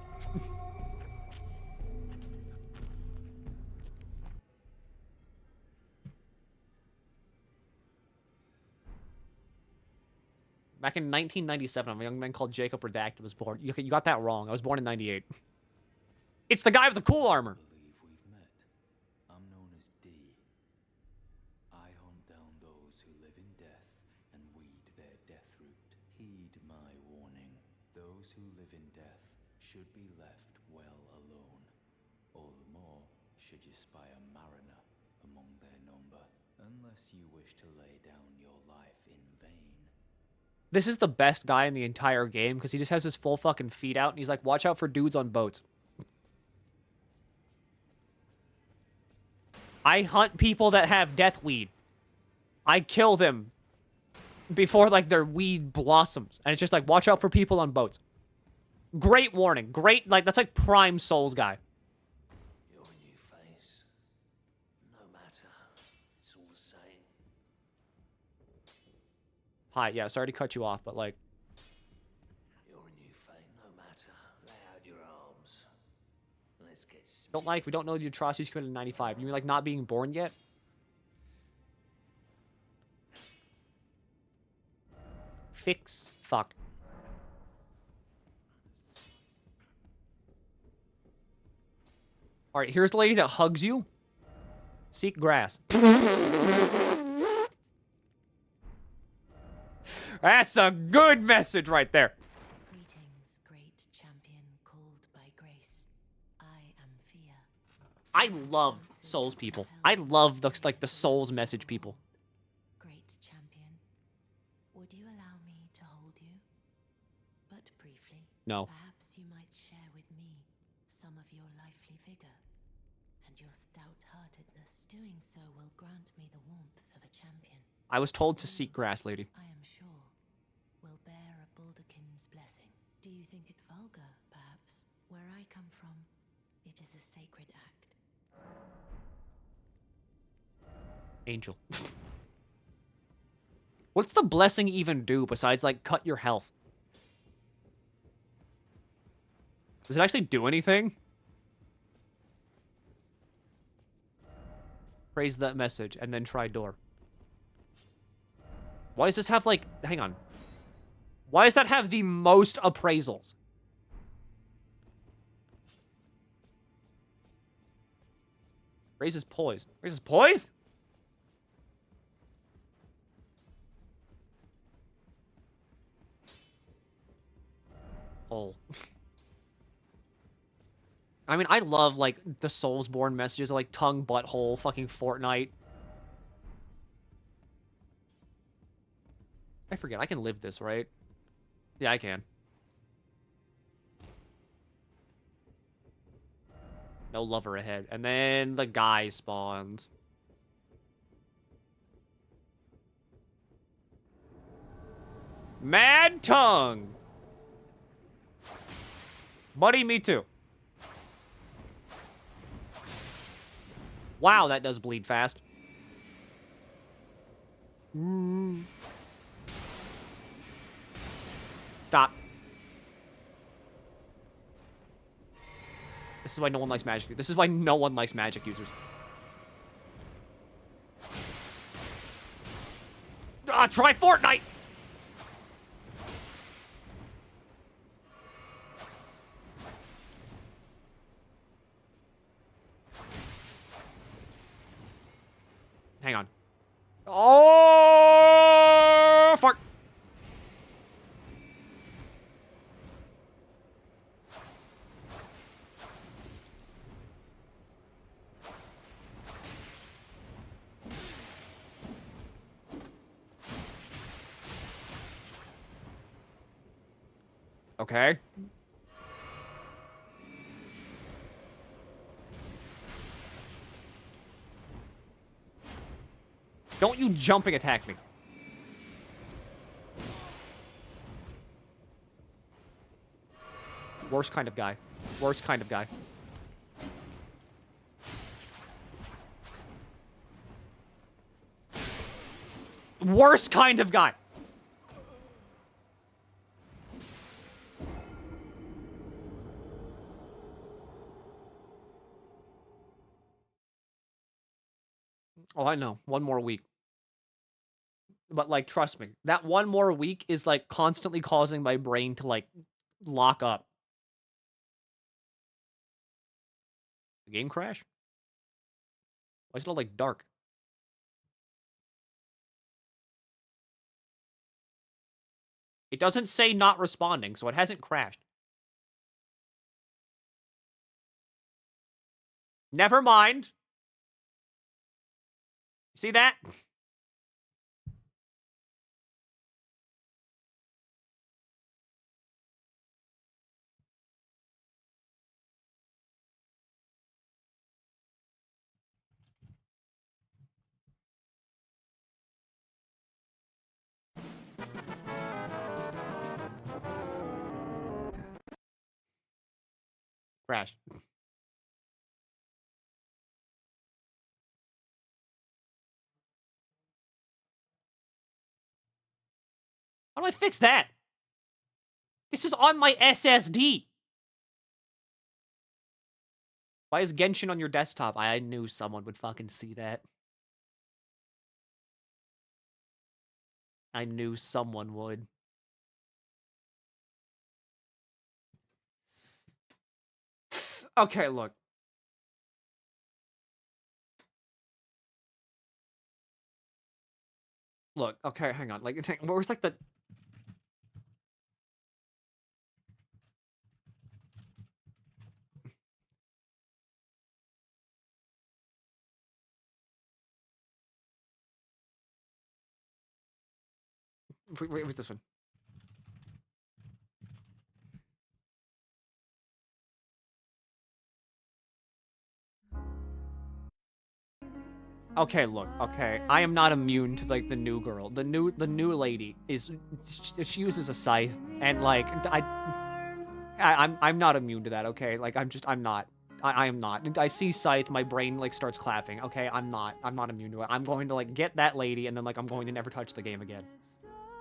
Back in 1997, a young man called Jacob Redacted was born. You got that wrong. I was born in 98. It's the guy with the cool armor. Believe we've met. I'm known as D. I hunt down those who live in death and weed their death root. Heed my warning. Those who live in death should be left well alone. All the more should you spy a mariner among their number, unless you wish to lay down your life in vain. This is the best guy in the entire game because he just has his full fucking feet out and he's like, watch out for dudes on boats. I hunt people that have death weed. I kill them before, like, their weed blossoms. And it's just like, watch out for people on boats. Great warning. Great, like, that's like prime Souls guy. Your new face. No matter. It's all the same. Hi, yeah, sorry to cut you off, but, like, You're a new fame, no matter. Lay out your arms. Let's get we don't know the atrocities committed in 95. You mean, like, not being born yet? Fix. Fuck. Alright, here's the lady that hugs you. Seek grass. That's a good message right there. Greetings, great champion called by grace. I am Fear. I love Souls people. I love the, like, the Souls message people. Great champion, would you allow me to hold you? But briefly. No. Perhaps you might share with me some of your lively vigor and your stout-heartedness. Doing so will grant me the warmth of a champion. I was told to seek grass, lady. I am sure will bear a Balderkin's blessing. Do you think it vulgar, perhaps? Where I come from, it is a sacred act. Angel. What's the blessing even do besides, like, cut your health? Does it actually do anything? Praise that message, and then try door. Why does this have, like... Hang on. Why does that have the most appraisals? Raises poise. Raises poise? Hole. I mean, I love, like, the Soulsborne messages, like, tongue, butthole, fucking Fortnite. I forget, I can live this, right? Yeah, I can. No lover ahead. And then the guy spawns. Mad tongue! Buddy, me too. Wow, that does bleed fast. Stop. This is why no one likes magic. This is why no one likes magic users. Ah, try Fortnite! Hang on. Oh, fuck. Okay. Don't you jumping attack me. Worst kind of guy. Worst kind of guy. Worst kind of guy. Oh, I know. One more week. But, like, trust me. That one more week is, like, constantly causing my brain to, like, lock up. The game crash? Why is it all, like, dark? It doesn't say not responding, so it hasn't crashed. Never mind. See that? Crash. How do I fix that? This is on my SSD. Why is Genshin on your desktop? I knew someone would fucking see that. I knew someone would. Okay, look. Look, okay, hang on. Like, where's like the... Wait, where's this one? Okay, look, okay. I am not immune to, like, the new girl. The new lady is... She uses a scythe, and, like, I'm not immune to that, okay? Like, I'm not. I am not. I see scythe, my brain, like, starts clapping, okay? I'm not immune to it. I'm going to, like, get that lady, and then, like, I'm going to never touch the game again.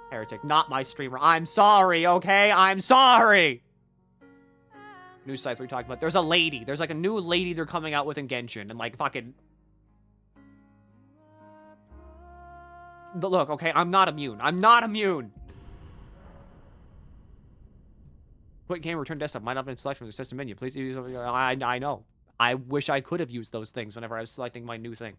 Heretic, not my streamer. I'm sorry, okay? I'm sorry! New scythe we talked about. There's a lady. There's, like, a new lady they're coming out with in Genshin, and, like, fucking... Look, okay, I'm not immune. I'm not immune! Quit game, return desktop. Might not have been selected from the system menu. Please use... I know. I wish I could have used those things whenever I was selecting my new thing.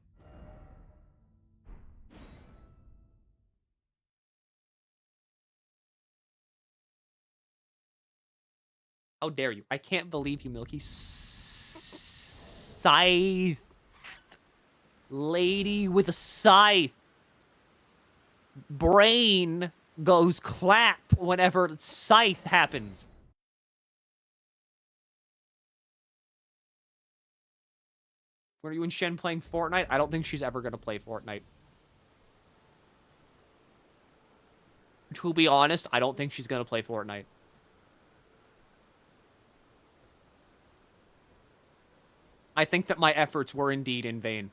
How dare you? I can't believe you, Milky. Scythe. Lady with a scythe. Brain goes clap whenever scythe happens. Were you and Shen playing Fortnite? I don't think she's ever going to play Fortnite. To be honest, I don't think she's going to play Fortnite. I think that my efforts were indeed in vain.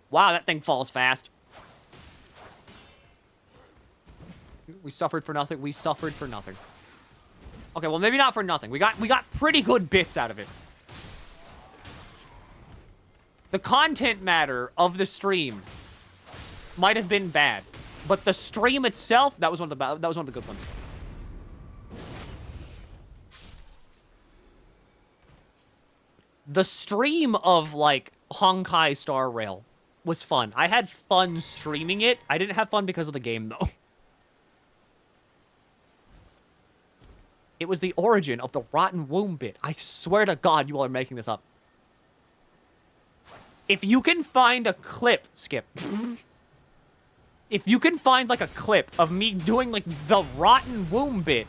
Wow, that thing falls fast. We suffered for nothing. We suffered for nothing. Okay, well, maybe not for nothing. We got pretty good bits out of it. The content matter of the stream might have been bad, but the stream itself, that was one of the good ones. The stream of, like, Honkai Star Rail was fun. I had fun streaming it. I didn't have fun because of the game, though. It was the origin of the rotten womb bit. I swear to God, you all are making this up. If you can find a clip, Skip. If you can find, like, a clip of me doing, like, the rotten womb bit,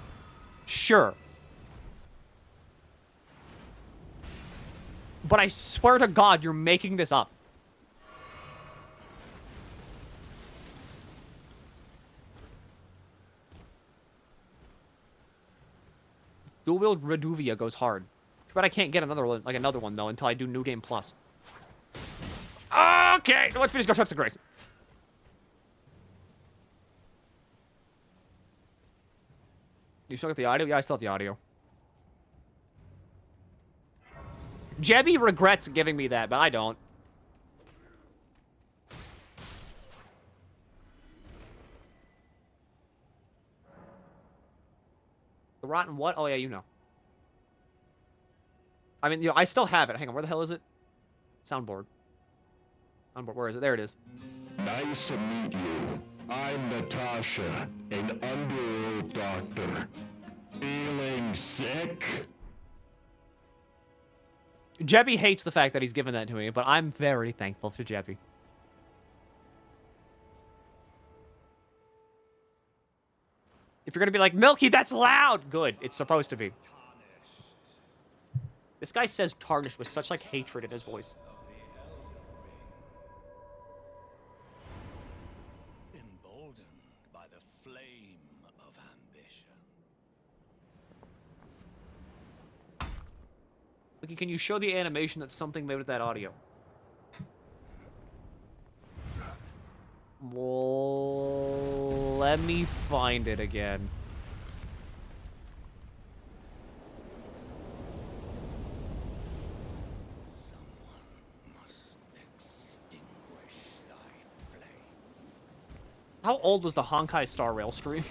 sure. But I swear to God, you're making this up. Dual wield Reduvia goes hard. But I can't get another one though until I do New Game Plus. Okay, let's finish Go Chucks and Grace. You still got the audio? Yeah, I still have the audio. Jebby regrets giving me that, but I don't. The rotten what? Oh, yeah, you know. I mean, I still have it. Hang on, where the hell is it? Soundboard. Soundboard, where is it? There it is. Nice to meet you. I'm Natasha, an underworld doctor. Feeling sick? Jebby hates the fact that he's given that to me, but I'm very thankful to Jebby. If you're gonna be like, Milky, that's loud! Good, it's supposed to be. This guy says tarnished with such, like, hatred in his voice. Emboldened by the flame of ambition. Milky, can you show the animation that something made with that audio? Well, let me find it again. How old was the Honkai Star Rail stream?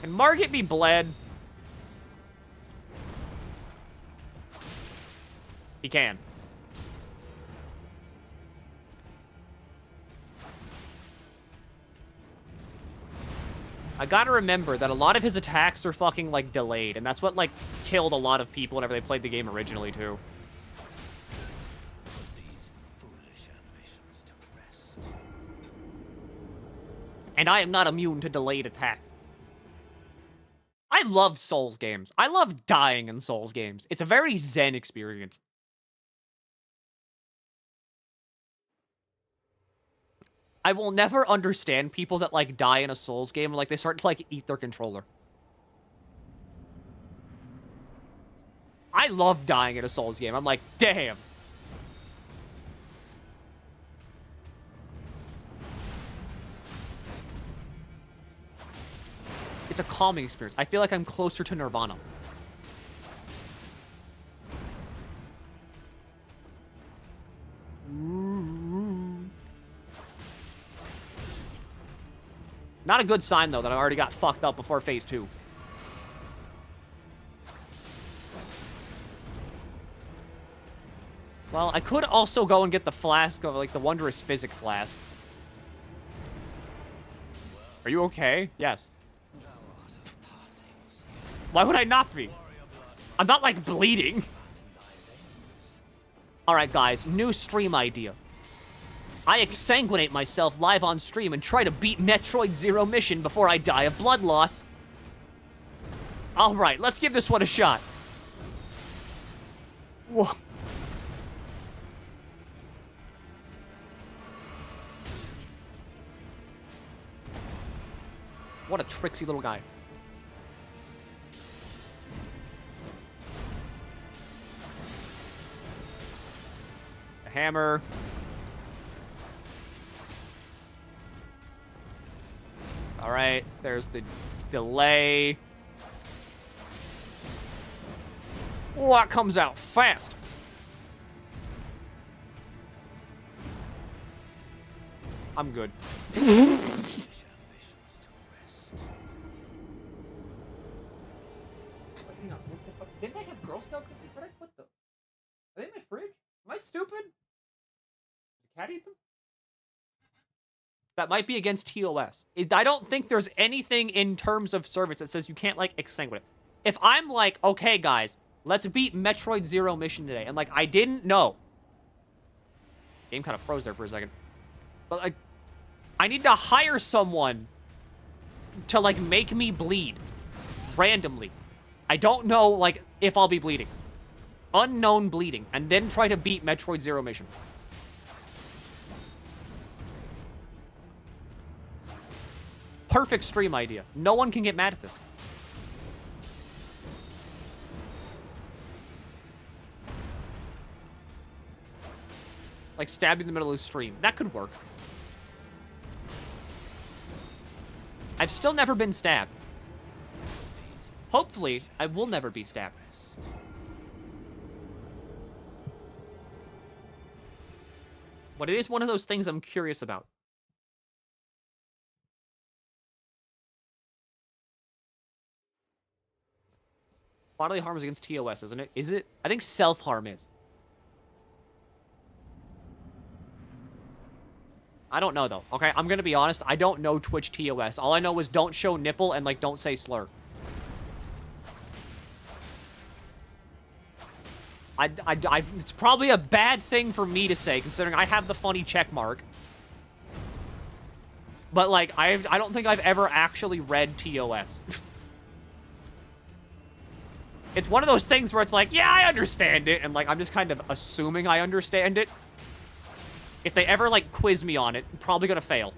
Can Margit be bled? He can. I gotta remember that a lot of his attacks are fucking, like, delayed, and that's what, like, killed a lot of people whenever they played the game originally, too. These foolish ambitions to rest. And I am not immune to delayed attacks. I love Souls games. I love dying in Souls games. It's a very zen experience. I will never understand people that, like, die in a Souls game and, like, they start to, like, eat their controller. I love dying in a Souls game. I'm like, damn. It's a calming experience. I feel like I'm closer to Nirvana. Not a good sign, though, that I already got fucked up before phase 2. Well, I could also go and get the flask of, like, the Wondrous Physic flask. Are you okay? Yes. Why would I not be? I'm not, like, bleeding. Alright, guys. New stream idea. I exsanguinate myself live on stream and try to beat Metroid Zero Mission before I die of blood loss. Alright, let's give this one a shot. Whoa. What a tricksy little guy. A hammer. Alright, there's the delay. Oh, that comes out fast. I'm good. Didn't I have Girl Scout cookies? Where'd I put those? Are they in my fridge? Am I stupid? Did the cat eat them? That might be against TOS. I don't think there's anything in terms of service that says you can't, like, exsanguinate. If I'm like, okay, guys, let's beat Metroid Zero Mission today, and, like, I didn't know. Game kind of froze there for a second. But, like, I need to hire someone to, like, make me bleed. Randomly. I don't know, like, if I'll be bleeding. Unknown bleeding, and then try to beat Metroid Zero Mission. Perfect stream idea. No one can get mad at this. Like, stab you in the middle of the stream. That could work. I've still never been stabbed. Hopefully, I will never be stabbed. But it is one of those things I'm curious about. Bodily harm is against TOS, isn't it? Is it? I think self-harm is. I don't know, though. Okay, I'm gonna be honest. I don't know Twitch TOS. All I know is don't show nipple and, like, don't say slur. It's probably a bad thing for me to say, considering I have the funny check mark. But, like, I don't think I've ever actually read TOS. It's one of those things where it's like, yeah, I understand it, and, like, I'm just kind of assuming I understand it. If they ever, like, quiz me on it, I'm probably gonna fail.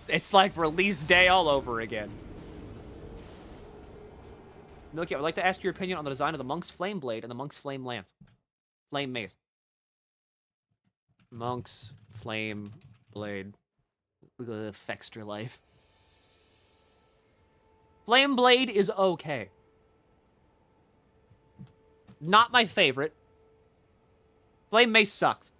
It's like release day all over again. Milky, I would like to ask your opinion on the design of the Monk's Flame Blade and the Monk's Flame Lance. Flame Mace. Monk's Flame Blade. Fexter life. Flame Blade is okay. Not my favorite. Flame Mace sucks.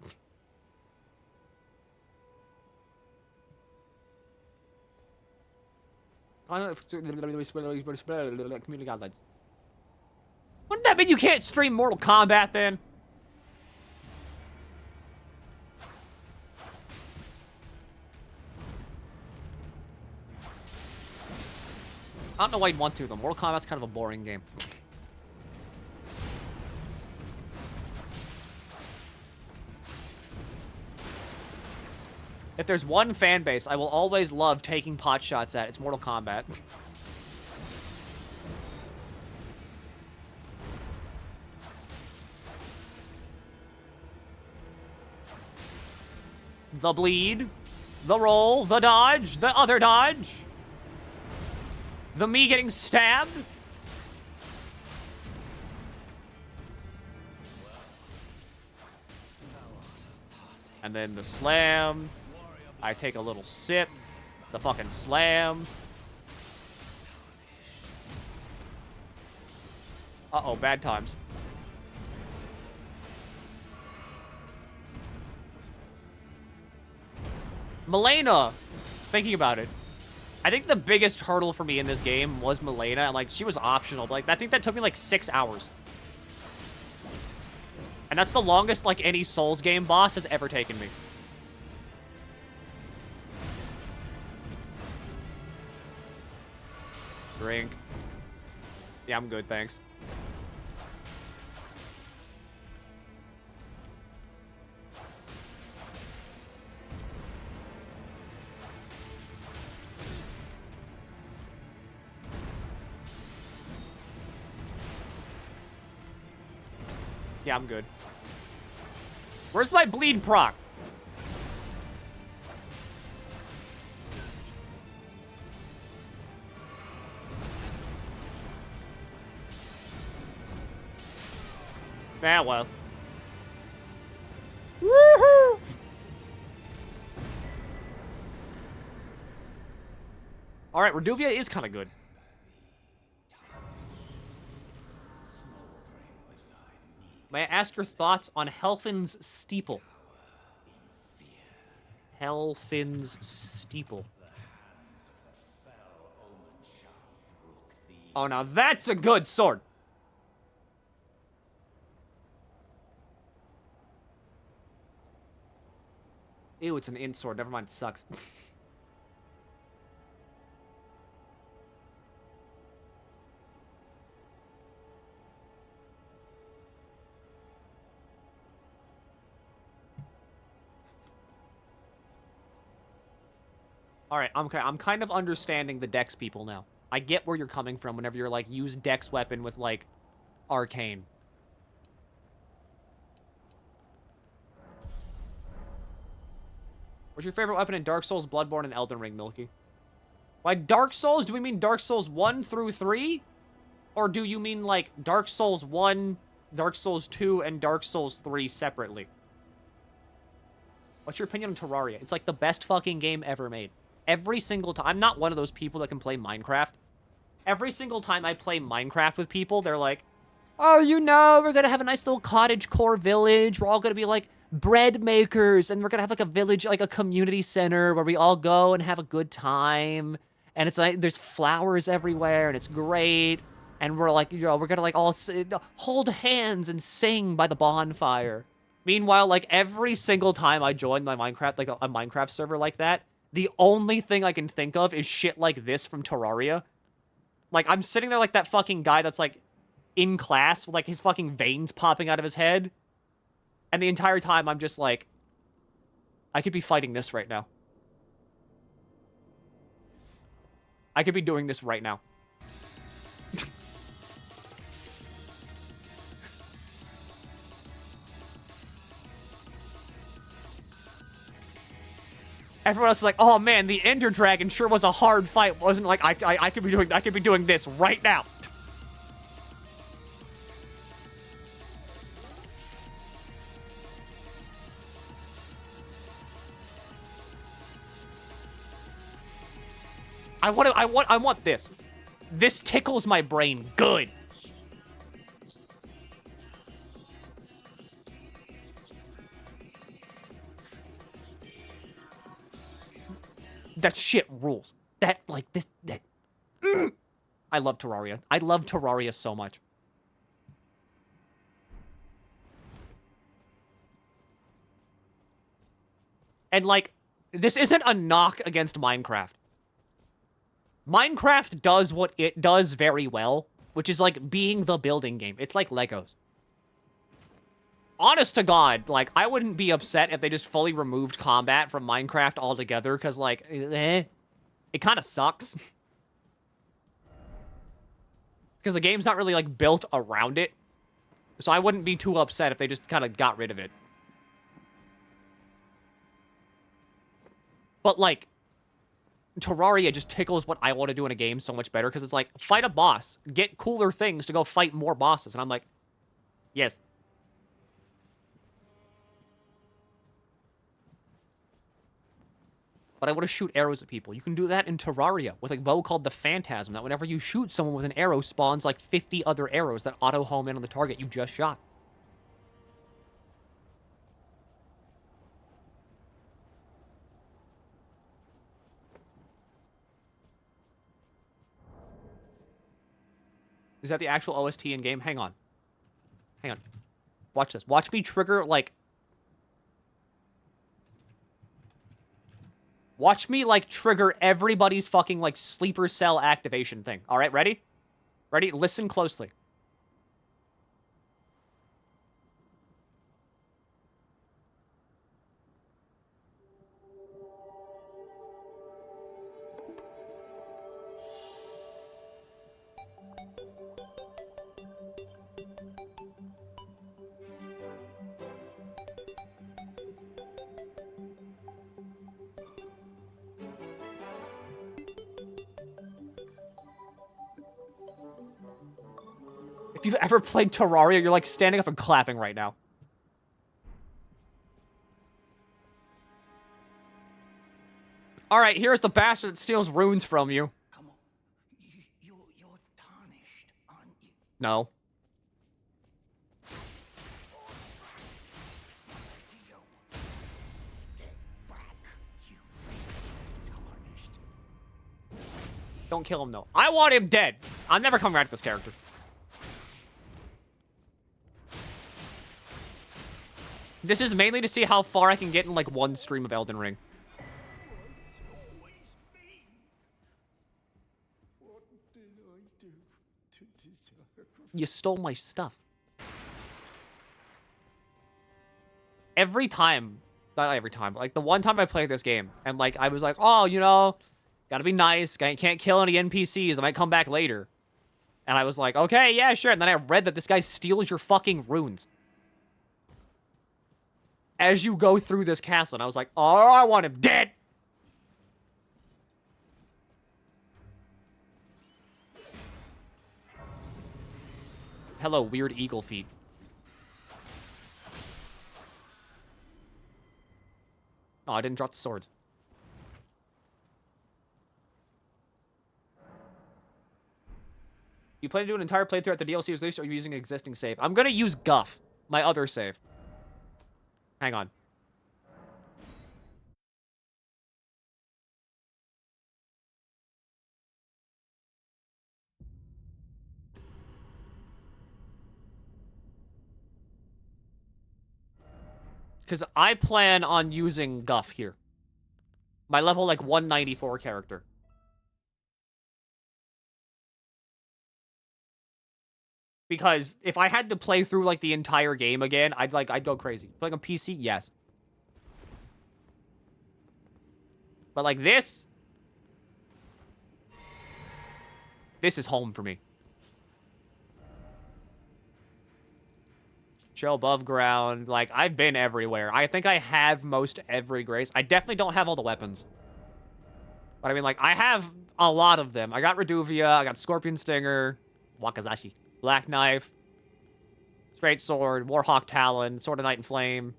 Community guidelines. Wouldn't that mean you can't stream Mortal Kombat then? I don't know why you'd want to, though. Mortal Kombat's kind of a boring game. If there's one fan base I will always love taking pot shots at, it's Mortal Kombat. The bleed, the roll, the dodge, the other dodge, the me getting stabbed. And then the slam. I take a little sip. The fucking slam. Uh-oh, bad times. Milena, thinking about it, I think the biggest hurdle for me in this game was Milena, and, like, she was optional, but, like, I think that took me, like, 6 hours. And that's the longest, like, any Souls game boss has ever taken me. Drink. Yeah, I'm good, thanks. Yeah, I'm good. Where's my bleed proc? Ah, well. Woohoo! Alright, Reduvia is kind of good. May I ask your thoughts on Helfin's Steeple? Helfin's Steeple. Oh, now that's a good sword. Ew, it's an int sword. Never mind, it sucks. All right, okay, I'm kind of understanding the Dex people now. I get where you're coming from whenever you're like, use Dex weapon with like arcane. What's your favorite weapon in Dark Souls, Bloodborne, and Elden Ring, Milky? By Dark Souls, do we mean Dark Souls 1 through 3? Or do you mean like Dark Souls 1, Dark Souls 2, and Dark Souls 3 separately? What's your opinion on Terraria? It's like the best fucking game ever made. Every single time. I'm not one of those people that can play Minecraft. Every single time I play Minecraft with people, they're like, oh, you know, we're gonna have a nice little cottage core village. We're all gonna be like bread makers, and we're gonna have like a village, like a community center where we all go and have a good time. And it's like, there's flowers everywhere, and it's great. And we're like, you know, we're gonna like all hold hands and sing by the bonfire. Meanwhile, like every single time I join my Minecraft, like a Minecraft server like that, the only thing I can think of is shit like this from Terraria. Like, I'm sitting there like that fucking guy that's, like, in class with, like, his fucking veins popping out of his head. And the entire time, I'm just like, I could be fighting this right now. I could be doing this right now. Everyone else is like, oh man, the Ender Dragon sure was a hard fight. Wasn't like I could be doing this right now. I want this. This tickles my brain good. That shit rules. That, like, this, that... I love Terraria. I love Terraria so much. And, like, this isn't a knock against Minecraft. Minecraft does what it does very well, which is, like, being the building game. It's like Legos. Honest to God, like, I wouldn't be upset if they just fully removed combat from Minecraft altogether, because, like, it kind of sucks. Because the game's not really, like, built around it. So I wouldn't be too upset if they just kind of got rid of it. But, like, Terraria just tickles what I want to do in a game so much better, because it's like, fight a boss, get cooler things to go fight more bosses, and I'm like, yes. But I want to shoot arrows at people. You can do that in Terraria with a bow called the Phantasm, that whenever you shoot someone with an arrow, spawns like 50 other arrows that auto-home in on the target you just shot. Is that the actual OST in-game? Hang on. Hang on. Watch this. Watch me trigger, like... Watch me, like, trigger everybody's fucking, like, sleeper cell activation thing. Alright, ready? Ready? Listen closely. If you've ever played Terraria, you're like standing up and clapping right now. Alright, here's the bastard that steals runes from you. Come on. You're tarnished, aren't you? No. Step back, you tarnished. Don't kill him, though. I want him dead. I'm never coming back to this character. This is mainly to see how far I can get in, like, one stream of Elden Ring. You stole my stuff. Every time Not every time, but like the one time I played this game, and like I was like, oh, you know, gotta be nice. Can't kill any NPCs. I might come back later. And I was like, okay, yeah, sure. And then I read that this guy steals your fucking runes as you go through this castle. And I was like, oh, I want him dead. Hello, weird eagle feet. Oh, I didn't drop the swords. You plan to do an entire playthrough at the DLC release, or are you using an existing save? I'm gonna use Guff, my other save. Hang on. Because I plan on using Guff here. My level, like, 194 character. Because if I had to play through, like, the entire game again, I'd go crazy. Like, on PC, yes. But, like, this is home for me. Show above ground. Like, I've been everywhere. I think I have most every grace. I definitely don't have all the weapons. But I mean, like, I have a lot of them. I got Reduvia, I got Scorpion Stinger, Wakazashi, Black Knife, Straight Sword, Warhawk Talon, Sword of Night and Flame.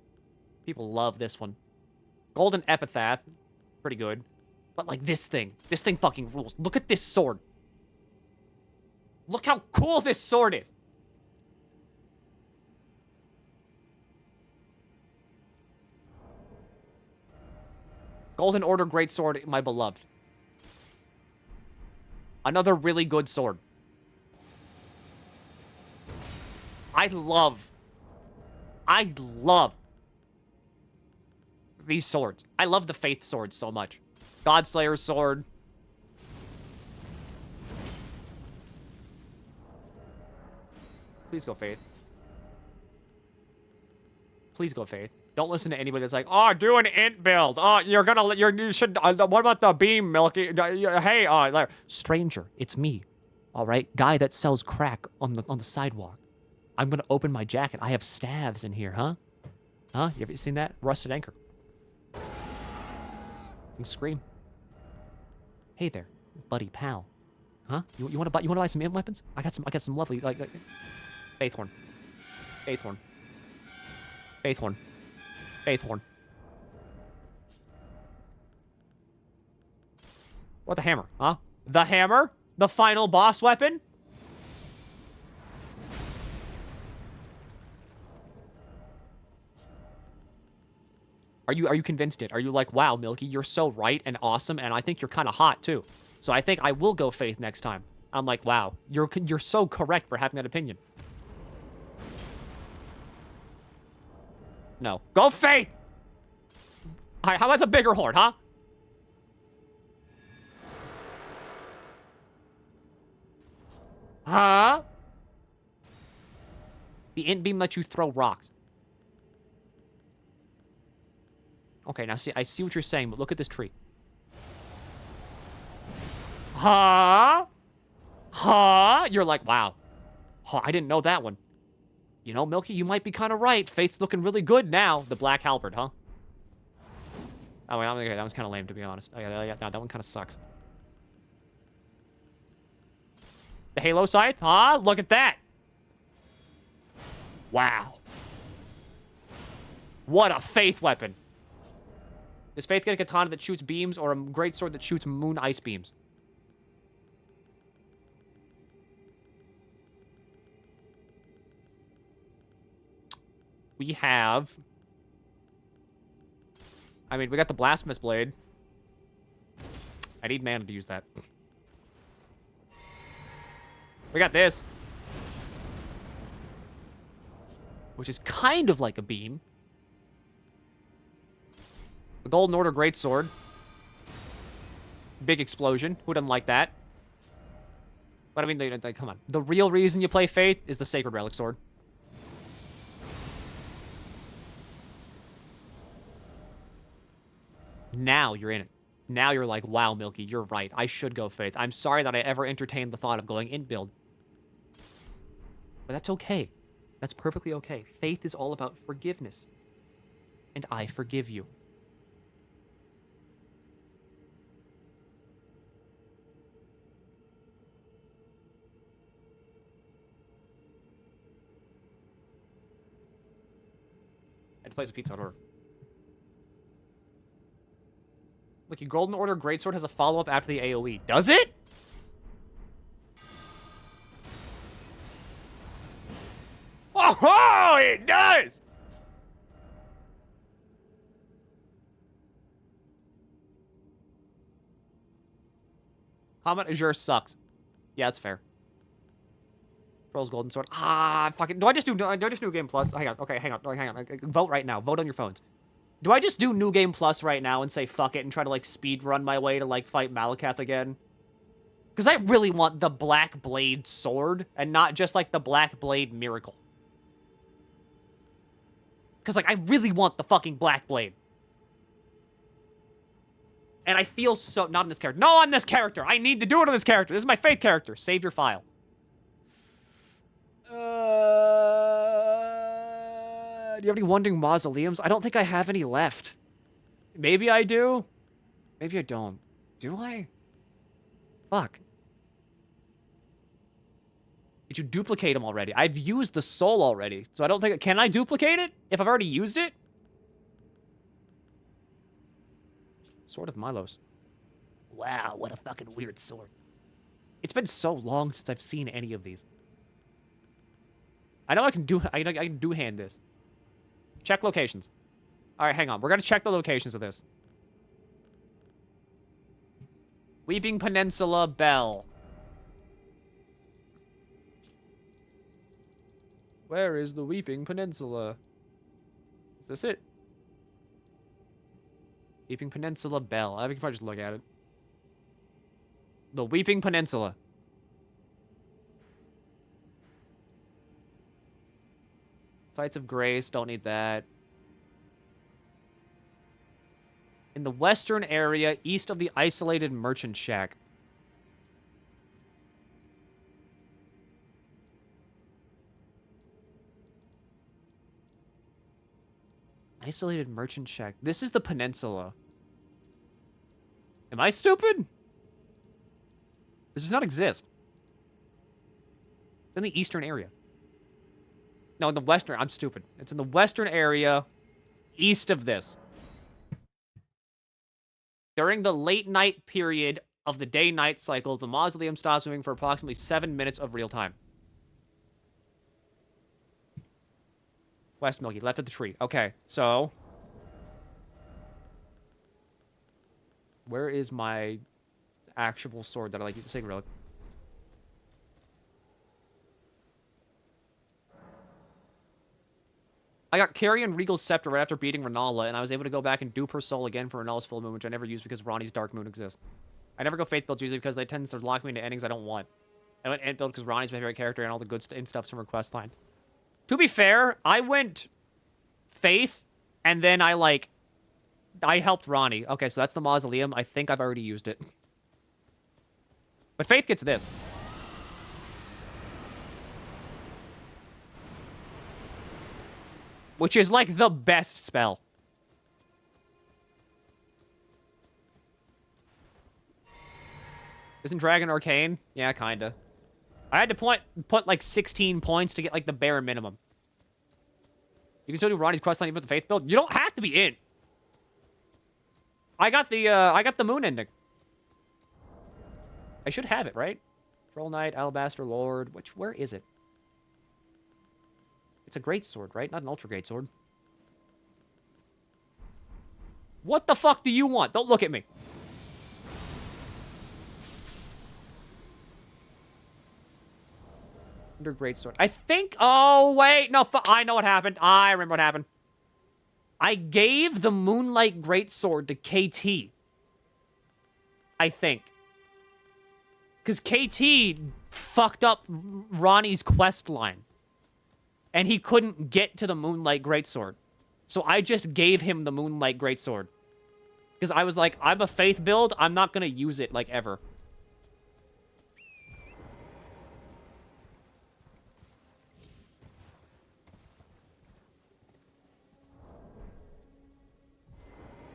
People love this one. Golden Epitaph, pretty good. But, like, this thing fucking rules. Look at this sword. Look how cool this sword is. Golden Order Greatsword, my beloved. Another really good sword. I love these swords. I love the Faith Sword so much. Godslayer's Sword. Please go Faith. Please go Faith. Don't listen to anybody that's like, oh, do an int build. Oh, you should, what about the beam, Milky? Hey, stranger, it's me. All right, guy that sells crack on the sidewalk. I'm gonna open my jacket. I have staves in here, huh? Huh? You ever seen that? Rusted Anchor. You scream. Hey there, buddy pal. Huh? You wanna buy some int weapons? I got some lovely like Faithhorn. Faithhorn. Faithhorn. Faithhorn. What, the hammer, huh? The hammer? The final boss weapon? Are you convinced it? Are you like, wow, Milky, you're so right and awesome, and I think you're kind of hot too. So I think I will go Faith next time. I'm like, wow, you're so correct for having that opinion. No. Go Faith! Alright, how about the bigger horde, huh? Huh? The int beam lets you throw rocks. Okay, now see, I see what you're saying, but look at this tree. Huh? Huh? You're like, wow. Huh, I didn't know that one. You know, Milky, you might be kind of right. Faith's looking really good now. The Black Halberd, huh? Oh, wait, okay, that was kind of lame, to be honest. Oh, yeah, that one kind of sucks. The Halo Scythe, huh? Look at that. Wow. What a Faith weapon. Does Faith get a katana that shoots beams or a greatsword that shoots moon ice beams? We have... I mean, we got the Blasphemous Blade. I need mana to use that. We got this. Which is kind of like a beam. The Golden Order Greatsword. Big explosion. Who doesn't like that? But I mean, come on. The real reason you play Faith is the Sacred Relic Sword. Now you're in it. Now you're like, wow, Milky, you're right. I should go Faith. I'm sorry that I ever entertained the thought of going in build. But that's okay. That's perfectly okay. Faith is all about forgiveness. And I forgive you. I had to place a pizza order. Look, your Golden Order Greatsword has a follow-up after the AoE. Does it? Oh, it does! Comment Azure sucks. Yeah, that's fair. Pearl's Golden Sword. Ah, fucking. Do I just do New Game Plus? Hang on. Okay, hang on. Hang on. Vote right now. Vote on your phones. Do I just do New Game Plus right now and say fuck it and try to, like, speed run my way to, like, fight Malakath again? Because I really want the Black Blade Sword and not just, like, the Black Blade Miracle. Because, like, I really want the fucking Black Blade. And I feel so... Not in this character. No, on this character! I need to do it on this character! This is my Faith character. Save your file. Do you have any wandering mausoleums? I don't think I have any left. Maybe I do. Maybe I don't. Do I? Fuck. Did you duplicate them already? I've used the soul already, so I don't think... Can I duplicate it if I've already used it? Sword of Milos. Wow, what a fucking weird sword. It's been so long since I've seen any of these. I know I can do hand this. Check locations. All right, hang on. We're gonna check the locations of this. Weeping Peninsula Bell. Where is the Weeping Peninsula? Is this it? Weeping Peninsula Bell. I think we can probably just look at it. The Weeping Peninsula. Sites of Grace, don't need that. In the western area, east of the isolated merchant shack. Isolated merchant shack. This is the peninsula. Am I stupid? This does not exist. It's in the eastern area. No, in the western. I'm stupid. It's in the western area, east of this. During the late night period of the day-night cycle, the mausoleum stops moving for approximately 7 minutes of real time. West Milky, left of the tree. Okay, so... Where is my actual sword that I like to take, relic? I got Carrion Regal's Scepter right after beating Renala, and I was able to go back and dupe her soul again for Renala's full moon, which I never used because Ronnie's Dark Moon exists. I never go Faith builds usually because they tend to lock me into endings I don't want. I went Ent build because Ronnie's my favorite character and all the good stuff's from her quest line. To be fair, I went Faith, and then I helped Ronnie. Okay, so that's the mausoleum. I think I've already used it. But Faith gets this. Which is, like, the best spell. Isn't Dragon Arcane? Yeah, kinda. I had to put, like, 16 points to get, like, the bare minimum. You can still do Ronnie's questline even with the Faith build. You don't have to be in. I got the moon ending. I should have it, right? Troll Knight, Alabaster Lord. Where is it? It's a great sword, right? Not an ultra great sword. What the fuck do you want? Don't look at me. Under great sword. I think... Oh, wait. No, I know what happened. I remember what happened. I gave the Moonlight Greatsword to KT. I think. Because KT fucked up Ronnie's quest line. And he couldn't get to the Moonlight Greatsword. So I just gave him the Moonlight Greatsword. Because I was like, I'm a faith build. I'm not going to use it, like, ever.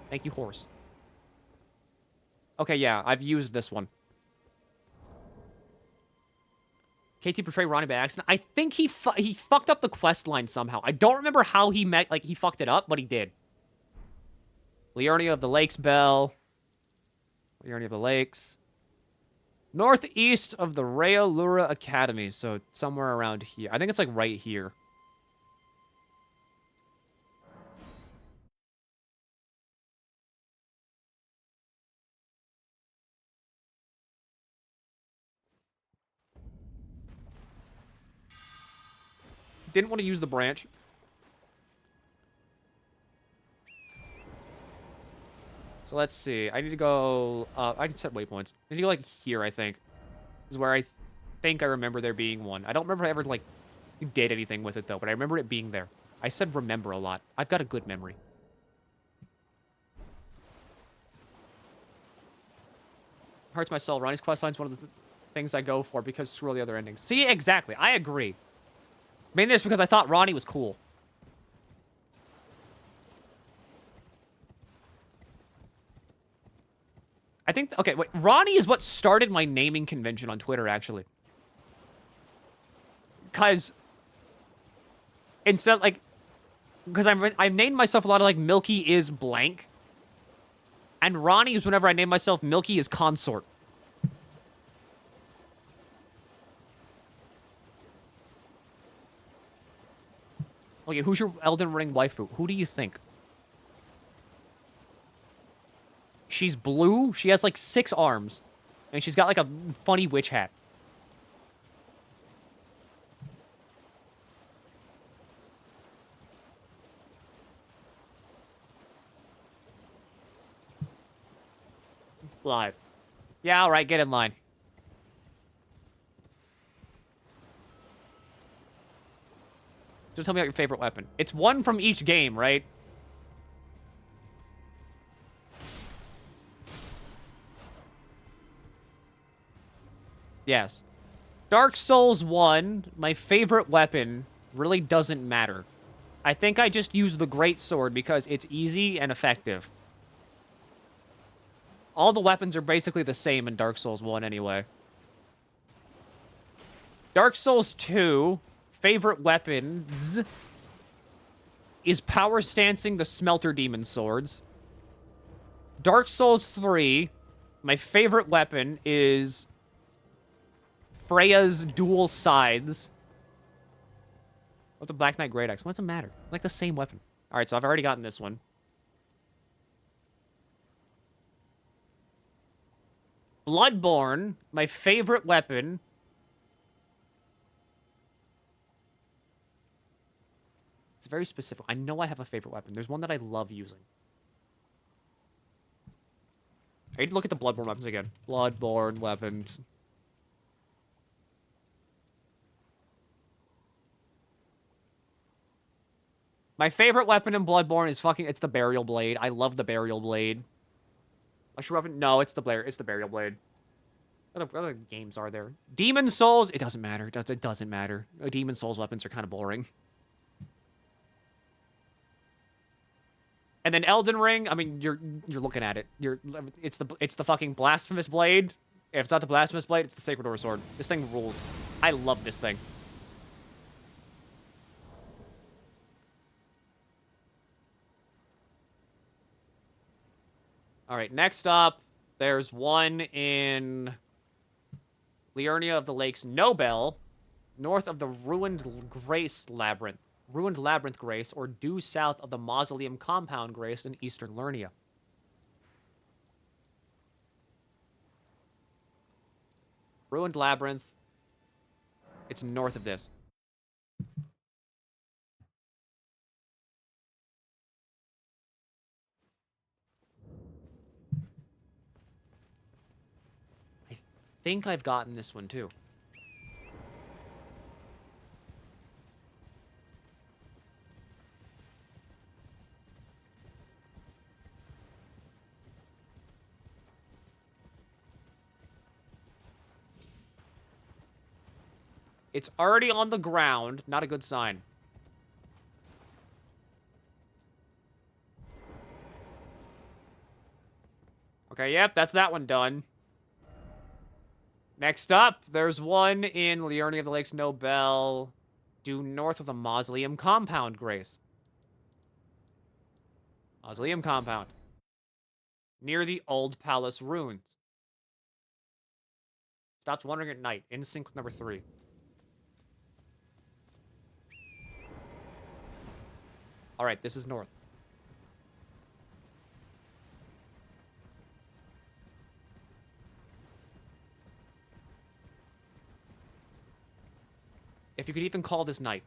Thank you, horse. Okay, yeah, I've used this one. KT portrayed Ronnie by accident. I think he fucked up the quest line somehow. I don't remember how he he fucked it up, but he did. Liurnia of the Lakes Bell. Liurnia of the Lakes. Northeast of the Rhea Lura Academy, so somewhere around here. I think it's like right here. Didn't want to use the branch. So let's see. I need to go... I can set waypoints. I need to go, like, here, I think. This is where I think I remember there being one. I don't remember if I ever, like, did anything with it, though. But I remember it being there. I said remember a lot. I've got a good memory. Hurts my soul. Ronnie's questline's one of the things I go for because screw all the other endings. See, exactly. I agree. Mainly just because I thought Ronnie was cool. I think... Okay, wait. Ronnie is what started my naming convention on Twitter, actually. Because... Instead, like... Because I've named myself a lot of, like, Milky is blank. And Ronnie is whenever I name myself Milky is consort. Okay, who's your Elden Ring waifu? Who do you think? She's blue. She has, like, 6 arms. And she's got, like, a funny witch hat. Live. Yeah, alright, get in line. Just tell me about your favorite weapon. It's one from each game, right? Yes. Dark Souls 1, my favorite weapon, really doesn't matter. I think I just use the Great Sword because it's easy and effective. All the weapons are basically the same in Dark Souls 1 anyway. Dark Souls 2, favorite weapons is power stancing the Smelter Demon Swords. Dark Souls 3, my favorite weapon is Freya's dual scythes. What the Black Knight Great Axe? What does it matter? Like the same weapon. Alright, so I've already gotten this one. Bloodborne, my favorite weapon. It's very specific. I know I have a favorite weapon. There's one that I love using. I need to look at the Bloodborne weapons again. Bloodborne weapons. My favorite weapon in Bloodborne is it's the Burial Blade. I love the Burial Blade. What's your weapon? No, it's the Burial Blade. What other games are there? Demon Souls, it doesn't matter. It doesn't matter. Demon Souls weapons are kind of boring. And then Elden Ring, I mean, you're looking at it. It's the fucking Blasphemous Blade. If it's not the Blasphemous Blade, it's the Sacred Aura Sword. This thing rules. I love this thing. All right, next up, there's one in Liurnia of the Lakes Nobel, north of the Ruined Labyrinth Grace, or due south of the Mausoleum Compound Grace in eastern Liurnia. Ruined Labyrinth. It's north of this. I think I've gotten this one too. It's already on the ground. Not a good sign. Okay, yep, that's that one done. Next up, there's one in Liurnia of the Lakes Nobel, due north of the Mausoleum Compound, Grace. Mausoleum Compound. Near the Old Palace Ruins. Stops wandering at night, in sync with number 3. Alright, this is north. If you could even call this night.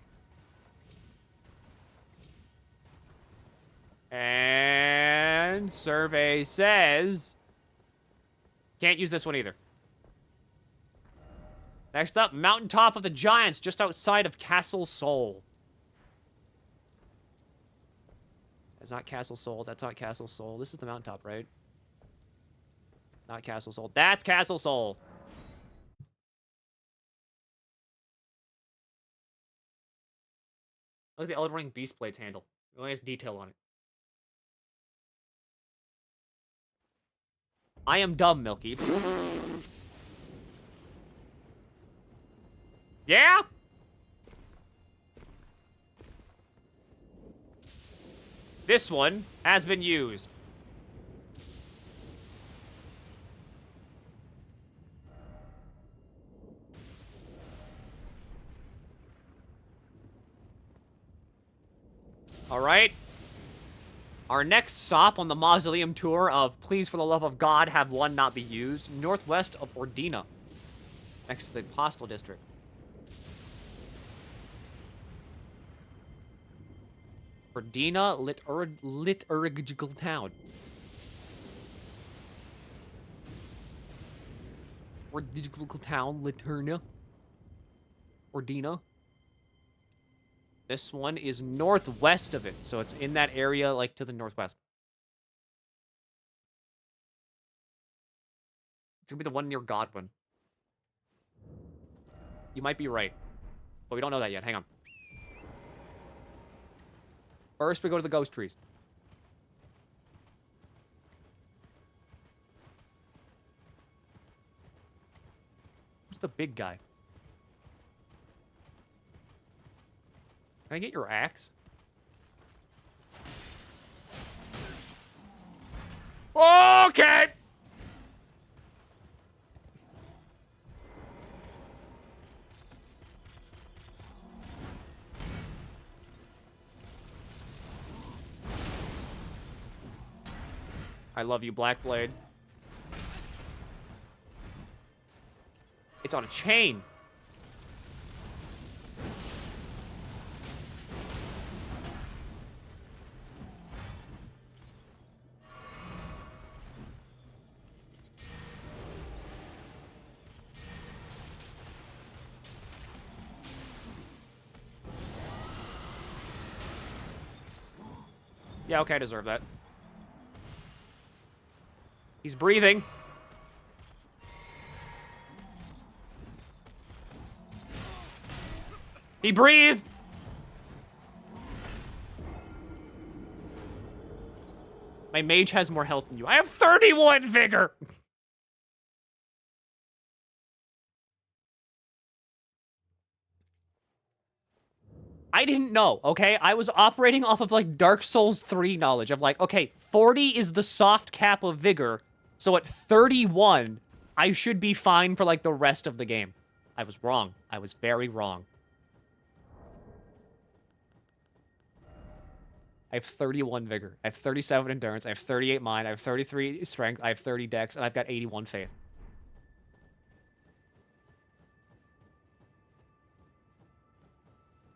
And survey says... Can't use this one either. Next up, Mountaintop of the Giants, just outside of Castle Sol. That's not Castle Sol. That's not Castle Sol. This is the mountaintop, right? Not Castle Sol. That's Castle Sol. Look at the Elden Ring Beast Blades handle. It only has detail on it. I am dumb, Milky. Yeah? This one has been used. All right. Our next stop on the mausoleum tour of Please for the Love of God Have One Not Be Used, northwest of Ordina, next to the Postal District. Ordina liturgical town. Liturgical town, Liturnia. Ordina. This one is northwest of it, so it's in that area, like, to the northwest. It's gonna be the one near Godwin. You might be right, but we don't know that yet. Hang on. First, we go to the ghost trees. Who's the big guy? Can I get your axe? Okay! I love you, Blackblade. It's on a chain. Yeah, okay, I deserve that. He's breathing. He breathed! My mage has more health than you. I have 31 vigor! I didn't know, okay? I was operating off of, like, Dark Souls 3 knowledge of, like, okay, 40 is the soft cap of vigor, so at 31, I should be fine for, like, the rest of the game. I was wrong. I was very wrong. I have 31 vigor. I have 37 endurance. I have 38 mind. I have 33 strength. I have 30 dex, and I've got 81 faith.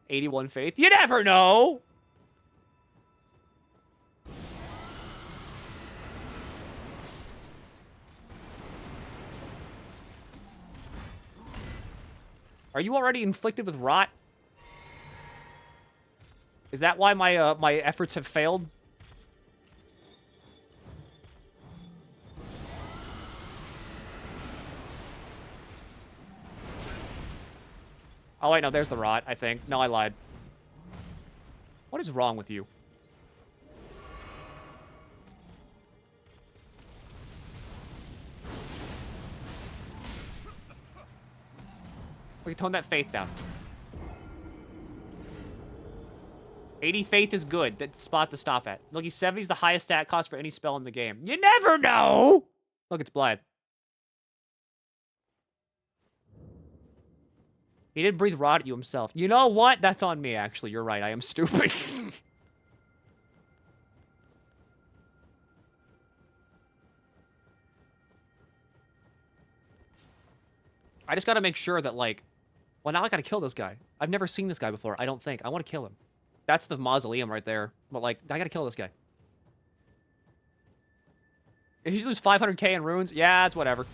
$81 faith. You never know! Are you already inflicted with rot? Is that why my my efforts have failed? Oh, wait, no, there's the rot, I think. No, I lied. What is wrong with you? We can tone that faith down. 80 faith is good. That's the spot to stop at. Look, 70 is the highest stat cost for any spell in the game. You never know! Look, it's Blythe. He did breathe rot at you himself. You know what? That's on me, actually. You're right. I am stupid. I just gotta make sure that, like... Well, now I gotta kill this guy. I've never seen this guy before, I don't think. I want to kill him. That's the mausoleum right there. But, like, I gotta kill this guy. If you lose 500k in runes, yeah, it's whatever.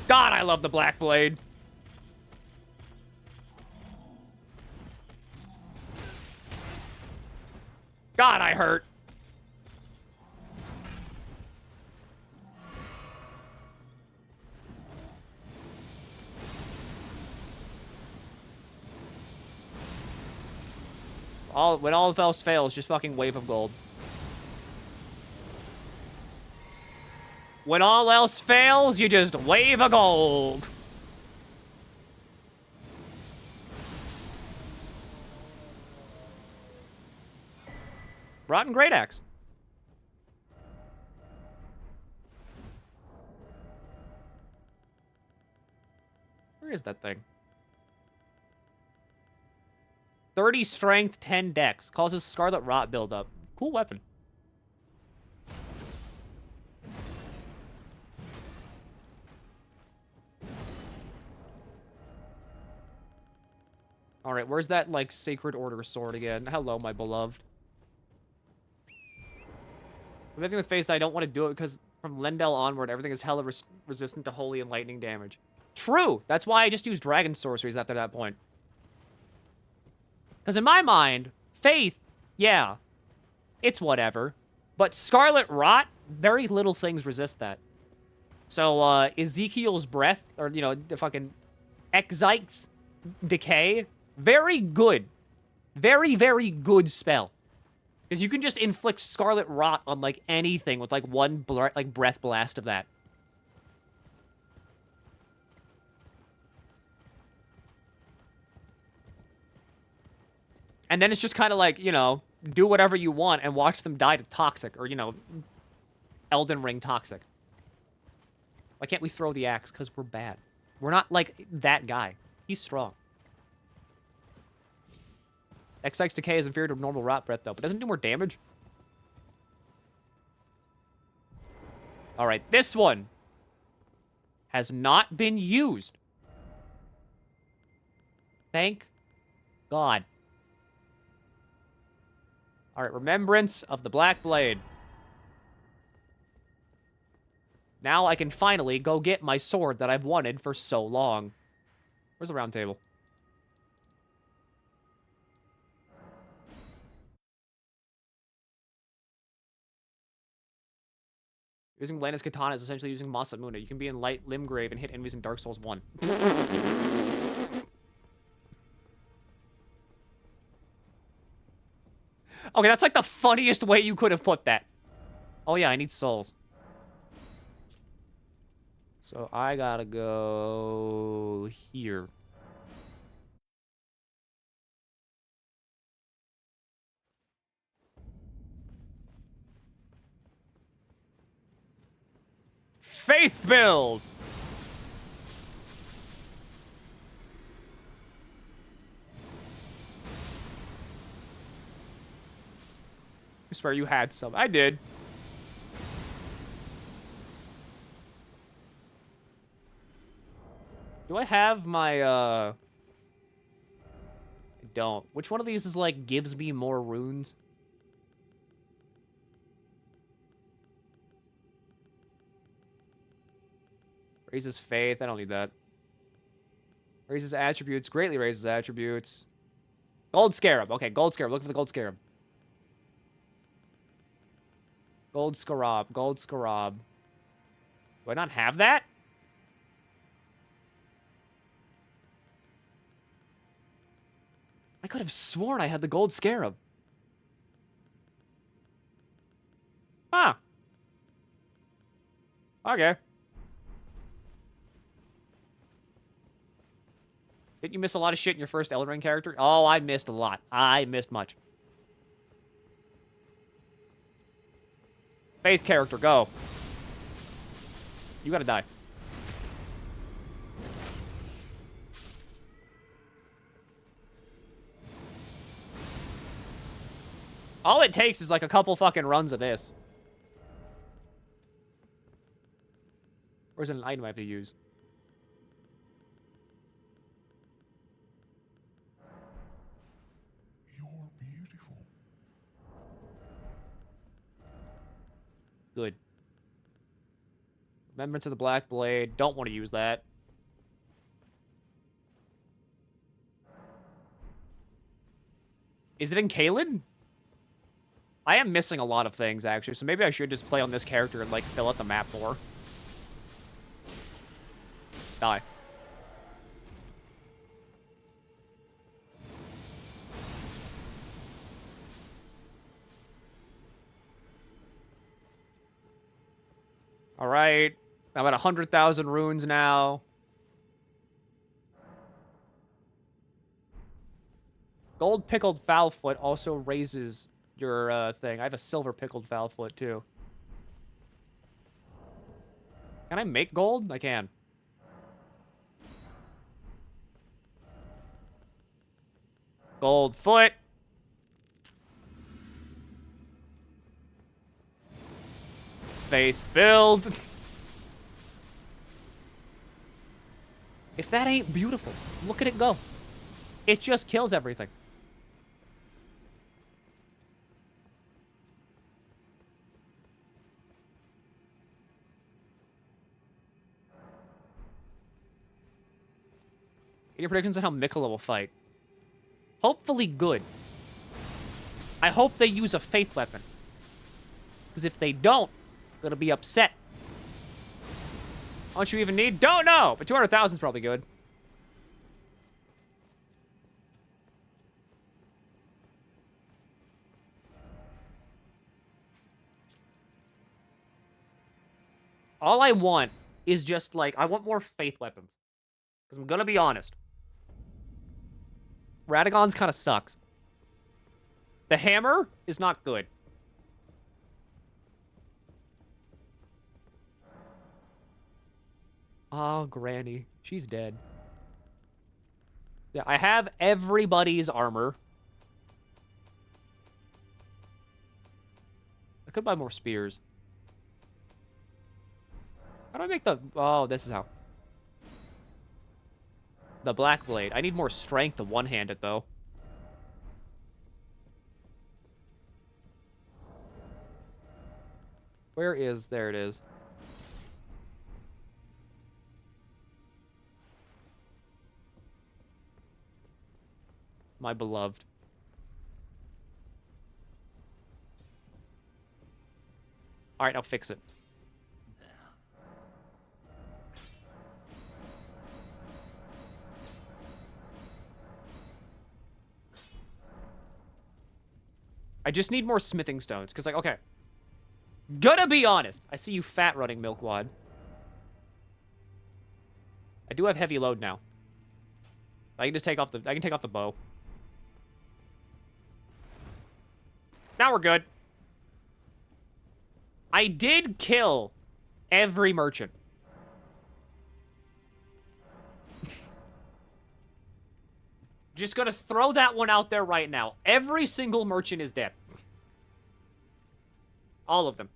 God, I love the Black Blade. God, I hurt. When all else fails, just fucking wave of gold. When all else fails, you just wave a gold. Rotten Great Axe. Where is that thing? 30 strength, 10 dex. Causes Scarlet Rot buildup. Cool weapon. Alright, where's that, like, Sacred Order sword again? Hello, my beloved. I'm thinking with face that I don't want to do it because from Lendel onward, everything is hella resistant to holy and lightning damage. True! That's why I just use dragon sorceries after that point. Because in my mind, faith, yeah, it's whatever. But Scarlet Rot, very little things resist that. So, Ezekiel's Breath, or, you know, the fucking Exite's Decay, very good. Very, very good spell. Because you can just inflict Scarlet Rot on, like, anything with, like, one, breath blast of that. And then it's just kind of like, you know, do whatever you want and watch them die to Toxic. Or, you know, Elden Ring Toxic. Why can't we throw the axe? Because we're bad. We're not, like, that guy. He's strong. Exite's Decay is inferior to normal Rot Breath, though. But doesn't do more damage. Alright, this one has not been used. Thank God. Alright, Remembrance of the Black Blade. Now I can finally go get my sword that I've wanted for so long. Where's the round table? Using Blandis Katana is essentially using Masamune. You can be in Light Limgrave and hit enemies in Dark Souls 1. Okay, that's like the funniest way you could have put that. Oh yeah, I need souls. So I gotta go here. Faith build! I swear you had some. I did. Do I have my, I don't. Which one of these is, like, gives me more runes? Raises faith. I don't need that. Raises attributes. Greatly raises attributes. Gold Scarab. Okay, Gold Scarab. Look for the Gold Scarab. Gold Scarab. Gold Scarab. Do I not have that? I could have sworn I had the gold scarab. Huh. Okay. Didn't you miss a lot of shit in your first Elden Ring character? Oh, I missed a lot. I missed much. Faith character, go. You gotta die. All it takes is like a couple fucking runs of this. Or is it an item I have to use? You're beautiful. Good. Remembrance of the Black Blade. Don't want to use that. Is it in Caelid? I am missing a lot of things, actually, so maybe I should just play on this character and, like, fill out the map more. Die. Alright. I'm at 100,000 runes now. Gold pickled foulfoot also raises your thing. I have a silver pickled foulfoot too. Can I make gold? I can. Gold foot. Faith build. If that ain't beautiful, look at it go. It just kills everything. Any predictions on how Mikula will fight? Hopefully good. I hope they use a faith weapon. Because if they don't, I'm gonna be upset. How much you even need? Don't know! But 200,000 is probably good. All I want is just, like, I want more faith weapons. Because I'm gonna be honest. Radagon's kind of sucks. The hammer is not good. Oh, Granny. She's dead. Yeah, I have everybody's armor. I could buy more spears. How do I make the... Oh, this is how. The Black Blade. I need more strength to one-hand it, though. Where is... There it is. My beloved. Alright, I'll fix it. I just need more smithing stones, because, like, okay. Gonna be honest. I see you fat running, Milkwad. I do have heavy load now. I can just take off the... I can take off the bow. Now we're good. I did kill every merchant. Just gonna throw that one out there right now. Every single merchant is dead. All of them.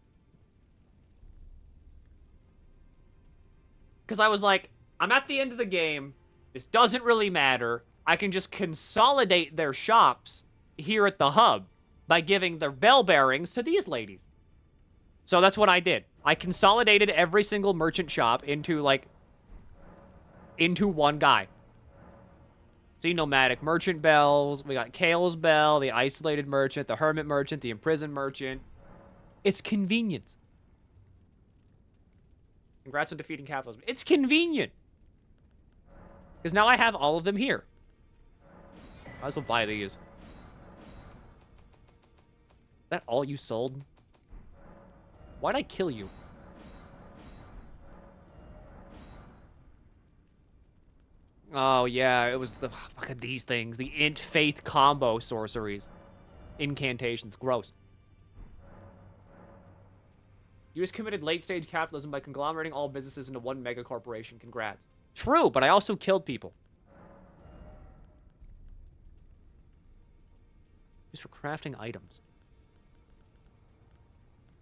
Because I was like, I'm at the end of the game. This doesn't really matter. I can just consolidate their shops here at the hub by giving their bell bearings to these ladies. So that's what I did. I consolidated every single merchant shop into, like, into one guy. See, nomadic merchant bells. We got Kale's bell, the isolated merchant, the hermit merchant, the imprisoned merchant. It's convenience. Congrats on defeating capitalism. It's convenient. Because now I have all of them here. Might as well buy these. Is that all you sold? Why'd I kill you? Oh, yeah, it was the fucking these things. The int faith combo sorceries. Incantations. Gross. You just committed late-stage capitalism by conglomerating all businesses into one mega corporation. Congrats. True, but I also killed people. Just for crafting items.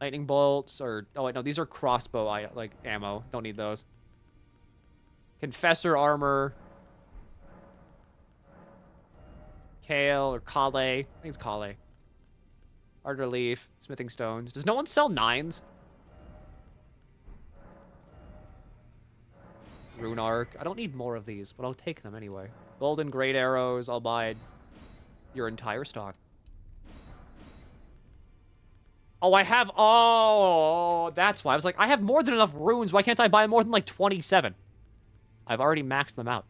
Lightning bolts, or... Oh, wait, no, these are crossbow, like, ammo. Don't need those. Confessor armor. Kale, or Kale. I think it's Kale. Ardor leaf. Smithing stones. Does no one sell 9s? Rune arc. I don't need more of these, but I'll take them anyway. Golden great arrows. I'll buy your entire stock. Oh, I have... Oh, that's why. I was like, I have more than enough runes. Why can't I buy more than, like, 27? I've already maxed them out.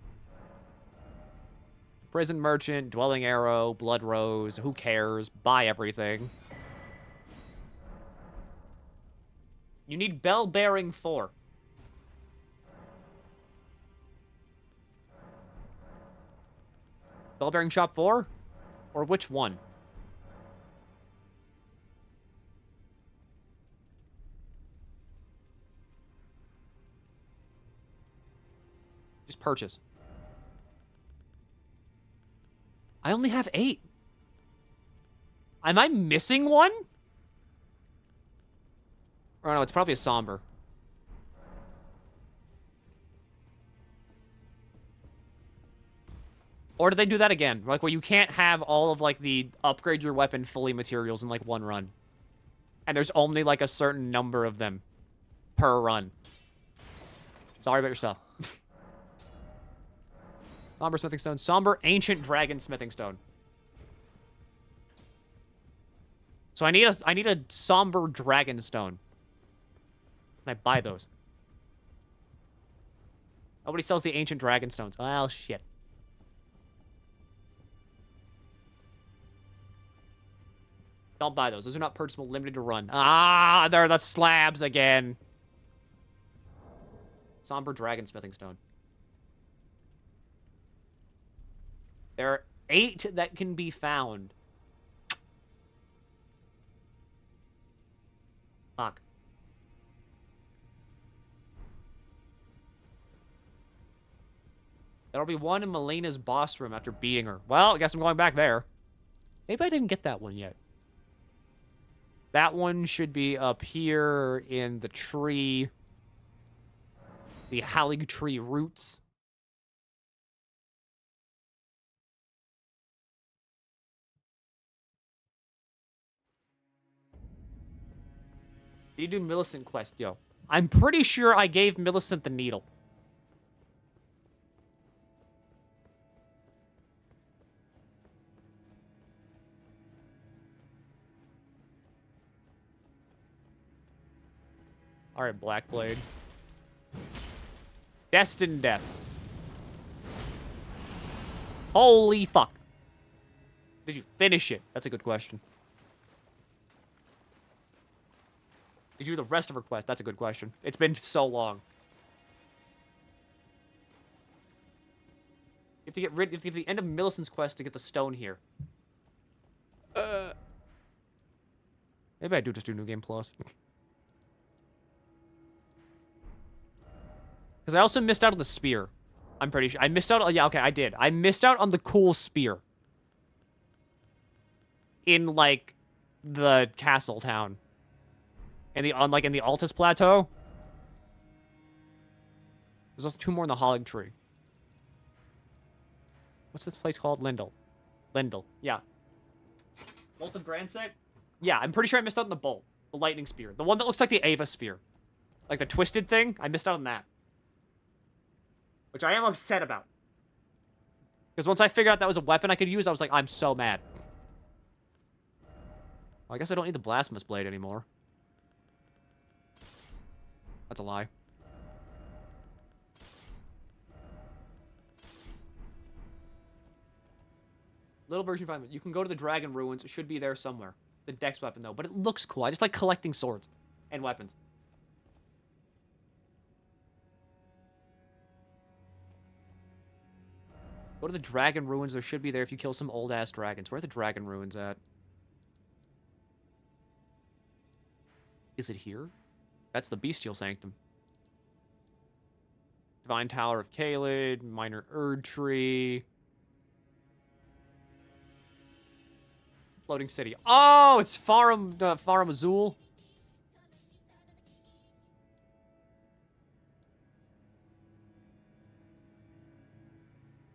Prison merchant, dwelling arrow, blood rose. Who cares? Buy everything. You need bell bearing 4. Bell bearing shop 4? Or which one? Just purchase. I only have 8. Am I missing one? Or no, it's probably a somber. Or did they do that again? Like, where you can't have all of, like, the upgrade your weapon fully materials in, like, one run. And there's only, like, a certain number of them per run. Sorry about your stuff. Somber smithing stone. Somber ancient dragon smithing stone. So I need a somber dragon stone. Can I buy those? Nobody sells the ancient dragon stones. Well, shit. Don't buy those. Those are not purchasable, limited to run. Ah, they're the slabs again. Somber dragon smithing stone. There are 8 that can be found. Fuck. There'll be one in Melina's boss room after beating her. Well, I guess I'm going back there. Maybe I didn't get that one yet. That one should be up here in the tree. The Halig tree roots. Did you do Millicent quest? Yo. I'm pretty sure I gave Millicent the needle. Alright, Blackblade. Destined death. Holy fuck. Did you finish it? That's a good question. Did you do the rest of her quest? That's a good question. It's been so long. You have to get rid... You have to get to the end of Millicent's quest to get the stone here. Maybe I do just do New Game Plus. Because I also missed out on the spear. I'm pretty sure. I missed out on... Yeah, okay, I did. I missed out on the cool spear. In, like, the castle town. In the, like, in the Altus Plateau. There's also 2 more in the Halig tree. What's this place called? Lindell. Lindell, yeah. Bolt of Grandset? Yeah, I'm pretty sure I missed out on the bolt. The lightning spear. The one that looks like the Ava spear. Like the twisted thing. I missed out on that. Which I am upset about. Because once I figured out that was a weapon I could use, I was like, I'm so mad. Well, I guess I don't need the Blasphemous Blade anymore. That's a lie. Little version 5. You can go to the Dragon Ruins. It should be there somewhere. The dex weapon, though. But it looks cool. I just like collecting swords and weapons. Go to the Dragon Ruins. There should be there if you kill some old-ass dragons. Where are the Dragon Ruins at? Is it here? That's the Bestial Sanctum. Divine Tower of Caelid. Minor Erd Tree. Floating City. Oh, it's Farum Azul.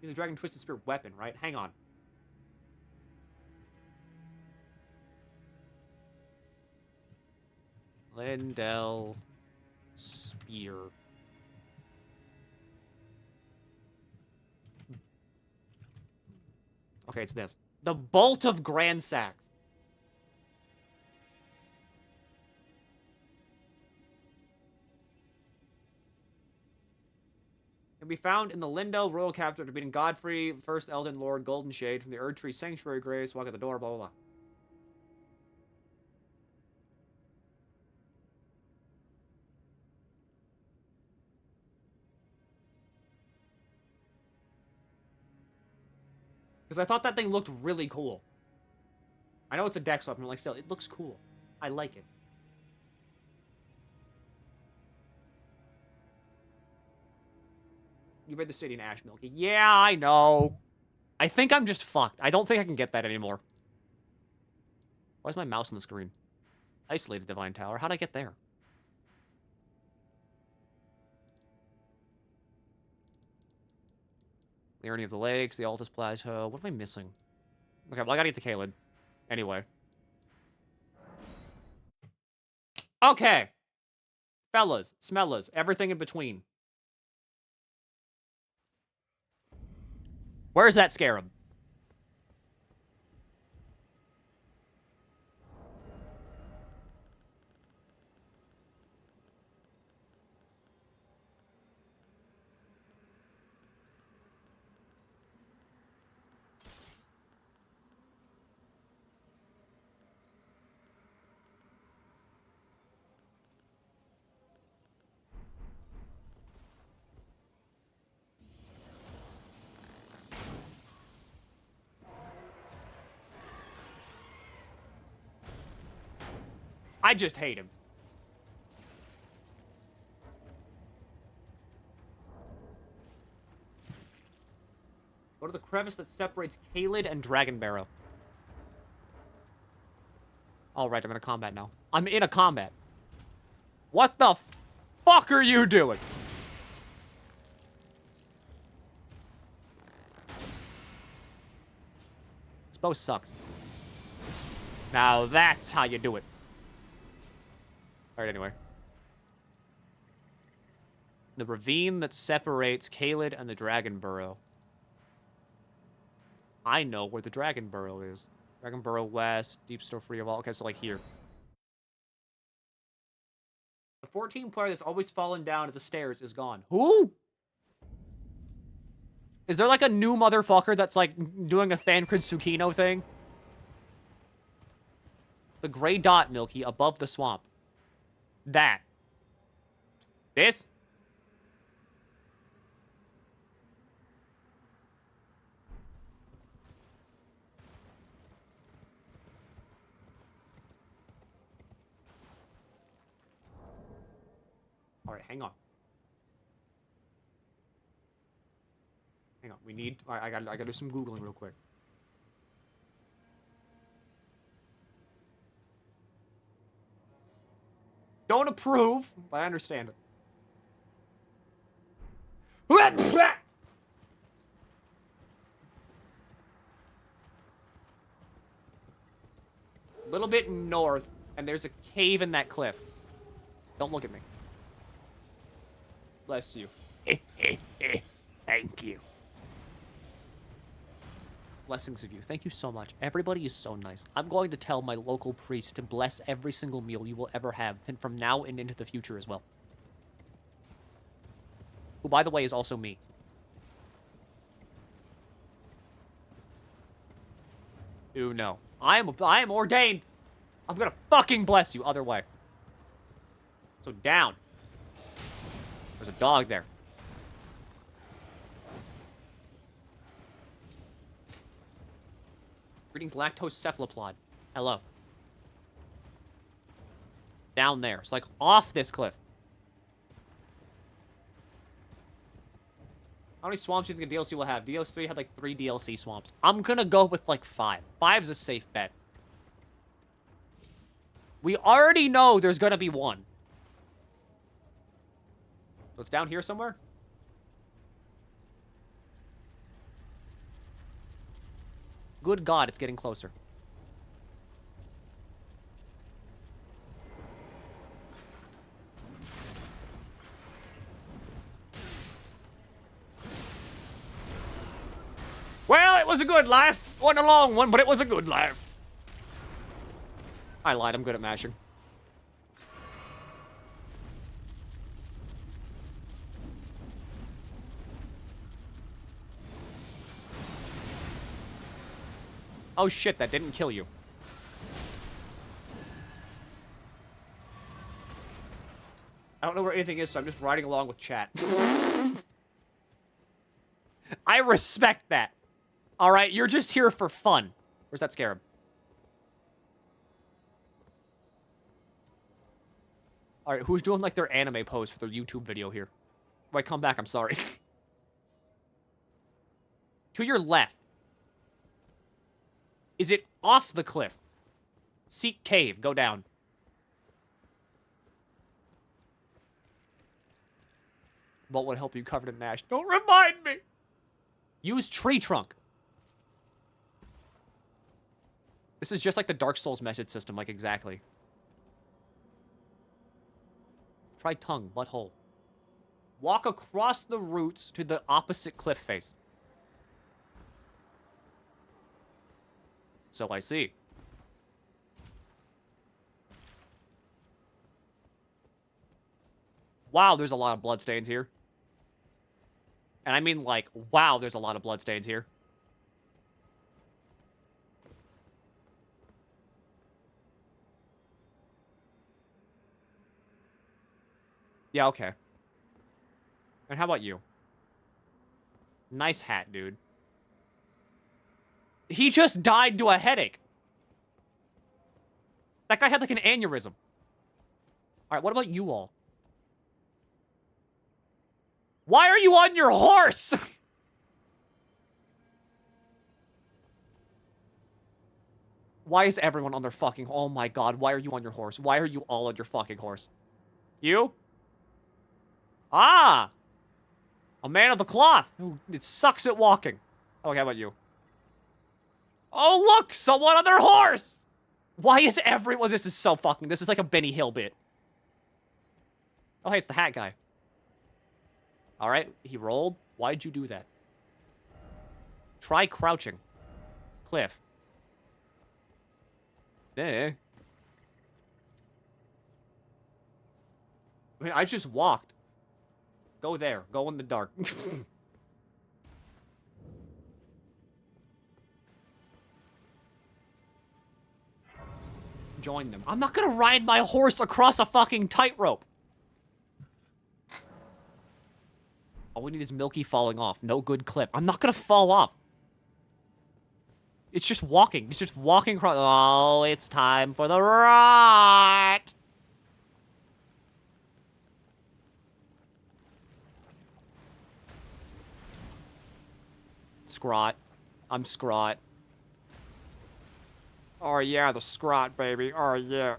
The Dragon Twisted Spear weapon, right? Hang on. Lendel Spear. Okay, it's this. The Bolt of Grand Sax. Can be found in the Lindell Royal Capital, defeating Godfrey, first Elden Lord, Golden Shade, from the Erd Tree Sanctuary Grace, walk at the door, blah, blah, blah. Because I thought that thing looked really cool. I know it's a dex weapon, like, still, it looks cool. I like it. You read the city in Ash, Milky. Yeah, I know. I think I'm just fucked. I don't think I can get that anymore. Why is my mouse on the screen? Isolated Divine Tower. How'd I get there? The Irony of the Lakes, the Altus Plateau. What am I missing? Okay, well, I gotta get to Caelid. Anyway. Okay. Fellas, smellas, everything in between. Where's that scarab? I just hate him. Go to the crevice that separates Caelid and Dragon Barrow. All right, I'm in a combat now. I'm in a combat. What the fuck are you doing? This bow sucks. Now that's how you do it. Alright, anyway. The ravine that separates Caelid and the Dragon Burrow. I know where the Dragon Burrow is. Dragon Burrow West, Deep Store Free of all. Okay, so like here. The 14 player that's always fallen down at the stairs is gone. Who? Is there like a new motherfucker that's like doing a Thancred Tsukino thing? The gray dot, Milky, above the swamp. That. This? All right, hang on. Hang on. We need. I gotta do some Googling real quick. Don't approve, but I understand it. A little bit north, and there's a cave in that cliff. Don't look at me. Bless you. Thank you. Blessings of you. Thank you so much. Everybody is so nice. I'm going to tell my local priest to bless every single meal you will ever have, and from now and into the future as well. Who, by the way, is also me. Ooh, no. I am ordained. I'm gonna fucking bless you. Other way. So down. There's a dog there. Greetings, lactose cephalopod. Hello. Down there. It's like off this cliff. How many swamps do you think the DLC will have? DLC 3 had like 3 DLC swamps. I'm gonna go with like 5. 5's a safe bet. We already know there's gonna be 1. So it's down here somewhere? Good God, it's getting closer. Well, it was a good life. Wasn't a long one, but it was a good life. I lied, I'm good at mashing. Oh shit, that didn't kill you. I don't know where anything is, so I'm just riding along with chat. I respect that. Alright, you're just here for fun. Where's that scarab? Alright, who's doing like their anime pose for their YouTube video here? Wait, come back, I'm sorry. To your left. Is it off the cliff? Seek cave, go down. What would help you covered in ash? Don't remind me! Use tree trunk. This is just like the Dark Souls message system, like exactly. Try tongue, butthole. Walk across the roots to the opposite cliff face. So I see. Wow, there's a lot of bloodstains here. And I mean, like, wow, there's a lot of bloodstains here. Yeah, okay. And how about you? Nice hat, dude. He just died to a headache. That guy had like an aneurysm. Alright, what about you all? Why are you on your horse? Why is everyone on their fucking... Oh my god, why are you on your horse? Why are you all on your fucking horse? You? Ah! A man of the cloth. Who it sucks at walking. Okay, how about you? Oh, look! Someone on their horse! Why is everyone... This is so fucking... This is like a Benny Hill bit. Oh, hey, it's the hat guy. Alright, he rolled. Why'd you do that? Try crouching. Cliff. Eh. I mean, I just walked. Go there. Go in the dark. Join them. I'm not gonna ride my horse across a fucking tightrope. All we need is Milky falling off. No good clip. I'm not gonna fall off. It's just walking. It's just walking across. Oh, it's time for the ride. Scrot. I'm Scrot. Oh yeah, the Scrot, baby. Oh yeah.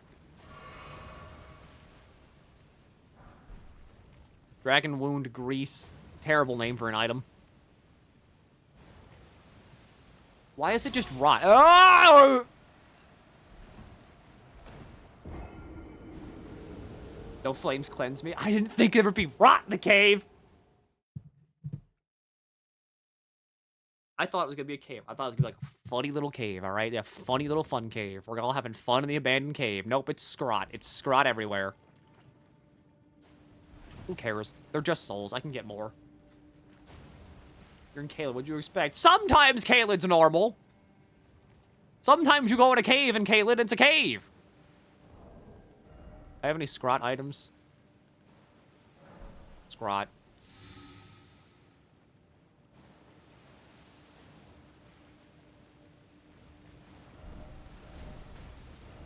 Dragon Wound Grease. Terrible name for an item. Why is it just rot? Oh! No flames cleanse me. I didn't think there would be rot in the cave. I thought it was gonna be a cave. I thought it was gonna be like a funny little cave, alright? A funny little fun cave. We're all having fun in the abandoned cave. Nope, it's Scrot. It's Scrot everywhere. Who cares? They're just souls. I can get more. You're in Caelid. What'd you expect? Sometimes Caelid's normal. Sometimes you go in a cave, and Caitlin, it's a cave. I have any scrot items? Scrot.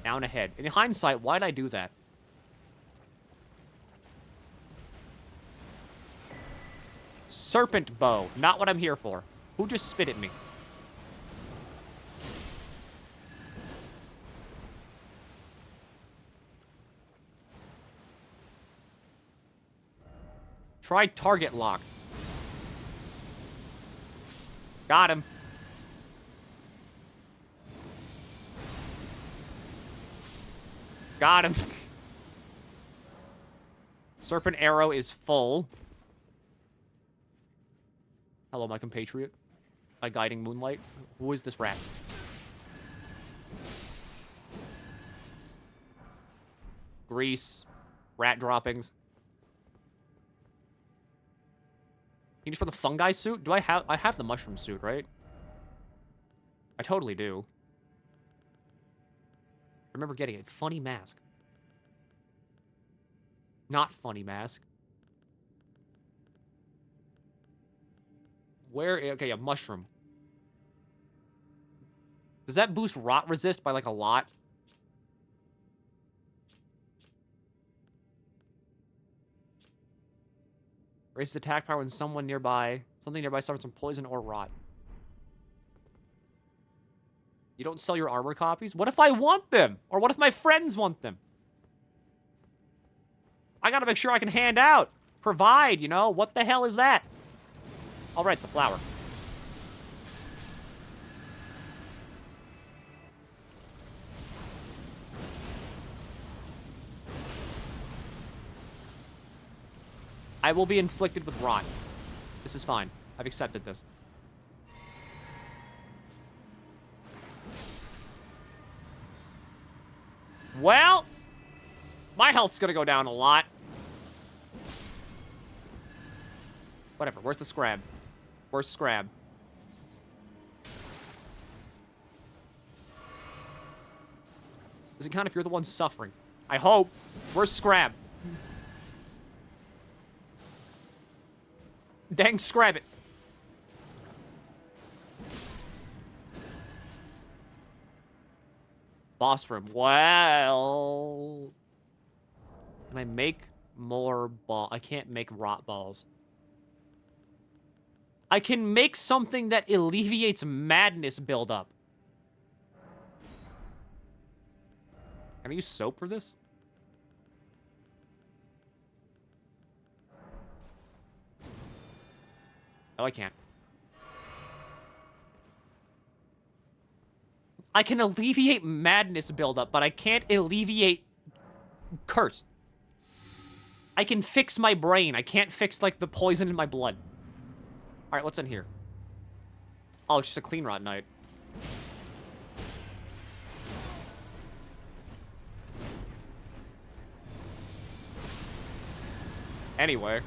Down ahead. In hindsight, why'd I do that? Serpent bow. Not what I'm here for. Who just spit at me? Try target lock. Got him. Got him. Serpent arrow is full. Hello, my compatriot. My guiding moonlight. Who is this rat? Grease. Rat droppings. You need for the fungi suit? Do I have the mushroom suit, right? I totally do. I remember getting it. Funny mask. Not funny mask. Where? Okay, a mushroom. Does that boost rot resist by like a lot? Raises attack power when something nearby suffers from poison or rot. You don't sell your armor copies? What if I want them? Or what if my friends want them? I gotta make sure I can hand out. Provide, you know? What the hell is that? All right, it's the flower. I will be inflicted with rot. This is fine. I've accepted this. Well, my health's gonna go down a lot. Whatever. Where's the scrab? Where's scrab? Does it count if you're the one suffering? I hope. Where's scrab? Dang scrab it. Boss room. Well, can I make more ball? I can't make rot balls. I can make something that alleviates madness buildup. Can I use soap for this? No, I can't. I can alleviate madness buildup, but I can't alleviate curse. I can fix my brain. I can't fix, like, the poison in my blood. Alright, what's in here? Oh, it's just a clean rot night. Anyway.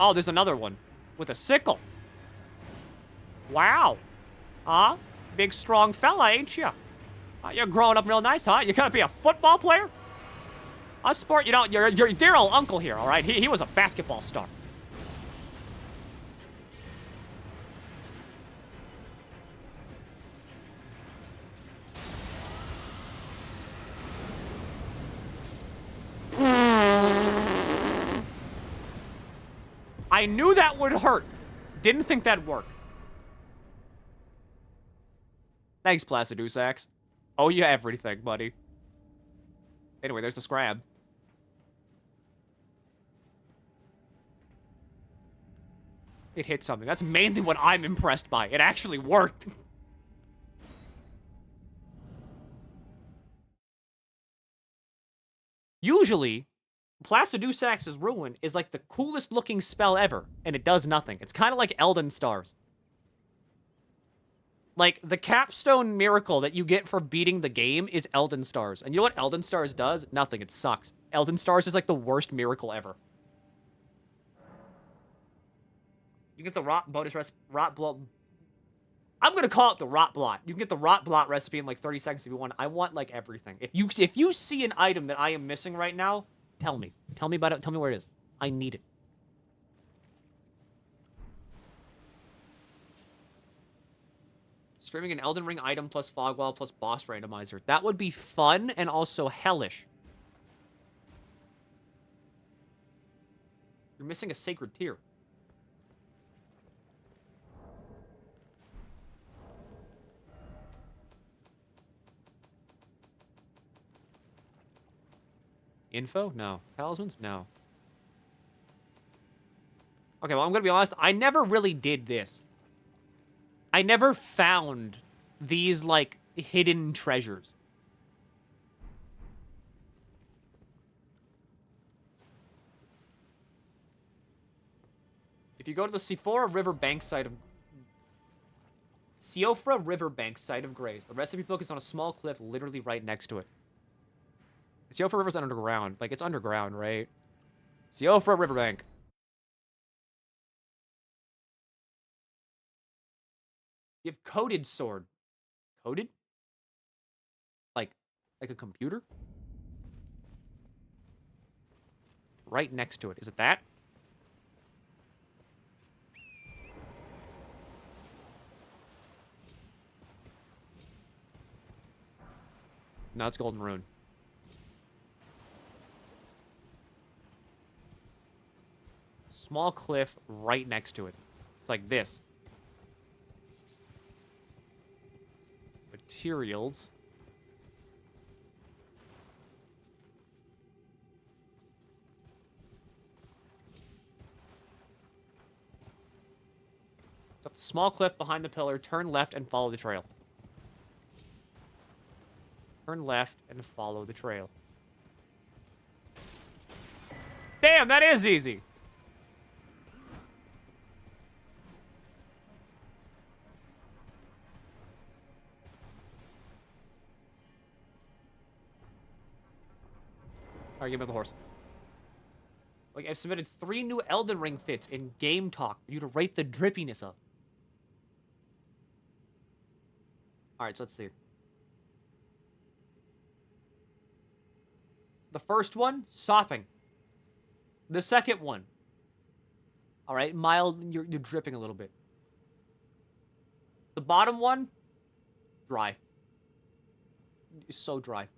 Oh, there's another one. With a sickle. Wow. Huh? Big, strong fella, ain't you? You're growing up real nice, huh? You gonna be a football player? A sport, you know, your dear old uncle here, all right? He was a basketball star. I knew that would hurt. Didn't think that'd work. Thanks, Placidusax. Oh, you everything, buddy. Anyway, there's the scrab. It hit something. That's mainly what I'm impressed by. It actually worked. Usually, Placidusax's Ruin is like the coolest looking spell ever, and it does nothing. It's kind of like Elden Stars. Like, the capstone miracle that you get for beating the game is Elden Stars. And you know what Elden Stars does? Nothing. It sucks. Elden Stars is like the worst miracle ever. You get the rot bonus rot blow. I'm gonna call it the rot blot. You can get the rot blot recipe in like 30 seconds if you want. I want like everything. If you see an item that I am missing right now, tell me. Tell me about it. Tell me where it is. I need it. Streaming an Elden Ring item plus Fogwall plus boss randomizer. That would be fun and also hellish. You're missing a sacred tier. Info? No. Talismans? No. Okay, well, I'm gonna be honest. I never really did this. I never found these, like, hidden treasures. If you go to the Siofra Riverbank site of Grace, the recipe book is on a small cliff literally right next to it. Siofra River's underground. Like, it's underground, right? Siofra Riverbank. You have coded sword. Coded? Like a computer? Right next to it. Is it that? No, it's Golden Rune. Small cliff right next to it. It's like this. Materials. It's up the small cliff behind the pillar. Turn left and follow the trail. Turn left and follow the trail. Damn, that is easy. Alright, give me the horse. Like, I've submitted 3 new Elden Ring fits in Game Talk for you to rate the drippiness of. Alright, so let's see. The first one, sopping. The second one. Alright, mild, you're dripping a little bit. The bottom one, dry. It's so dry.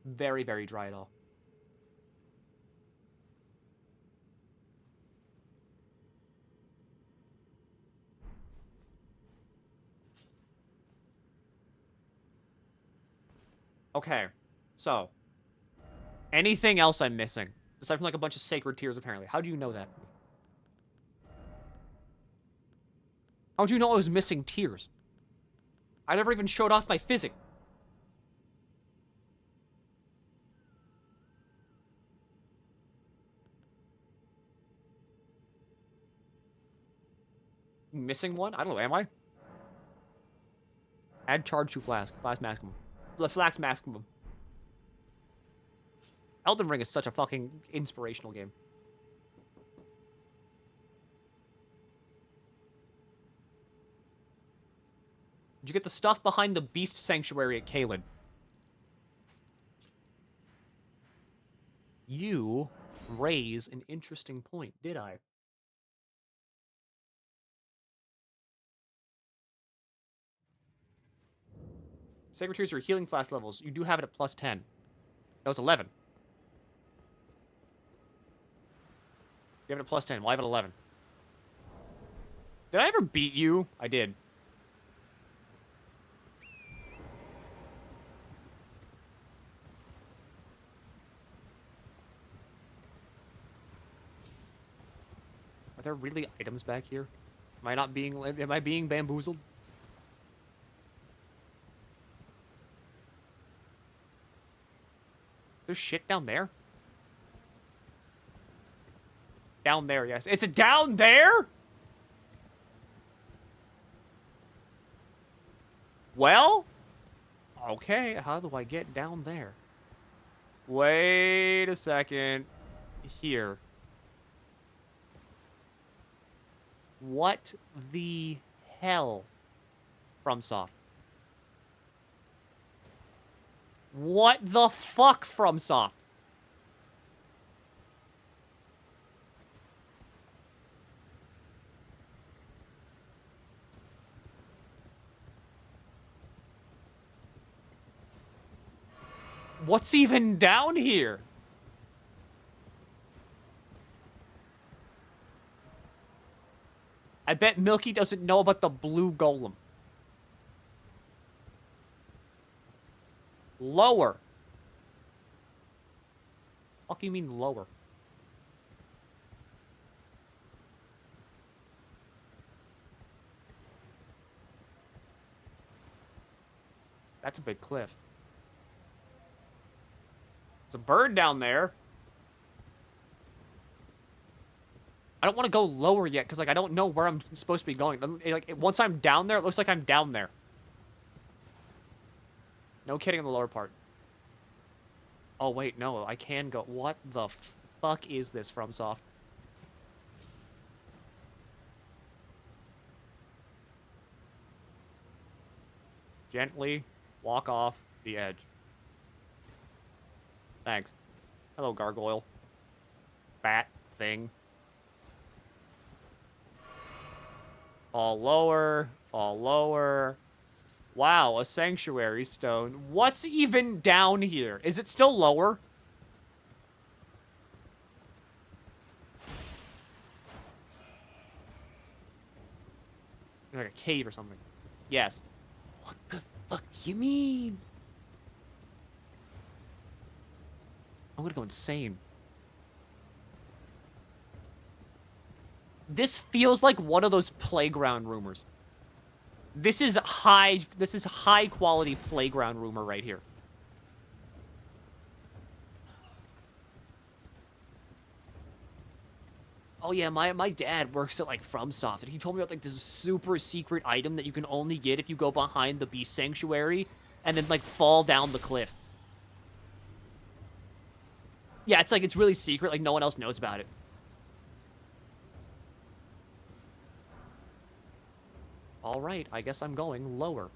Very, very dry at all. Okay, so. Anything else I'm missing? Aside from like a bunch of sacred tears, apparently. How do you know that? How do you know I was missing tears? I never even showed off my physics. Missing one? I don't know, am I? Add charge to flask. Flask maximum. Flask maximum. Elden Ring is such a fucking inspirational game. Did you get the stuff behind the Beast Sanctuary at Caelid? You raise an interesting point, did I? Sacred Tears are healing flask levels. You do have it at plus 10. That was 11. You have it at plus 10. Well, I have it at 11. Did I ever beat you? I did. Are there really items back here? Am I being bamboozled? There's shit down there? Down there, yes. It's down there? Well? Okay, how do I get down there? Wait a second. Here. What the hell? FromSoft. What the fuck, FromSoft? What's even down here? I bet Milky doesn't know about the blue golem. Lower. Fuck you mean lower? That's a big cliff. There's a bird down there. I don't want to go lower yet, because, like, I don't know where I'm supposed to be going. Like, once I'm down there, it looks like I'm down there. No kidding on the lower part. Oh, wait, no, I can go. What the fuck is this, FromSoft? Gently walk off the edge. Thanks. Hello, gargoyle. Bat thing. Fall lower. Fall lower. Wow, a sanctuary stone. What's even down here? Is it still lower? Like a cave or something. Yes. What the fuck do you mean? I'm gonna go insane. This feels like one of those playground rumors. This is high quality playground rumor right here. Oh yeah, my dad works at like FromSoft, and he told me about like this super secret item that you can only get if you go behind the beast sanctuary and then like fall down the cliff. Yeah, it's like it's really secret, like no one else knows about it. All right, I guess I'm going lower.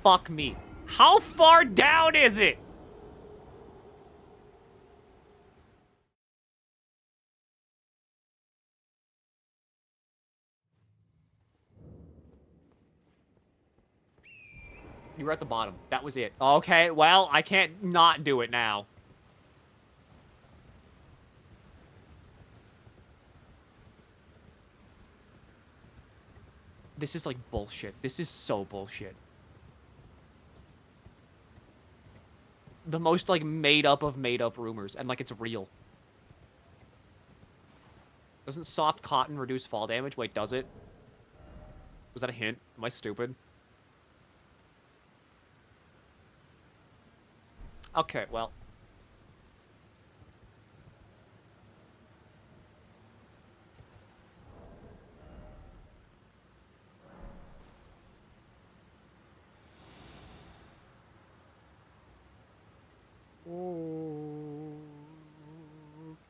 Fuck me. How far down is it? You were at the bottom. That was it. Okay, well, I can't not do it now. This is like bullshit. This is so bullshit. The most like made up rumors, and like it's real. Doesn't soft cotton reduce fall damage? Wait, does it? Was that a hint? Am I stupid? Okay, well.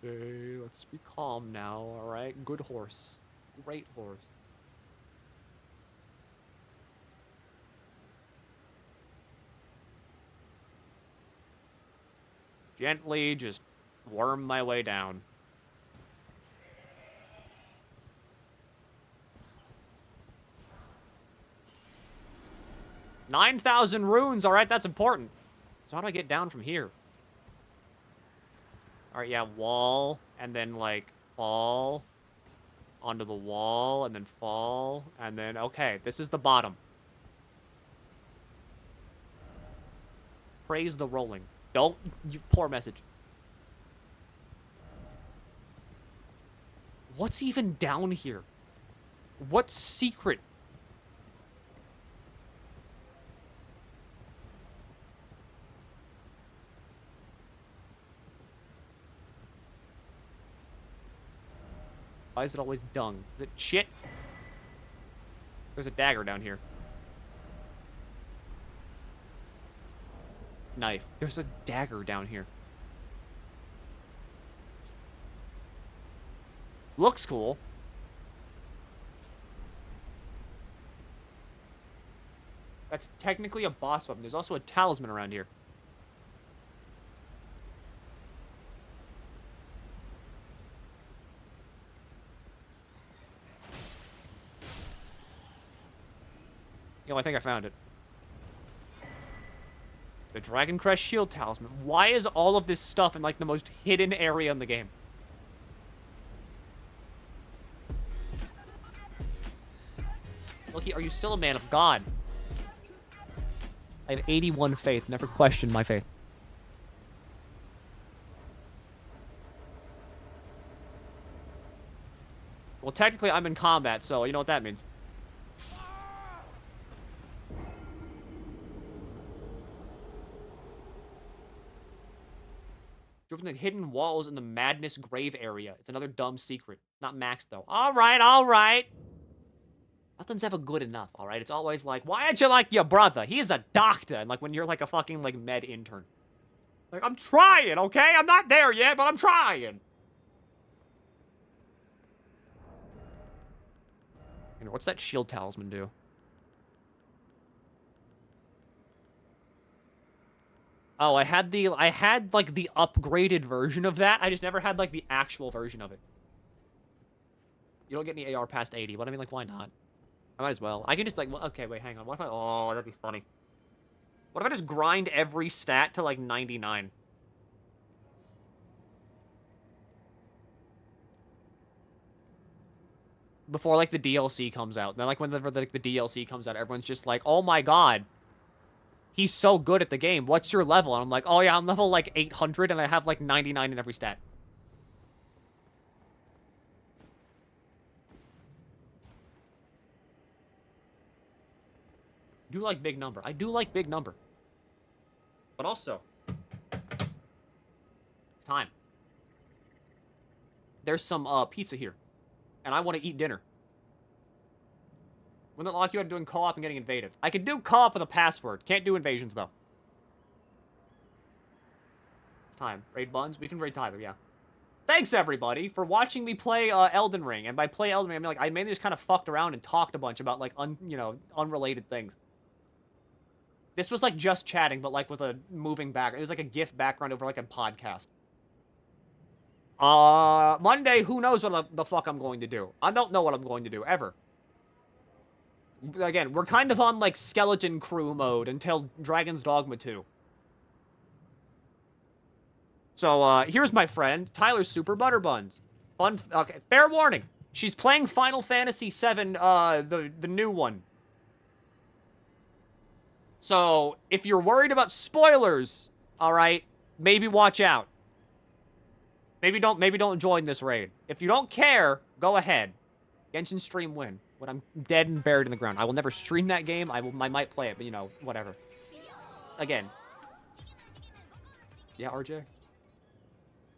Okay, let's be calm now, alright? Good horse. Great horse. Gently just worm my way down. $9,000 runes, alright, that's important. So how do I get down from here? Alright, yeah, wall, and then, like, fall onto the wall, and then fall, and then, okay, this is the bottom. Praise the rolling. Don't, you poor message. What's even down here? What's secret? Why is it always dung? Is it shit? There's a dagger down here. Knife. There's a dagger down here. Looks cool. That's technically a boss weapon. There's also a talisman around here. Yo, I think I found it. The Dragon Crest Shield Talisman. Why is all of this stuff in, like, the most hidden area in the game? Milky, are you still a man of God? I have 81 faith. Never questioned my faith. Well, technically, I'm in combat, so you know what that means. Driven the hidden walls in the Madness Grave area. It's another dumb secret. Not Max, though. All right, all right. Nothing's ever good enough, all right? It's always like, why aren't you like your brother? He's a doctor. And, like, when you're, like, a fucking, like, med intern. Like, I'm trying, okay? I'm not there yet, but I'm trying. And what's that shield talisman do? Oh, I had, like, the upgraded version of that. I just never had, like, the actual version of it. You don't get any AR past 80. But I mean, like, why not? I might as well. I can just, like, well, okay, wait, hang on. What if I, oh, that'd be funny. What if I just grind every stat to, like, 99? Before, like, the DLC comes out. Then, like, whenever the DLC comes out, everyone's just like, oh my god. He's so good at the game. What's your level? And I'm like, oh yeah, I'm level, like, 800, and I have, like, 99 in every stat. I do like big number. I do like big number. But also, it's time. There's some pizza here. And I want to eat dinner. Wouldn't it lock you out of doing co-op and getting invaded? I can do co-op with a password. Can't do invasions, though. It's time. Raid Buns? We can raid Tyler, yeah. Thanks, everybody, for watching me play Elden Ring. And by play Elden Ring, I mean, like, I mainly just kind of fucked around and talked a bunch about, like, unrelated things. This was, like, just chatting, but, like, with a moving background. It was, like, a GIF background over, like, a podcast. Monday, who knows what the fuck I'm going to do. I don't know what I'm going to do, ever. Again, we're kind of on, like, skeleton crew mode until Dragon's Dogma 2. So, here's my friend, Tyler's Super Butter Buns. Fun, okay, fair warning. She's playing Final Fantasy VII, the new one. So, if you're worried about spoilers, alright, maybe watch out. Maybe don't join this raid. If you don't care, go ahead. Genshin stream win. When I'm dead and buried in the ground. I will never stream that game. I might play it, but, you know, whatever. Again. Yeah, RJ?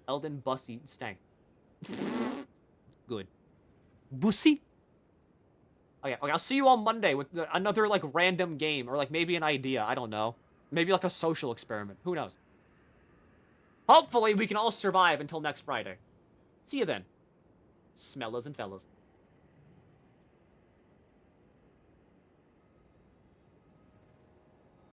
Elden Bussy Stank. Good. Bussy? Okay, I'll see you on Monday with another, like, random game. Or, like, maybe an idea. I don't know. Maybe, like, a social experiment. Who knows? Hopefully, we can all survive until next Friday. See you then. Smellers and fellas.